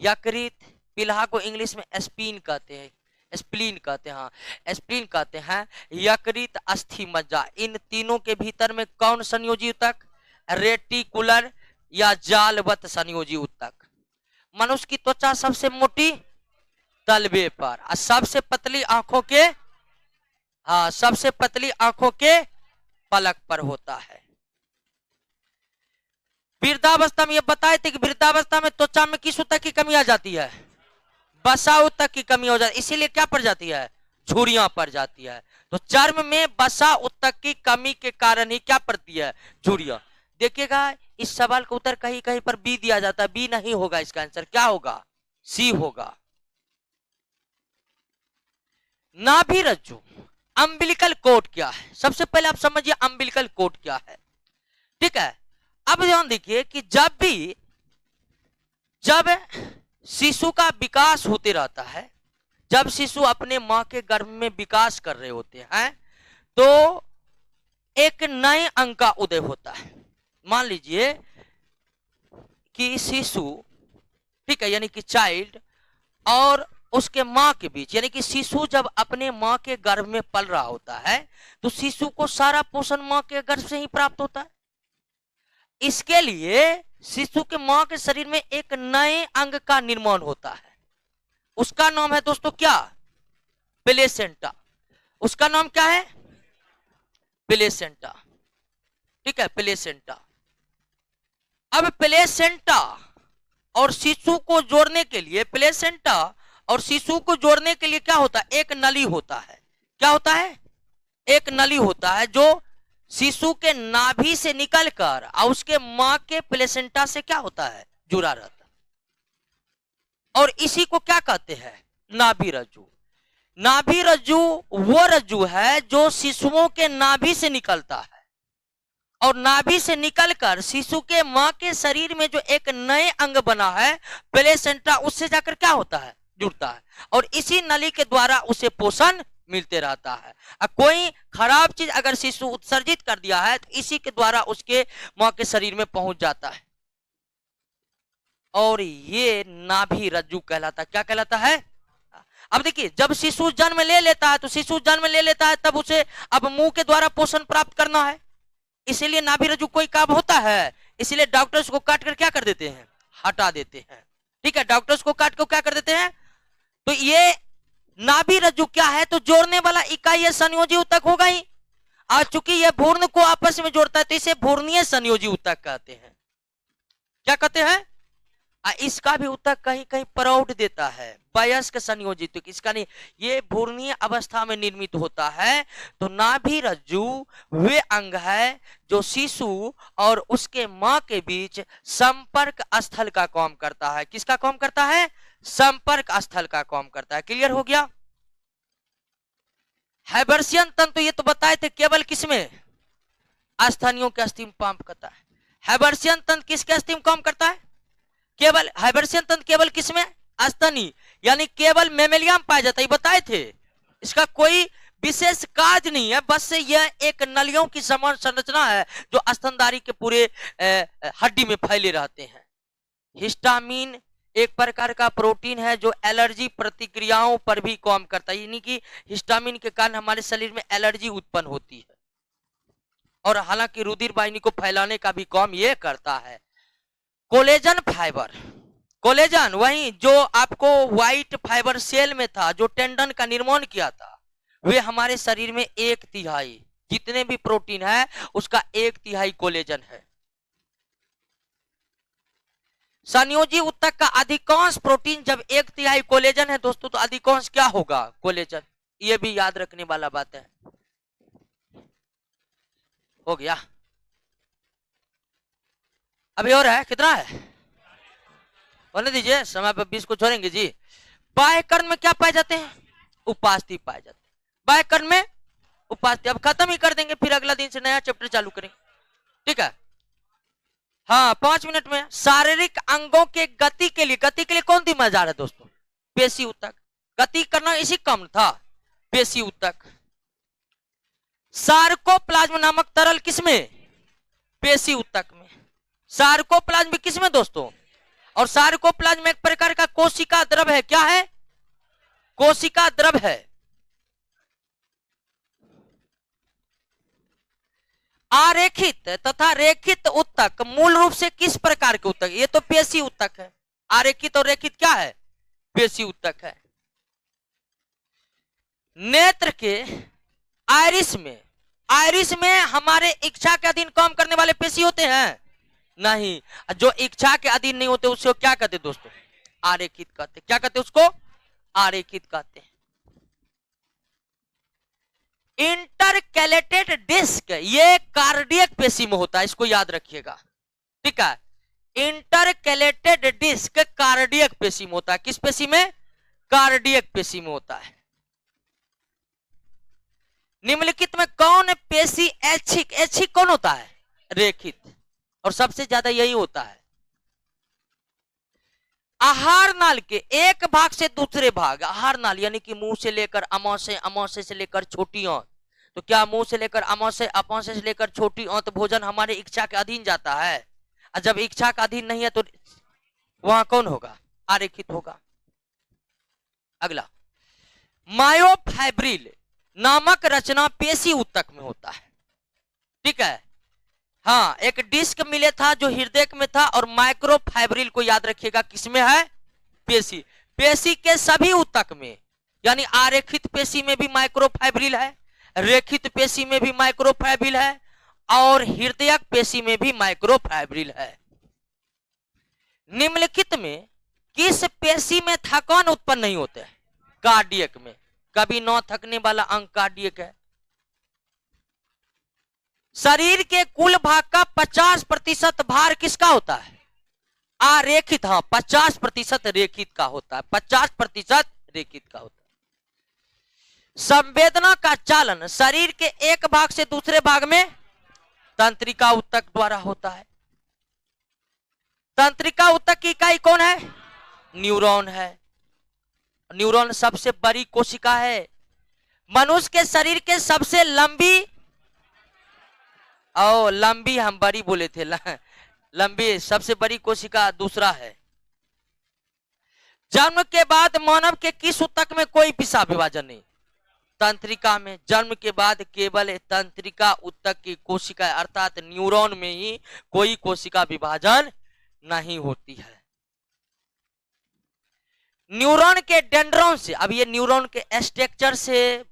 यकृत, पिलहा को इंग्लिश में स्प्लीन कहते हैं, स्प्लीन कहते हैं, हाँ स्प्लीन कहते हैं। यकृत, अस्थि मज्जा, इन तीनों के भीतर में कौन संयोजी ऊतक? रेटिकुलर या जालवत संयोजी ऊतक। मनुष्य की त्वचा सबसे मोटी तलवे पर और सबसे पतली आंखों के, हाँ सबसे पतली आंखों के पलक पर होता है। वृद्धावस्था में ये बताए थे कि वृद्धावस्था में त्वचा में किस ऊतक की कमी आ जाती है? वसा ऊतक की कमी हो जाती है, इसीलिए क्या पड़ जाती है? झुर्रियां पड़ जाती है। तो चर्म में वसा ऊतक की कमी के कारण ही क्या पड़ती है? झुर्रियां। देखिएगा इस सवाल का उत्तर कहीं कहीं पर बी दिया जाता है, बी नहीं होगा, इसका आंसर क्या होगा? सी होगा। नाभि रज्जु, अम्बिलिकल कोट क्या है? सबसे पहले आप समझिए अम्बिलिकल कोट क्या है, ठीक है। अब ध्यान देखिए कि जब शिशु का विकास होते रहता है, जब शिशु अपने मां के गर्भ में विकास कर रहे होते हैं, तो एक नए अंग का उदय होता है। मान लीजिए कि शिशु, ठीक है, यानी कि चाइल्ड और उसके मां के बीच, यानी कि शिशु जब अपने मां के गर्भ में पल रहा होता है तो शिशु को सारा पोषण मां के गर्भ से ही प्राप्त होता है। इसके लिए शिशु के मां के शरीर में एक नए अंग का निर्माण होता है। उसका नाम है दोस्तों क्या? प्लेसेंटा। उसका नाम क्या है? प्लेसेंटा, ठीक है, प्लेसेंटा। अब प्लेसेंटा और शिशु को जोड़ने के लिए, प्लेसेंटा और शिशु को जोड़ने के लिए क्या होता है? एक नली होता है। क्या होता है? एक नली होता है जो शिशु के नाभि से निकलकर और उसके मां के प्लेसेंटा से क्या होता है? जुड़ा रहता है। और इसी को क्या कहते हैं? नाभि रज्जु। नाभि रज्जु वो रज्जु है जो शिशुओं के नाभि से निकलता है और नाभि से निकलकर शिशु के मां के शरीर में जो एक नए अंग बना है प्लेसेंटा, उससे जाकर क्या होता है? जुड़ता है। और इसी नली के द्वारा उसे पोषण मिलते रहता है। कोई खराब चीज अगर शिशु उत्सर्जित कर दिया है तो इसी के द्वारा उसके मां के शरीर में पहुंच जाता है और ये नाभि रज्जु कहलाता है। क्या कहलाता है? अब देखिए जब शिशु जन्म ले लेता है तो शिशु जन्म ले लेता है तब उसे अब मुंह के द्वारा पोषण प्राप्त करना है, इसीलिए नाभि रज्जु कोई काम होता है, इसीलिए डॉक्टर्स को काट कर क्या कर देते हैं? हटा देते हैं, ठीक है। डॉक्टर्स को काट कर क्या कर देते हैं? तो ये नाभि रज्जु क्या है? तो जोड़ने वाला इकाई है, संयोजी ऊतक होगा ही। आज चूंकि यह भ्रूण को आपस में जोड़ता है तो इसे भ्रूणीय संयोजी ऊतक कहते हैं। क्या कहते हैं? इसका भी ऊतक कहीं कहीं प्रौढ़ देता है, वयस्क संयोजी ऊतक इसका नहीं, ये भ्रूणीय अवस्था में निर्मित होता है। तो नाभि रज्जु वे अंग है जो शिशु और उसके मां के बीच संपर्क स्थल का काम करता है। किसका काम करता है? संपर्क स्थल का काम करता है। क्लियर हो गया? हैबर्सियन तंतु ये तो बताए थे केवल किसमें? स्तनियों के अस्थि में काम करता है। हैबर्सियन तंतु किसके अस्थि में काम करता है? केवल हैबर्सियन तंतु केवल किसमें? स्तनी, यानी केवल मेमेलिया में पाया जाता है, बताए थे। इसका कोई विशेष कार्य नहीं है, बस यह एक नलियों की समान संरचना है जो स्तनधारी के पूरे हड्डी में फैले रहते हैं। हिस्टामिन एक प्रकार का प्रोटीन है जो एलर्जी प्रतिक्रियाओं पर भी काम करता है, यानी कि हिस्टामिन के कारण हमारे शरीर में एलर्जी उत्पन्न होती है। और हालांकि रुधिर वाहिनी को फैलाने का भी काम ये करता है। कोलेजन फाइबर, कोलेजन वही जो आपको व्हाइट फाइबर सेल में था, जो टेंडन का निर्माण किया था, वे हमारे शरीर में 1/3 जितने भी प्रोटीन है उसका 1/3 कोलेजन है। संयोजी ऊतक का अधिकांश प्रोटीन जब 1/3 कोलेजन है दोस्तों, तो अधिकांश क्या होगा? कोलेजन। ये भी याद रखने वाला बात है। हो गया? अभी और है? कितना है? बोलने दीजिए, समय पर 20 को छोड़ेंगे जी। बाह्य कर्ण में क्या पाए जाते हैं? उपास्थि पाए जाते हैं। बाह्य कर्ण में उपास्थि। अब खत्म ही कर देंगे, फिर अगला दिन से नया चैप्टर चालू करेंगे, ठीक है? हाँ, 5 मिनट में। शारीरिक अंगों के गति के लिए कौन दी मजार है दोस्तों? पेशी ऊतक। गति करना इसी काम था, पेशी ऊतक। सार्कोप्लाज्म नामक तरल किसमें? पेशी ऊतक में। सार्कोप्लाज्म किसमें दोस्तों? और सार्कोप्लाज्म एक प्रकार का कोशिका द्रव है। क्या है? कोशिका द्रव है। आरेखित तथा रेखित ऊतक मूल रूप से किस प्रकार के ऊतक? ये तो पेशी ऊतक है। आरेखित और रेखित क्या है? पेशी ऊतक है। नेत्र के आयरिस में हमारे इच्छा के अधीन काम करने वाले पेशी होते हैं? नहीं। जो इच्छा के अधीन नहीं होते उसको क्या कहते दोस्तों? आरेखित कहते। क्या कहते उसको? आरेखित कहते हैं। इंटरकैलेटेड डिस्क ये कार्डियक पेशी में होता है, इसको याद रखिएगा, ठीक है? इंटरकैलेटेड डिस्क कार्डियक पेशी में होता है। किस पेशी में? कार्डियक पेशी में होता है। निम्नलिखित में कौन पेशी ऐच्छिक? ऐच्छिक कौन होता है? रेखित। और सबसे ज्यादा यही होता है। आहार नाल के एक भाग से दूसरे भाग, आहार नाल यानी कि मुंह से लेकर अमाशय, अमाशय से लेकर छोटी आंत, तो क्या मुंह से लेकर अमाशय, अमाशय से लेकर छोटी आंत भोजन हमारे इच्छा के अधीन जाता है? और जब इच्छा का अधीन नहीं है तो वहां कौन होगा? आरेखित होगा। अगला, मायोफाइब्रिल नामक रचना पेशी ऊतक में होता है, ठीक है? हाँ, एक डिस्क मिले था जो हृदय में था, और माइक्रोफाइब्रिल को याद रखिएगा किसमें है? पेशी। पेशी के सभी ऊतक में, यानी आरेखित पेशी में भी माइक्रोफाइब्रिल है, रेखित पेशी में भी माइक्रोफाइब्रिल है, और हृदयक पेशी में भी माइक्रोफाइब्रिल है। निम्नलिखित में किस पेशी में थकान उत्पन्न नहीं होते? कार्डियक में। कभी न थकने वाला अंग कार्डियक है। शरीर के कुल भाग का 50% भार किसका होता है? आरेखित। हाँ, 50% रेखित का होता है। 50% रेखित का होता है। संवेदना का चालन शरीर के एक भाग से दूसरे भाग में तंत्रिका ऊतक द्वारा होता है। तंत्रिका ऊतक की इकाई कौन है? न्यूरॉन है। न्यूरॉन सबसे बड़ी कोशिका है। मनुष्य के शरीर के सबसे लंबी, लंबी हम बड़ी बोले थे, लंबी सबसे बड़ी कोशिका दूसरा है। जन्म के बाद मानव के किस ऊतक में कोई पेशाब विभाजन नहीं? तंत्रिका में। जन्म के बाद केवल तंत्रिका ऊतक की कोशिका अर्थात न्यूरॉन में ही कोई कोशिका विभाजन नहीं होती है। न्यूरॉन के डेंड्रॉन से, अब ये न्यूरॉन के स्ट्रक्चर से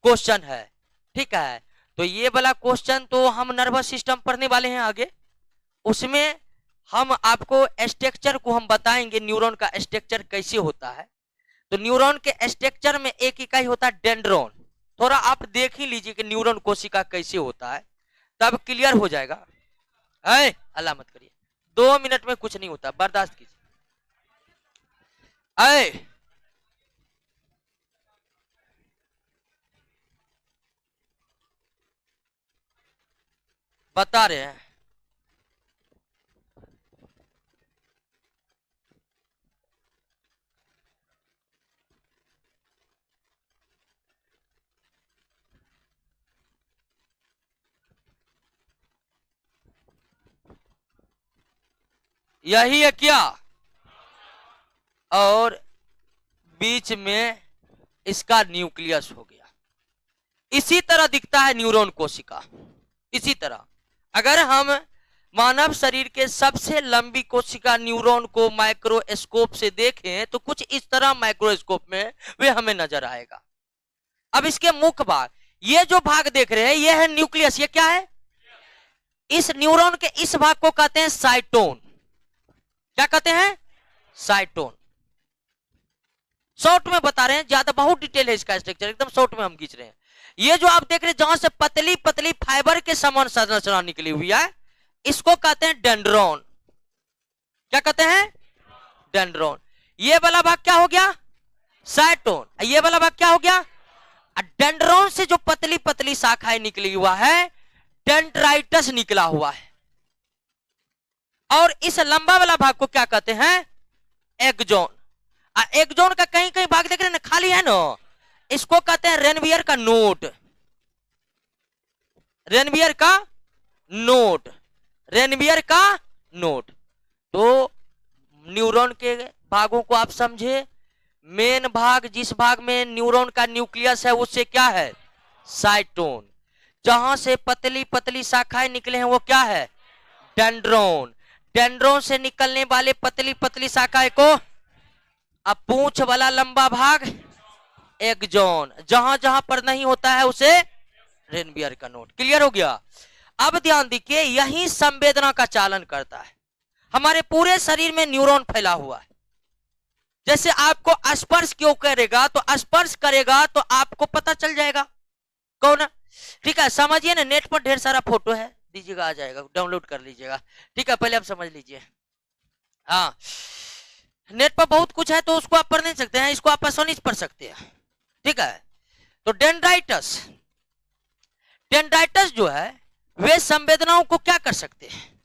क्वेश्चन है, ठीक है? तो ये वाला क्वेश्चन तो हम नर्वस सिस्टम पढ़ने वाले हैं आगे, उसमें हम आपको स्ट्रक्चर को हम बताएंगे, न्यूरॉन का स्ट्रक्चर कैसे होता है। तो न्यूरॉन के स्ट्रक्चर में एक इकाई होता है डेंड्रॉन। थोड़ा आप देख ही लीजिए कि न्यूरॉन कोशिका कैसे होता है, तब क्लियर हो जाएगा। अल्लाह मत करिए, 2 मिनट में कुछ नहीं होता, बर्दाश्त कीजिए। बता रहे हैं। यही है क्या? और बीच में इसका न्यूक्लियस हो गया। इसी तरह दिखता है न्यूरॉन कोशिका। इसी तरह अगर हम मानव शरीर के सबसे लंबी कोशिका न्यूरॉन को माइक्रोस्कोप से देखें तो कुछ इस तरह माइक्रोस्कोप में वे हमें नजर आएगा। अब इसके मुख्य भाग, ये जो भाग देख रहे हैं ये है न्यूक्लियस। ये क्या है? इस न्यूरॉन के इस भाग को कहते हैं साइटोन। क्या कहते हैं? साइटोन। शॉर्ट में बता रहे हैं, ज्यादा बहुत डिटेल है इसका स्ट्रक्चर, एकदम शॉर्ट में हम खींच रहे हैं। ये जो आप देख रहे हैं जहां से पतली पतली फाइबर के समान संरचना निकली हुई है, इसको कहते हैं डेंड्रॉन। क्या कहते हैं? डेंड्रॉन। ये वाला भाग क्या हो गया? साइटोन। ये वाला भाग क्या हो गया? डेंड्रॉन से जो पतली पतली शाखाएं निकली हुआ है, डेंड्राइटस निकला हुआ है। और इस लंबा वाला भाग को क्या कहते हैं? एक्सोन। एक्सोन का कहीं कहीं भाग देख रहे हैं ना, खाली है ना, इसको कहते हैं रेनवियर का नोट। रेनवियर का नोट। रेनवियर का नोट। तो न्यूरॉन के भागों को आप समझे। मेन भाग, जिस भाग में न्यूरॉन का न्यूक्लियस है, उससे क्या है? साइटोन। जहां से पतली पतली शाखाएं निकले हैं वो क्या है? डेंड्रॉन। डेंड्रॉन से निकलने वाले पतली पतली शाखाएं को अब पूंछ वाला लंबा भाग एक्सोन। जहां जहां पर नहीं होता है उसे रेनवियर का नोट। क्लियर हो गया? अब ध्यान दीजिए, यही संवेदना का चालन करता है। हमारे पूरे शरीर में न्यूरॉन फैला हुआ है। जैसे आपको स्पर्श क्यों करेगा, तो स्पर्श करेगा तो आपको पता चल जाएगा कौन है। ठीक है, समझिए ना। नेट पर ढेर सारा फोटो है, दीजिएगा, आ जाएगा, डाउनलोड कर लीजिएगा। ठीक है, पहले आप समझ लीजिए। हाँ, नेट पर बहुत कुछ है तो उसको आप पढ़ नहीं सकते हैं, इसको आप आसानी से पढ़ सकते हैं। ठीक है, तो डेंड्राइटस, डेंड्राइटस जो है वे संवेदनाओं को क्या कर सकते हैं?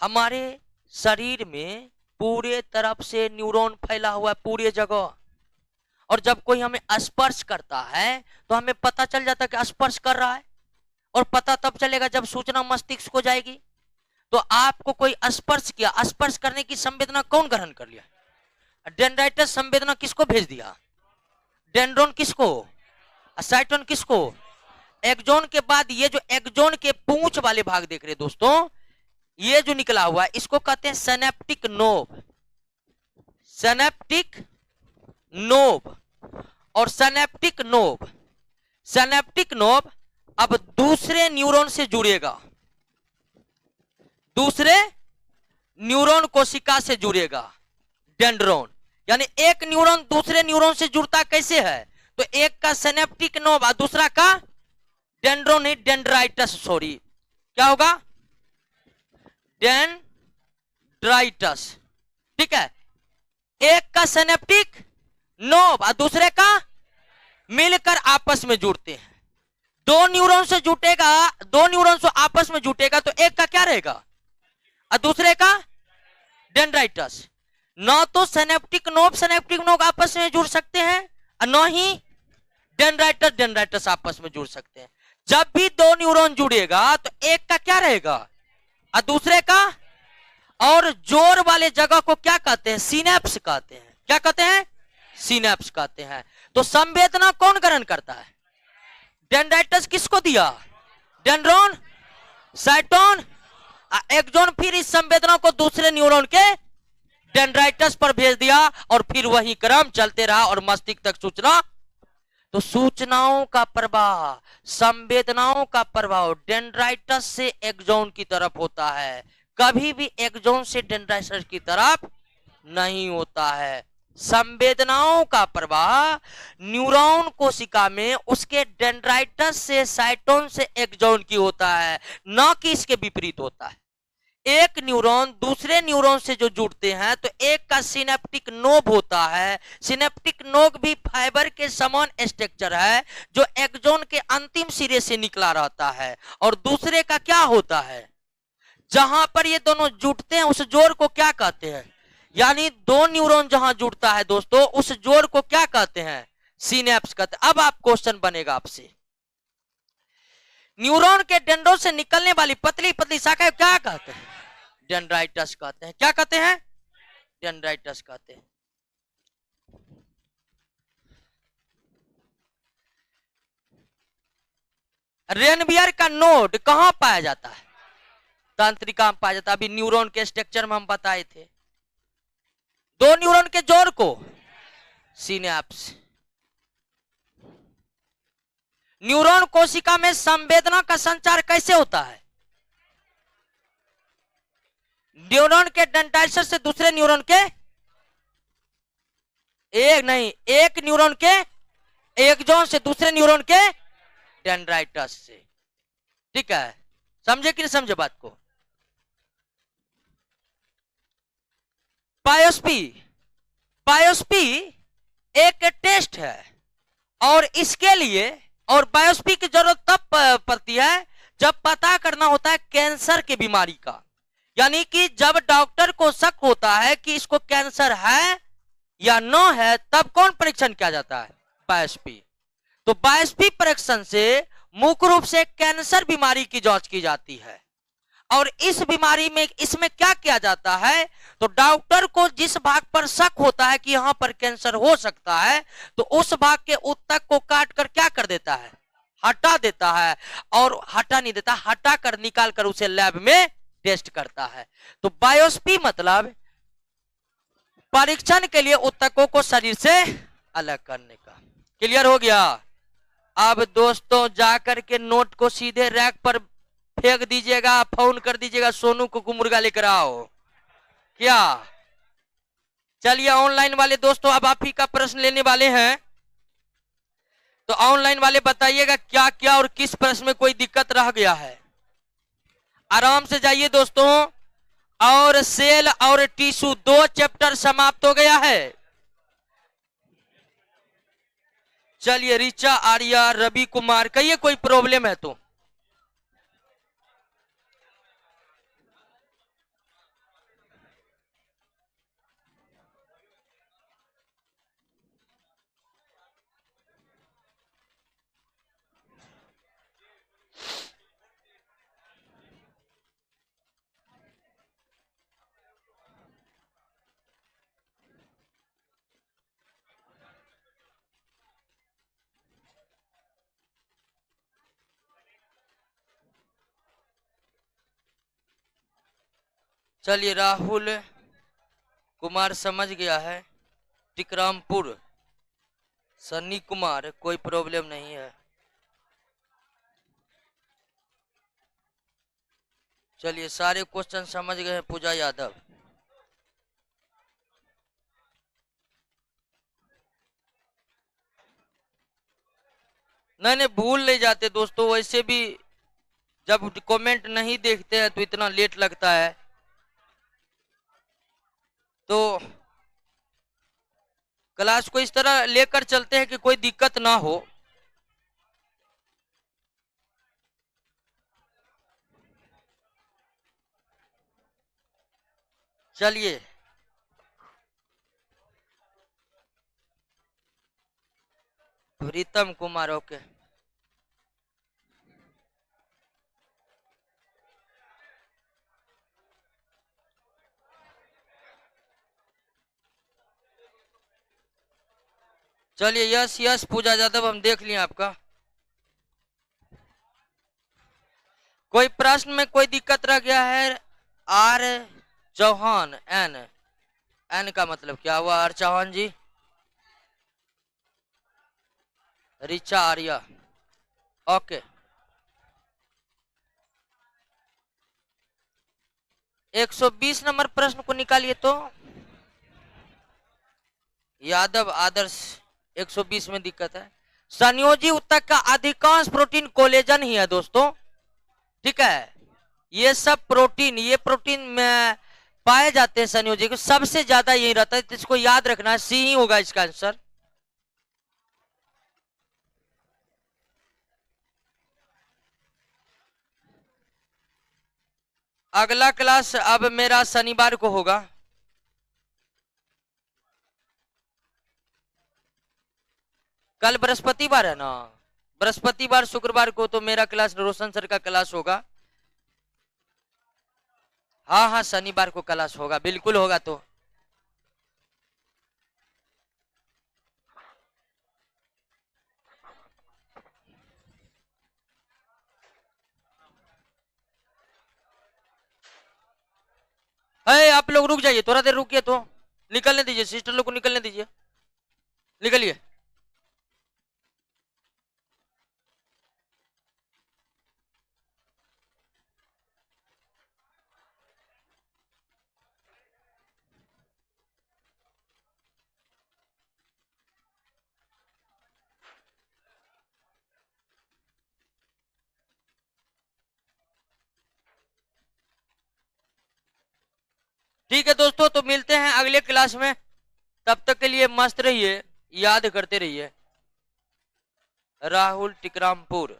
हमारे शरीर में पूरे तरफ से न्यूरॉन फैला हुआ है, पूरे जगह। और जब कोई हमें स्पर्श करता है तो हमें पता चल जाता है कि स्पर्श कर रहा है, और पता तब चलेगा जब सूचना मस्तिष्क को जाएगी। तो आपको कोई स्पर्श किया, स्पर्श करने की संवेदना कौन ग्रहण कर लिया? डेंड्राइटस संवेदना किसको भेज दिया? डेंड्रोन किसको? साइटोन किसको? एक्सोन के बाद ये जो एक्सोन के पूंछ वाले भाग देख रहे हैं दोस्तों, ये जो निकला हुआ है इसको कहते हैं सिनेप्टिक नोब। Synaptic knob. और सिनेप्टिक नोब, सिनेप्टिक नोब अब दूसरे न्यूरॉन से जुड़ेगा, दूसरे न्यूरॉन कोशिका से जुड़ेगा। डेंड्रोन यानी एक न्यूरॉन दूसरे न्यूरॉन से जुड़ता कैसे है? तो एक का सिनेप्टिक नोब और दूसरा का डेंड्रोन ही, डेंड्राइटस, सॉरी क्या होगा? डेंड्राइटस। ठीक है, एक का सिनेप्टिक नोब और दूसरे का मिलकर आपस में जुड़ते हैं। दो न्यूरॉन से जुटेगा, दो न्यूरॉन से आपस में जुटेगा तो एक का क्या रहेगा और दूसरे का डेंड्राइटस। ना तो सिनेप्टिक नोब आपस में जुड़ सकते हैं और न ही डेंड्राइटस आपस में जुड़ सकते हैं। जब भी दो न्यूरॉन जुड़ेगा तो एक का क्या रहेगा और दूसरे का, और जोर वाले जगह को क्या कहते हैं? सिनेप्स कहते हैं। क्या कहते हैं? सिनेप्स कहते हैं। तो संवेदना कौन ग्रहण करता है? डेंड्राइटस किसको दिया? डेंड्रोन, साइटोन, एक्सोन फिर इस संवेदना को दूसरे न्यूरॉन के डेंड्राइटस पर भेज दिया और फिर वही क्रम चलते रहा और मस्तिष्क तक सूचना। तो सूचनाओं का प्रवाह, संवेदनाओं का प्रभाव डेंड्राइटस से एक्सोन की तरफ होता है, कभी भी एक्सोन से डेंड्राइटस की तरफ नहीं होता है। संवेदनाओं का प्रवाह न्यूरॉन कोशिका में उसके डेंड्राइटस से, साइटोन से एक्सोन की होता है, न कि इसके विपरीत होता है। एक न्यूरॉन दूसरे न्यूरॉन से जो जुड़ते हैं तो एक का सिनेप्टिक नोब होता है। सिनेप्टिक नोब भी फाइबर के समान स्ट्रक्चर है जो एक्सोन के अंतिम सिरे से निकला रहता है, और दूसरे का क्या होता है? जहां पर ये दोनों जुड़ते हैं उस जोड़ को क्या कहते हैं? यानी दो न्यूरॉन जहां जुड़ता है दोस्तों, उस जोड़ को क्या कहते हैं? सिनेप्स कहते हैं। अब आप क्वेश्चन बनेगा आपसे, न्यूरॉन के डेंड्रोन से निकलने वाली पतली पतली शाखा क्या कहते हैं? डेंड्राइटस कहते हैं। क्या कहते हैं? डेंड्राइटस कहते हैं। रेनवियर का नोड कहां पाया जाता है? तंत्रिका में पाया जाता है। अभी न्यूरॉन के स्ट्रक्चर में हम बताए थे, दो न्यूरॉन के जोड़ को सिनेप्स। न्यूरॉन कोशिका में संवेदना का संचार कैसे होता है? न्यूरॉन के डेंड्राइटर से दूसरे न्यूरॉन के, एक न्यूरॉन के एक्सॉन से दूसरे न्यूरॉन के डेंड्राइटस से। ठीक है, समझे कि नहीं समझे बात को? बायोप्सी, बायोप्सी एक टेस्ट है और इसके लिए, और बायोप्सी की जरूरत तब पड़ती है जब पता करना होता है कैंसर की बीमारी का। यानी कि जब डॉक्टर को शक होता है कि इसको कैंसर है या न है, तब कौन परीक्षण किया जाता है? बायोप्सी। तो बायोप्सी परीक्षण से मुख्य रूप से कैंसर बीमारी की जांच की जाती है। और इस बीमारी में इसमें क्या किया जाता है, तो डॉक्टर को जिस भाग पर शक होता है कि यहां पर कैंसर हो सकता है, तो उस भाग के ऊतक को काट कर क्या कर देता है? हटा देता है। और हटा नहीं देता, हटा कर निकाल कर उसे लैब में टेस्ट करता है। तो बायोप्सी मतलब परीक्षण के लिए ऊतकों को शरीर से अलग करने का। क्लियर हो गया? अब दोस्तों जाकर के नोट को सीधे रैक पर फेंक दीजिएगा, फोन कर दीजिएगा सोनू को मुर्गा लेकर आओ। क्या? चलिए ऑनलाइन वाले दोस्तों, अब आप ही का प्रश्न लेने वाले हैं, तो ऑनलाइन वाले बताइएगा क्या क्या और किस प्रश्न में कोई दिक्कत रह गया है। आराम से जाइए दोस्तों। और सेल और टिश्यू 2 चैप्टर समाप्त हो गया है। चलिए ऋचा, आर्या, रवि कुमार, कहिए कोई प्रॉब्लम है तो। चलिए राहुल कुमार समझ गया है। टिकरामपुर, सन्नी कुमार, कोई प्रॉब्लम नहीं है। चलिए सारे क्वेश्चन समझ गए हैं। पूजा यादव, नहीं नहीं भूल नहीं जाते दोस्तों, वैसे भी जब कमेंट नहीं देखते हैं तो इतना लेट लगता है। तो क्लास को इस तरह लेकर चलते हैं कि कोई दिक्कत ना हो। चलिए प्रीतम कुमार, ओके। चलिए यस यस पूजा यादव, हम देख लिए आपका। कोई प्रश्न में कोई दिक्कत रह गया है? आर चौहान, एन, एन का मतलब क्या हुआ? R Chauhan ji, Richa Arya, okay. 120 number प्रश्न को निकालिए तो। यादव आदर्श, 120 में दिक्कत है। संयोजी ऊतक का अधिकांश प्रोटीन कोलेजन ही है दोस्तों। ठीक है, ये सब प्रोटीन, ये प्रोटीन में पाए जाते हैं संयोजी को, सबसे ज्यादा यही रहता है, तो इसको याद रखना है, सी ही होगा इसका आंसर। अगला क्लास अब मेरा शनिवार को होगा। कल बृहस्पतिवार है ना, बृहस्पतिवार शुक्रवार को तो मेरा क्लास रोशन सर का क्लास होगा। हाँ हाँ शनिवार को क्लास होगा, बिल्कुल होगा। तो लोग रुक जाइए, थोड़ा देर रुकिए, तो निकलने दीजिए, सिस्टर लोग को निकलने दीजिए, निकलिए। ठीक है दोस्तों, तो मिलते हैं अगले क्लास में, तब तक के लिए मस्त रहिए, याद करते रहिए। राहुल टिकरामपुर।